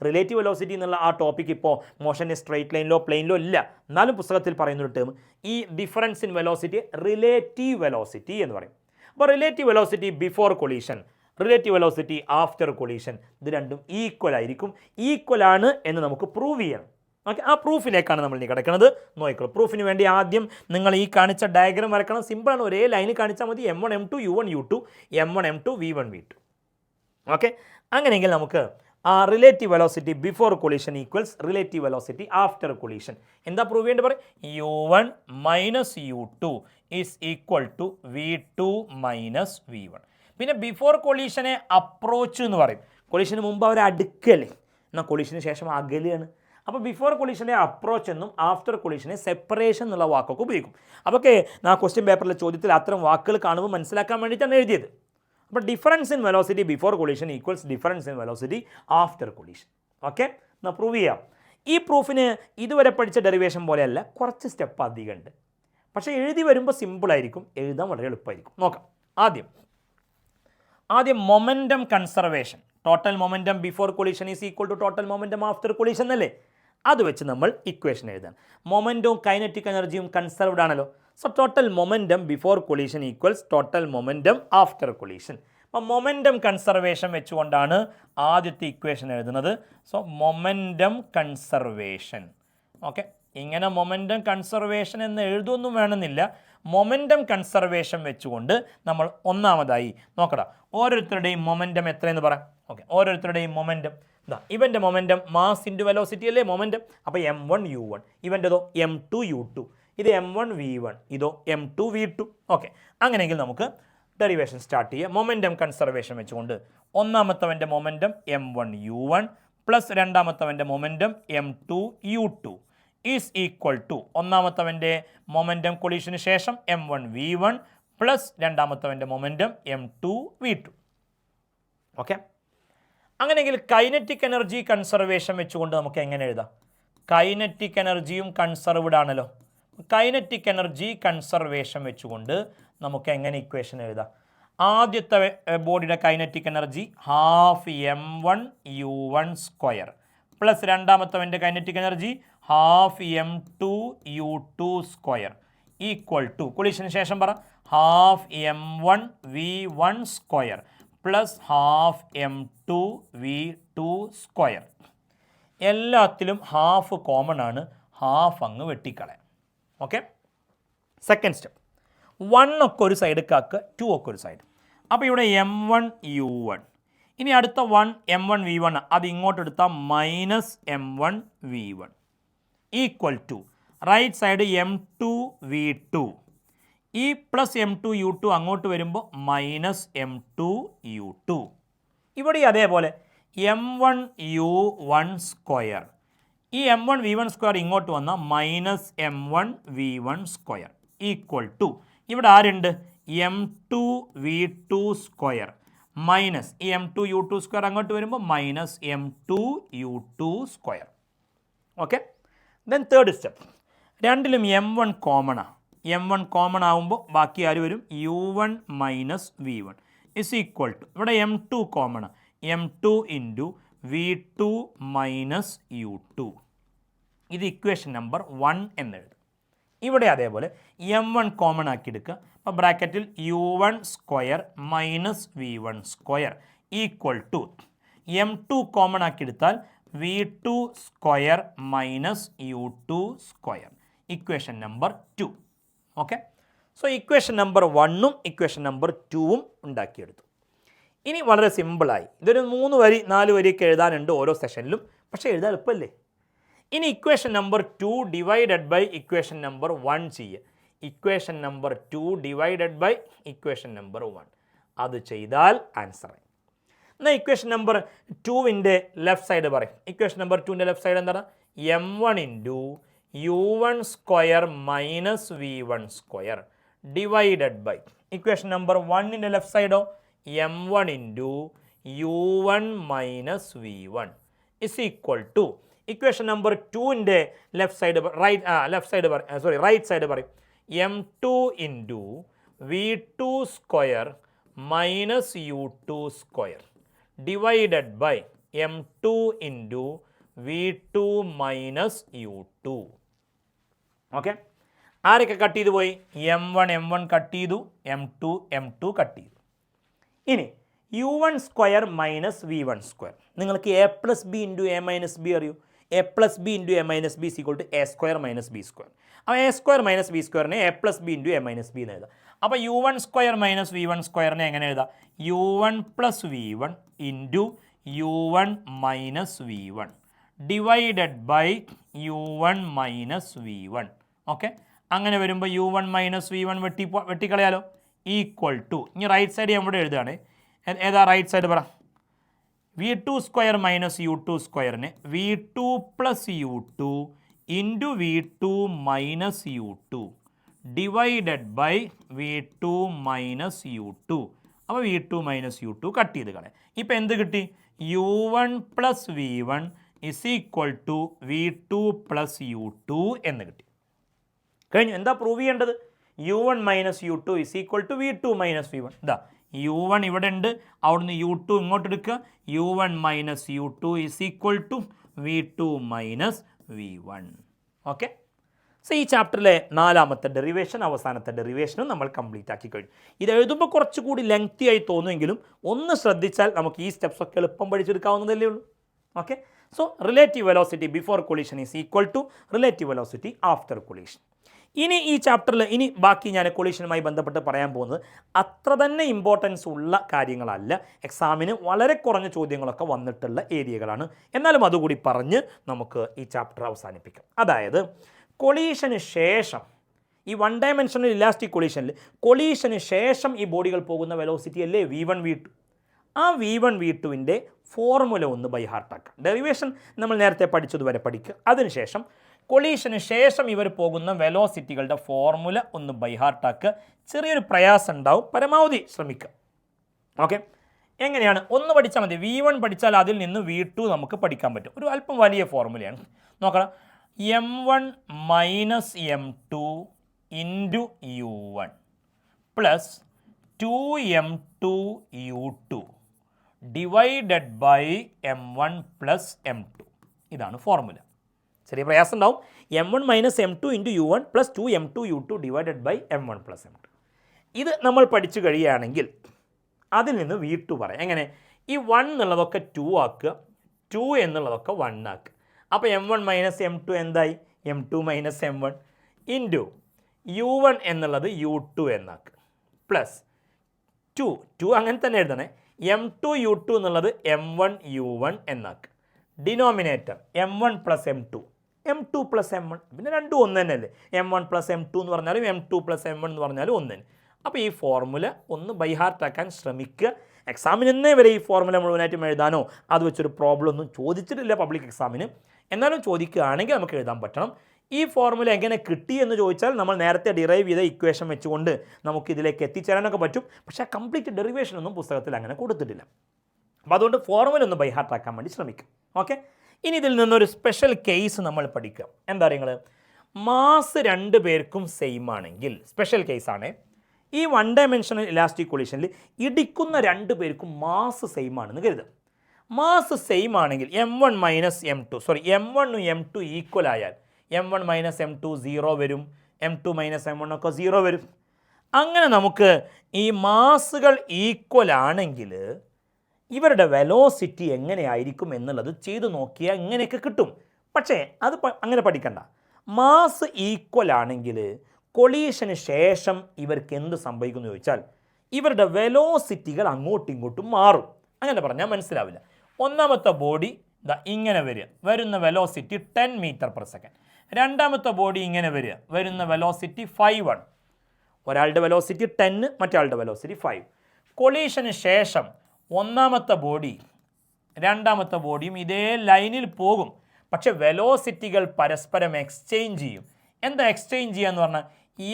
റിലേറ്റീവ് വെലോസിറ്റി എന്നുള്ള ആ ടോപ്പിക് ഇപ്പോൾ മോഷൻ സ്ട്രെയിറ്റ് ലൈനിലോ പ്ലെയിനിലോ ഇല്ല, എന്നാലും പുസ്തകത്തിൽ പറയുന്നൊരു ടേം ഈ difference in velocity relative velocity എന്ന് പറയും. അപ്പോൾ relative velocity before collision, relative velocity after collision, ഇത് രണ്ടും ഈക്വൽ ആയിരിക്കും. ഈക്വൽ ആണ് എന്ന് നമുക്ക് പ്രൂവ് ചെയ്യണം. ഓക്കെ, ആ പ്രൂഫിലേക്കാണ് നമ്മൾ ഇനി കിടക്കുന്നത്. നോക്കിക്കോളൂ. പ്രൂഫിന് വേണ്ടി ആദ്യം നിങ്ങൾ ഈ കാണിച്ച ഡയഗ്രം വരക്കണം. സിമ്പിളാണ്, ഒരേ ലൈനിൽ കാണിച്ചാൽ മതി. m1 m2 u1 u2, m1 m2 v1 v2. Okay, അങ്ങനെയെങ്കിൽ നമുക്ക് ആ relative velocity before collision equals relative velocity after collision. എന്താ പ്രൂവ് ചെയ്യേണ്ടത്? പറയും u1 minus u2 is equal to v2 minus v1. പിന്നെ ബിഫോർ കൊളീഷനെ അപ്രോച്ച് എന്ന് പറയും. കൊളീഷന് മുമ്പ് അവർ അടുക്കല്ലേ, എന്നാൽ കൊളീഷന് ശേഷം അകലെയാണ്. അപ്പോൾ ബിഫോർ കൊളീഷനെ അപ്രോച്ച് എന്നും ആഫ്റ്റർ കൊളീഷനെ സെപ്പറേഷൻ എന്നുള്ള വാക്കൊക്കെ ഉപയോഗിക്കും. അതൊക്കെ ആ ക്വസ്റ്റ്യൻ പേപ്പറിലെ ചോദ്യത്തിൽ അത്തരം വാക്കുകൾ കാണുമ്പോൾ മനസ്സിലാക്കാൻ വേണ്ടിയിട്ടാണ് എഴുതിയത്. അപ്പോൾ difference in velocity before collision equals difference in velocity after collision. Okay, എന്നാൽ പ്രൂവ് ചെയ്യാം. ഈ പ്രൂഫിന് ഇതുവരെ പഠിച്ച ഡെറിവേഷൻ പോലെയല്ല, കുറച്ച് സ്റ്റെപ്പ് അധികമുണ്ട്. പക്ഷേ എഴുതി വരുമ്പോൾ സിമ്പിളായിരിക്കും, എഴുതാൻ വളരെ എളുപ്പമായിരിക്കും. നോക്കാം. ആദ്യം momentum conservation. Total momentum before collision is equal to total momentum after collision എന്നല്ലേ? അത് വെച്ച് നമ്മൾ ഇക്വേഷൻ എഴുതാം. മൊമെൻറ്റവും കൈനറ്റിക് എനർജിയും കൺസർവ്ഡ് ആണല്ലോ. So total momentum before collision equals total momentum after collision. അപ്പോൾ മൊമെൻറ്റം കൺസർവേഷൻ വെച്ചുകൊണ്ടാണ് ആദ്യത്തെ ഇക്വേഷൻ എഴുതുന്നത്. So momentum conservation. ഓക്കെ, ഇങ്ങനെ മൊമെൻറ്റം കൺസർവേഷൻ എന്ന് എഴുതുമൊന്നും വേണമെന്നില്ല. മൊമെൻറ്റം കൺസർവേഷൻ വെച്ചുകൊണ്ട് നമ്മൾ ഒന്നാമതായി നോക്കടാ, ഓരോരുത്തരുടെയും മൊമെൻറ്റം എത്രയെന്ന് പറയാം. ഓക്കെ, ഓരോരുത്തരുടെയും മൊമെൻറ്റം ഇതാ, ഇവൻ്റെ മൊമെൻറ്റം മാസ് ഇൻറ്റു വെലോസിറ്റി അല്ലേ മൊമെൻറ്റം. അപ്പോൾ m1 u1, ഇവൻ്റെതോ m2 u2, ഇത് m1 v1, ഇതോ m2 v2. ഓക്കെ, അങ്ങനെയെങ്കിൽ നമുക്ക് ഡെറിവേഷൻ സ്റ്റാർട്ട് ചെയ്യുക. മൊമെൻറ്റം കൺസർവേഷൻ വെച്ചുകൊണ്ട് ഒന്നാമത്തവൻ്റെ മൊമെൻറ്റം m1 u1 പ്ലസ് രണ്ടാമത്തവൻ്റെ momentum m2u2 is equal to ഒന്നാമത്തവൻ്റെ മൊമെൻറ്റം കൊളീഷന് ശേഷം m1v1 പ്ലസ് രണ്ടാമത്തവൻ്റെ മൊമെൻറ്റം m2v2. ഓക്കെ, അങ്ങനെയെങ്കിൽ കൈനറ്റിക് എനർജി കൺസർവേഷൻ വെച്ചുകൊണ്ട് നമുക്ക് എങ്ങനെ എഴുതാം? കൈനറ്റിക് എനർജിയും കൺസർവ്ഡ് ആണല്ലോ. കൈനറ്റിക് എനർജി കൺസർവേഷൻ വെച്ചുകൊണ്ട് നമുക്ക് എങ്ങനെ ഇക്വേഷൻ എഴുതാം? ആദ്യത്തെ ബോഡിയുടെ kinetic energy half m1u1 plus രണ്ടാമത്തവൻ്റെ kinetic energy half m2u2 equal to കൊളീഷന് ശേഷം പറ half m1v1 plus half m2v2. എല്ലാത്തിലും ഹാഫ് കോമൺ ആണ്, ഹാഫ് അങ്ങ് വെട്ടിക്കളയാം. ഓക്കെ, സെക്കൻഡ് സ്റ്റെപ്പ് 1 ഒക്കെ ഒരു സൈഡ് കാക്കുക, 2 ഒക്കെ ഒരു സൈഡ്. അപ്പോൾ ഇവിടെ m1u1, ഇനി അടുത്ത 1 m1v1 അത് ഇങ്ങോട്ട് എടുത്താൽ minus m1v1 equal to right side m2v2, ഈ പ്ലസ് m2u2 അങ്ങോട്ട് വരുമ്പോൾ മൈനസ് m2u2. ഇവിടെ അതേപോലെ m1u1 ഈ m1v1 ഇങ്ങോട്ട് വന്നാൽ മൈനസ് m1v1 ഈക്വൽ ടു ഇവിടെ ആരുണ്ട് m2v2 മൈനസ് ഈ m2u2 അങ്ങോട്ട് വരുമ്പോൾ minus m2u2. Okay, then third step, രണ്ടിലും m1 കോമണാണ്. m1 കോമൺ ആകുമ്പോൾ ബാക്കി ആര് വരും? u1 minus v1 is equal to ഇവിടെ m2 കോമണാണ്, m2 into v2 minus u2. ഇത് ഇക്വേഷൻ നമ്പർ 1 എന്നെഴുതും. ഇവിടെ അതേപോലെ m1 കോമൺ ആക്കി എടുക്കുക. അപ്പോൾ ബ്രാക്കറ്റിൽ u1 minus v1 equal to m2 common ആക്കി എടുത്താൽ v2 minus u2. Equation number 2. Okay, so equation number 1ഉം ഇക്വേഷൻ നമ്പർ 2ഉം ഉണ്ടാക്കിയെടുത്തു. ഇനി വളരെ സിമ്പിളായി ഇതൊരു 3 വരി 4 വരിയൊക്കെ എഴുതാനുണ്ട് ഓരോ സെഷനിലും, പക്ഷേ എഴുതാൻ എളുപ്പമല്ലേ. ഇനി equation number 2 divided by equation number 1 ചെയ്യുക. Equation number 2 divided by equation number 1 അത് ചെയ്താൽ ആൻസറായി. എന്നാൽ ഇക്വേഷൻ നമ്പർ 2വിൻ്റെ ലെഫ്റ്റ് സൈഡ് പറയും. ഇക്വേഷൻ നമ്പർ 2വിൻ്റെ ലെഫ്റ്റ് സൈഡ് എന്താണ്? m1 into u1 minus v1 divided by equation number 1ൻ്റെ ലെഫ്റ്റ് സൈഡോ m1 into u1 minus v1 is equal to equation number 2ൻ്റെ റൈറ്റ് സൈഡ് പറയും m2 into v2 minus u2 divided by m2 into v2 minus u2. Okay, ആരൊക്കെ cut ചെയ്ത് പോയി? m1 cut ചെയ്തു, m2 cut ചെയ്തു. ഇനി u1 minus v1 നിങ്ങൾക്ക് a plus B into A minus B അറിയൂ. A plus B into A minus B equal to a² minus b². അപ്പോൾ a² minus b² A plus B into A minus B എന്ന് എഴുതാം. അപ്പോൾ u1 minus v1 എങ്ങനെ എഴുതാം? u1 plus v1 into u1 minus v1 divided by u1 minus v1. Okay, അങ്ങനെ വരുമ്പോൾ u1 minus v1 വെട്ടിക്കളയാലോ, equal to ഇനി right side ഞാൻ ഇവിടെ എഴുതുകയാണ്. ഏതാ റൈറ്റ് സൈഡ് പറ? v2 minus u2 v2 plus u2 into v2 minus u2 divided by v2 minus u2. അപ്പോൾ v2 മൈനസ് u2 കട്ട് ചെയ്ത് കളയാം. ഇപ്പോൾ എന്ത് കിട്ടി? u1 plus v1 is equal to v2 plus u2 എന്ന് കിട്ടി. കഴിഞ്ഞു. എന്താ പ്രൂവ് ചെയ്യേണ്ടത്? u1 minus u2 is equal to v2 minus v1. ഇതാ u1 ഇവിടെ ഉണ്ട്, അവിടുന്ന് u2 ഇങ്ങോട്ട് എടുക്കുക. u1 minus u2 is equal to v2 minus v1. Okay, so ഈ ചാപ്റ്ററിലെ 4ാമത്തെ ഡെറിവേഷൻ അവസാനത്തെ ഡെറിവേഷനും നമ്മൾ കംപ്ലീറ്റ് ആക്കി കഴിഞ്ഞു. ഇത് എഴുതുമ്പോൾ കുറച്ചുകൂടി ലെങ്തി ആയി തോന്നുമെങ്കിലും ഒന്ന് ശ്രദ്ധിച്ചാൽ നമുക്ക് ഈ സ്റ്റെപ്സ് ഒക്കെ എളുപ്പം പഠിച്ചെടുക്കാവുന്നതല്ലേ ഉള്ളൂ. Okay, so relative velocity before collision is equal to relative velocity after collision. ഇനി ഈ ചാപ്റ്ററിൽ ഇനി ബാക്കി ഞാൻ കൊളീഷനുമായി ബന്ധപ്പെട്ട് പറയാൻ പോകുന്നത് അത്ര തന്നെ ഇമ്പോർട്ടൻസ് ഉള്ള കാര്യങ്ങളല്ല, എക്സാമിന് വളരെ കുറഞ്ഞ ചോദ്യങ്ങളൊക്കെ വന്നിട്ടുള്ള ഏരിയകളാണ്. എന്നാലും അതുകൂടി പറഞ്ഞ് നമുക്ക് ഈ ചാപ്റ്റർ അവസാനിപ്പിക്കാം. അതായത് കൊളീഷന് ശേഷം ഈ 1 ഡയമെൻഷണൽ ഇലാസ്റ്റിക് കൊളീഷനിൽ കൊളീഷന് ശേഷം ഈ ബോഡികൾ പോകുന്ന വെലോസിറ്റി അല്ലേ v1 v2. ആ V1 V2വിൻ്റെ ഫോർമുല ഒന്ന് ബൈ ഹാർട്ടാക്കുക. ഡെറിവേഷൻ നമ്മൾ നേരത്തെ പഠിച്ചതുവരെ പഠിക്കുക. അതിനുശേഷം കൊളീഷന് ശേഷം ഇവർ പോകുന്ന വെലോസിറ്റികളുടെ ഫോർമുല ഒന്ന് ബൈ ഹാർട്ടാക്കുക. ചെറിയൊരു പ്രയാസം ഉണ്ടാവും, പരമാവധി ശ്രമിക്കുക. ഓക്കെ, എങ്ങനെയാണ് ഒന്ന് പഠിച്ചാൽ മതി. V1 പഠിച്ചാൽ അതിൽ നിന്ന് V2 നമുക്ക് പഠിക്കാൻ പറ്റും. ഒരു അല്പം വലിയ ഫോർമുലയാണ്. നോക്കണം, M1 minus M2 into U1 plus 2M2 U2 divided by M1 plus M2. ഇതാണ് ഫോർമുല. ചെറിയ പ്രയാസം ഉണ്ടാവും. M1 minus M2 into U1 plus 2M2 U2 divided by M1 plus M2. ഇത് നമ്മൾ പഠിച്ചു കഴിയുകയാണെങ്കിൽ അതിൽ നിന്ന് V2 പറയാം. എങ്ങനെ? ഈ 1 എന്നുള്ളതൊക്കെ 2 ആക്കുക, 2 എന്നുള്ളതൊക്കെ 1 ആക്കുക. അപ്പോൾ M1 മൈനസ് M2 എന്തായി? M2 minus M1 into U1 എന്നുള്ളത് U2 എന്നാക്കുക പ്ലസ് 2 അങ്ങനെ തന്നെ എഴുതണേ. M2 U2 എന്നുള്ളത് M1 U1 എന്നാക്കുക. Denominator M1 plus M2 plus M1, പിന്നെ രണ്ടും ഒന്ന് തന്നെയല്ലേ. M1 പ്ലസ് M2 എന്ന് പറഞ്ഞാലും M2 പ്ലസ് M1 എന്ന് പറഞ്ഞാലും ഒന്ന് തന്നെ. അപ്പോൾ ഈ ഫോർമുല ഒന്ന് ബൈ ഹാർട്ടാക്കാൻ ശ്രമിക്കുക. എക്സാമിന് ഇന്നേ വരെ ഈ ഫോർമുല മുഴുവനായിട്ടും എഴുതാനോ അത് വെച്ചൊരു പ്രോബ്ലം ഒന്നും ചോദിച്ചിട്ടില്ല പബ്ലിക് എക്സാമിന്. എന്നാലും ചോദിക്കുകയാണെങ്കിൽ നമുക്ക് എഴുതാൻ പറ്റണം. ഈ ഫോർമുല എങ്ങനെ കിട്ടി എന്ന് ചോദിച്ചാൽ നമ്മൾ നേരത്തെ ഡിറൈവ് ചെയ്ത ഇക്വേഷൻ വെച്ചുകൊണ്ട് നമുക്ക് ഇതിലേക്ക് എത്തിച്ചേരാനൊക്കെ പറ്റും. പക്ഷേ കംപ്ലീറ്റ് ഡെറിവേഷൻ ഒന്നും പുസ്തകത്തിൽ അങ്ങനെ കൊടുത്തിട്ടില്ല. അപ്പോൾ അതുകൊണ്ട് ഫോർമുല ഒന്ന് ബൈ ഹാർട്ടാക്കാൻ വേണ്ടി ശ്രമിക്കും. ഓക്കെ, ഇനി ഇതിൽ നിന്നൊരു സ്പെഷ്യൽ കേസ് നമ്മൾ പഠിക്കുക. എന്താ നിങ്ങൾ മാസ് 2 പേർക്കും സെയിം ആണെങ്കിൽ, സ്പെഷ്യൽ കേസാണ് ഈ 1 ഡയമെൻഷണൽ ഇലാസ്റ്റിക് കൊളീഷനിൽ ഇടിക്കുന്ന 2 പേർക്കും മാസ് സെയിം ആണെന്ന് കരുതുക. മാസ് സെയിം ആണെങ്കിൽ M1 minus M2 M1 M2 equal ആയാൽ M1 മൈനസ് M2 0 വരും, M2 മൈനസ് M1 ഒക്കെ 0 വരും. അങ്ങനെ നമുക്ക് ഈ മാസുകൾ ഈക്വൽ ആണെങ്കിൽ ഇവരുടെ വെലോസിറ്റി എങ്ങനെയായിരിക്കും എന്നുള്ളത് ചെയ്തു നോക്കിയാൽ ഇങ്ങനെയൊക്കെ കിട്ടും. പക്ഷേ അത് അങ്ങനെ പഠിക്കണ്ട. മാസ് ഈക്വൽ ആണെങ്കിൽ കൊളീഷന് ശേഷം ഇവർക്ക് എന്ത് സംഭവിക്കുമെന്ന് ചോദിച്ചാൽ ഇവരുടെ വെലോസിറ്റികൾ അങ്ങോട്ടും ഇങ്ങോട്ടും മാറും. അങ്ങനെ പറഞ്ഞാൽ മനസ്സിലാവില്ല. ഒന്നാമത്തെ ബോഡി ഇങ്ങനെ വരുന്ന വെലോസിറ്റി 10 മീറ്റർ പെർ സെക്കൻഡ്. രണ്ടാമത്തെ ബോഡി ഇങ്ങനെ വരുന്ന വെലോസിറ്റി 5. ഒരാളുടെ വെലോസിറ്റി 10, മറ്റൊരാളുടെ വെലോസിറ്റി 5. കൊളീഷന് ശേഷം ഒന്നാമത്തെ ബോഡി രണ്ടാമത്തെ ബോഡിയും ഇതേ ലൈനിൽ പോകും. പക്ഷെ വെലോസിറ്റികൾ പരസ്പരം എക്സ്ചേഞ്ച് ചെയ്യും. എന്താ എക്സ്ചേഞ്ച് ചെയ്യുക എന്ന് പറഞ്ഞാൽ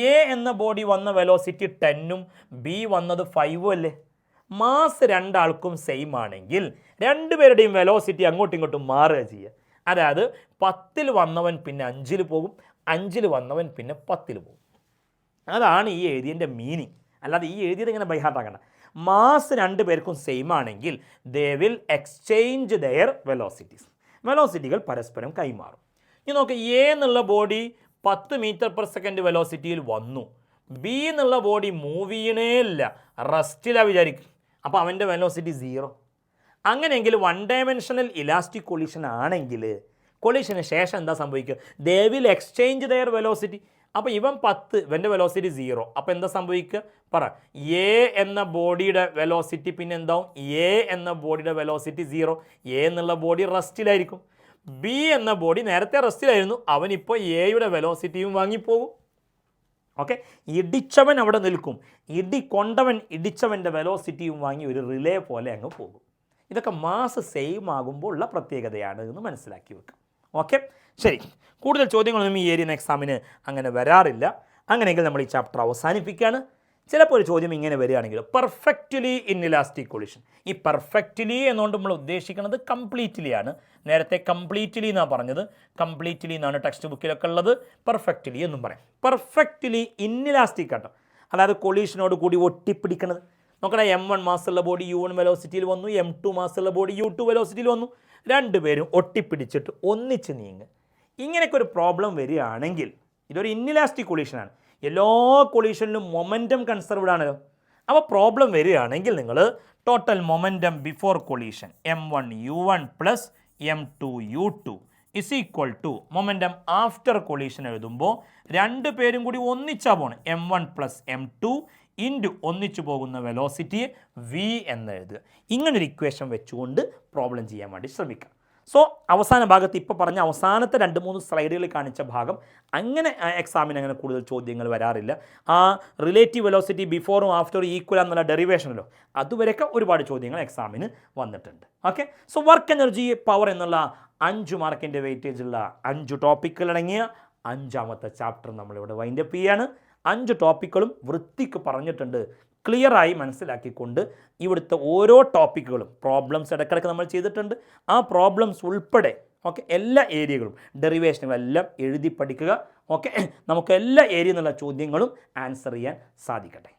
എ എന്ന ബോഡി വന്ന വെലോസിറ്റി 10ഉം ബി വന്നത് 5ഉം അല്ലേ. മാസ് രണ്ടാൾക്കും സെയിം ആണെങ്കിൽ രണ്ടുപേരുടെയും വെലോസിറ്റി അങ്ങോട്ടും ഇങ്ങോട്ടും മാറുക ചെയ്യുക. അതായത് 10ൽ വന്നവൻ പിന്നെ 5ൽ പോകും, 5ൽ വന്നവൻ പിന്നെ 10ൽ പോകും. അതാണ് ഈ എഴുതിയതിൻ്റെ മീനിങ്. അല്ലാതെ ഈ എഴുതിയത് ഇങ്ങനെ ബൈ ഹാർട്ടാക്കണ്ട. മാസ് 2 പേർക്കും സെയിം ആണെങ്കിൽ they will exchange their velocities. വെലോസിറ്റികൾ പരസ്പരം കൈമാറും. ഇനി നോക്ക്, എ എന്നുള്ള ബോഡി 10 മീറ്റർ പെർ സെക്കൻഡ് വെലോസിറ്റിയിൽ വന്നു. ബി എന്നുള്ള ബോഡി മൂവ് ചെയ്യണേ ഇല്ല, റെസ്റ്റിലാണ് വിചാരിക്കും. അപ്പോൾ അവൻ്റെ വെലോസിറ്റി 0. അങ്ങനെയെങ്കിൽ 1 ഡയമെൻഷണൽ ഇലാസ്റ്റിക് കൊളീഷൻ ആണെങ്കിൽ കൊളീഷന് ശേഷം എന്താ സംഭവിക്കുക? They will exchange their velocity. അപ്പോൾ ഇവൻ 10, ഇവൻ്റെ വെലോസിറ്റി 0. അപ്പോൾ എന്താ സംഭവിക്കുക? പറ. എ എന്ന ബോഡിയുടെ വെലോസിറ്റി പിന്നെ എന്താവും? എ എന്ന ബോഡിയുടെ വെലോസിറ്റി 0. എ എന്നുള്ള ബോഡി റെസ്റ്റിലായിരിക്കും. ബി എന്ന ബോഡി നേരത്തെ റെസ്റ്റിലായിരുന്നു, അവനിപ്പോൾ എയുടെ വെലോസിറ്റിയും വാങ്ങിപ്പോകും. ഓക്കെ, ഇടിച്ചവൻ അവിടെ നിൽക്കും, കൊണ്ടവൻ ഇടിച്ചവൻ്റെ വെലോസിറ്റിയും വാങ്ങി ഒരു റിലേ പോലെ അങ്ങ് പോകും. ഇതൊക്കെ മാസ് സെയിം ആകുമ്പോൾ ഉള്ള പ്രത്യേകതയാണ് എന്ന് മനസ്സിലാക്കി വെക്കാം. ഓക്കെ, ശരി. കൂടുതൽ ചോദ്യങ്ങളൊന്നും ഈ ഏരിയ എക്സാമിന് അങ്ങനെ വരാറില്ല. അങ്ങനെയെങ്കിൽ നമ്മൾ ഈ ചാപ്റ്റർ അവസാനിപ്പിക്കുകയാണ്. ചിലപ്പോൾ ഒരു ചോദ്യം ഇങ്ങനെ വരികയാണെങ്കിൽ പെർഫെക്റ്റ്ലി ഇൻ ഇലാസ്റ്റിക് കൊളീഷൻ. ഈ പെർഫെക്റ്റ്ലി എന്നുകൊണ്ട് നമ്മൾ ഉദ്ദേശിക്കുന്നത് കംപ്ലീറ്റ്ലി ആണ്. നേരത്തെ കംപ്ലീറ്റ്ലി എന്നാണ് പറഞ്ഞത്, കംപ്ലീറ്റ്ലി എന്നാണ് ടെക്സ്റ്റ് ബുക്കിലൊക്കെ ഉള്ളത്. പെർഫെക്റ്റ്ലി എന്നും പറയും. പെർഫെക്റ്റ്ലി ഇൻ ഇലാസ്റ്റിക് ആട്ടോ, അതായത് കൊളീഷനോട് കൂടി ഒട്ടിപ്പിടിക്കുന്നത്. നോക്കണേ, M1 മാസുള്ള ബോഡി U1 വെലോസിറ്റിയിൽ വന്നു, M2 മാസുള്ള ബോഡി U2 വെലോസിറ്റിയിൽ വന്നു. രണ്ടുപേരും ഒട്ടിപ്പിടിച്ചിട്ട് ഒന്നിച്ച് നീങ്ങുക. ഇങ്ങനെയൊക്കെ ഒരു പ്രോബ്ലം വരികയാണെങ്കിൽ ഇതൊരു ഇൻഇലാസ്റ്റിക് കൊളീഷനാണ്. എല്ലാ കൊളീഷനിലും മൊമെൻറ്റം കൺസർവ്ഡ് ആണല്ലോ. അപ്പോൾ പ്രോബ്ലം വരികയാണെങ്കിൽ നിങ്ങൾ total momentum before collision M1 U1 plus M2 U2 is equal to momentum after collision എഴുതുമ്പോൾ രണ്ട് പേരും കൂടി ഒന്നിച്ചാൽ പോകണം. M1 പ്ലസ് M2 ഇൻറ്റു ഒന്നിച്ചു പോകുന്ന വെലോസിറ്റിയെ V എന്ന് എഴുതുക. ഇങ്ങനൊരു ഇക്വേഷൻ വെച്ചുകൊണ്ട് പ്രോബ്ലം ചെയ്യാൻ വേണ്ടി ശ്രമിക്കുക. സോ അവസാന ഭാഗത്ത് ഇപ്പോൾ പറഞ്ഞ അവസാനത്തെ 2-3 സ്ലൈഡുകളിൽ കാണിച്ച ഭാഗം അങ്ങനെ എക്സാമിന് അങ്ങനെ കൂടുതൽ ചോദ്യങ്ങൾ വരാറില്ല. ആ റിലേറ്റീവ് വെലോസിറ്റി ബിഫോറും ആഫ്റ്ററും ഈക്വൽ എന്നുള്ള ഡെറിവേഷനല്ലോ, അതുവരെയൊക്കെ ഒരുപാട് ചോദ്യങ്ങൾ എക്സാമിന് വന്നിട്ടുണ്ട്. Okay, so work energy power എന്നുള്ള 5 മാർക്കിൻ്റെ വെയിറ്റേജുള്ള 5 ടോപ്പിക്കുകളടങ്ങിയ 5ാമത്തെ ചാപ്റ്റർ നമ്മളിവിടെ വൈൻഡപ്പ് ചെയ്യാണ്. 5 ടോപ്പിക്കുകളും വൃത്തിക്ക് പറഞ്ഞിട്ടുണ്ട്. ക്ലിയറായി മനസ്സിലാക്കിക്കൊണ്ട് ഇവിടുത്തെ ഓരോ ടോപ്പിക്കുകളും പ്രോബ്ലംസ് ഇടയ്ക്കിടയ്ക്ക് നമ്മൾ ചെയ്തിട്ടുണ്ട്. ആ പ്രോബ്ലംസ് ഉൾപ്പെടെ ഓക്കെ എല്ലാ ഏരിയകളും ഡെറിവേഷനുകളെല്ലാം എഴുതി പഠിക്കുക. ഓക്കെ, നമുക്ക് എല്ലാ ഏരിയയിൽ നിന്നുള്ള ചോദ്യങ്ങളും ആൻസർ ചെയ്യാൻ സാധിക്കട്ടെ.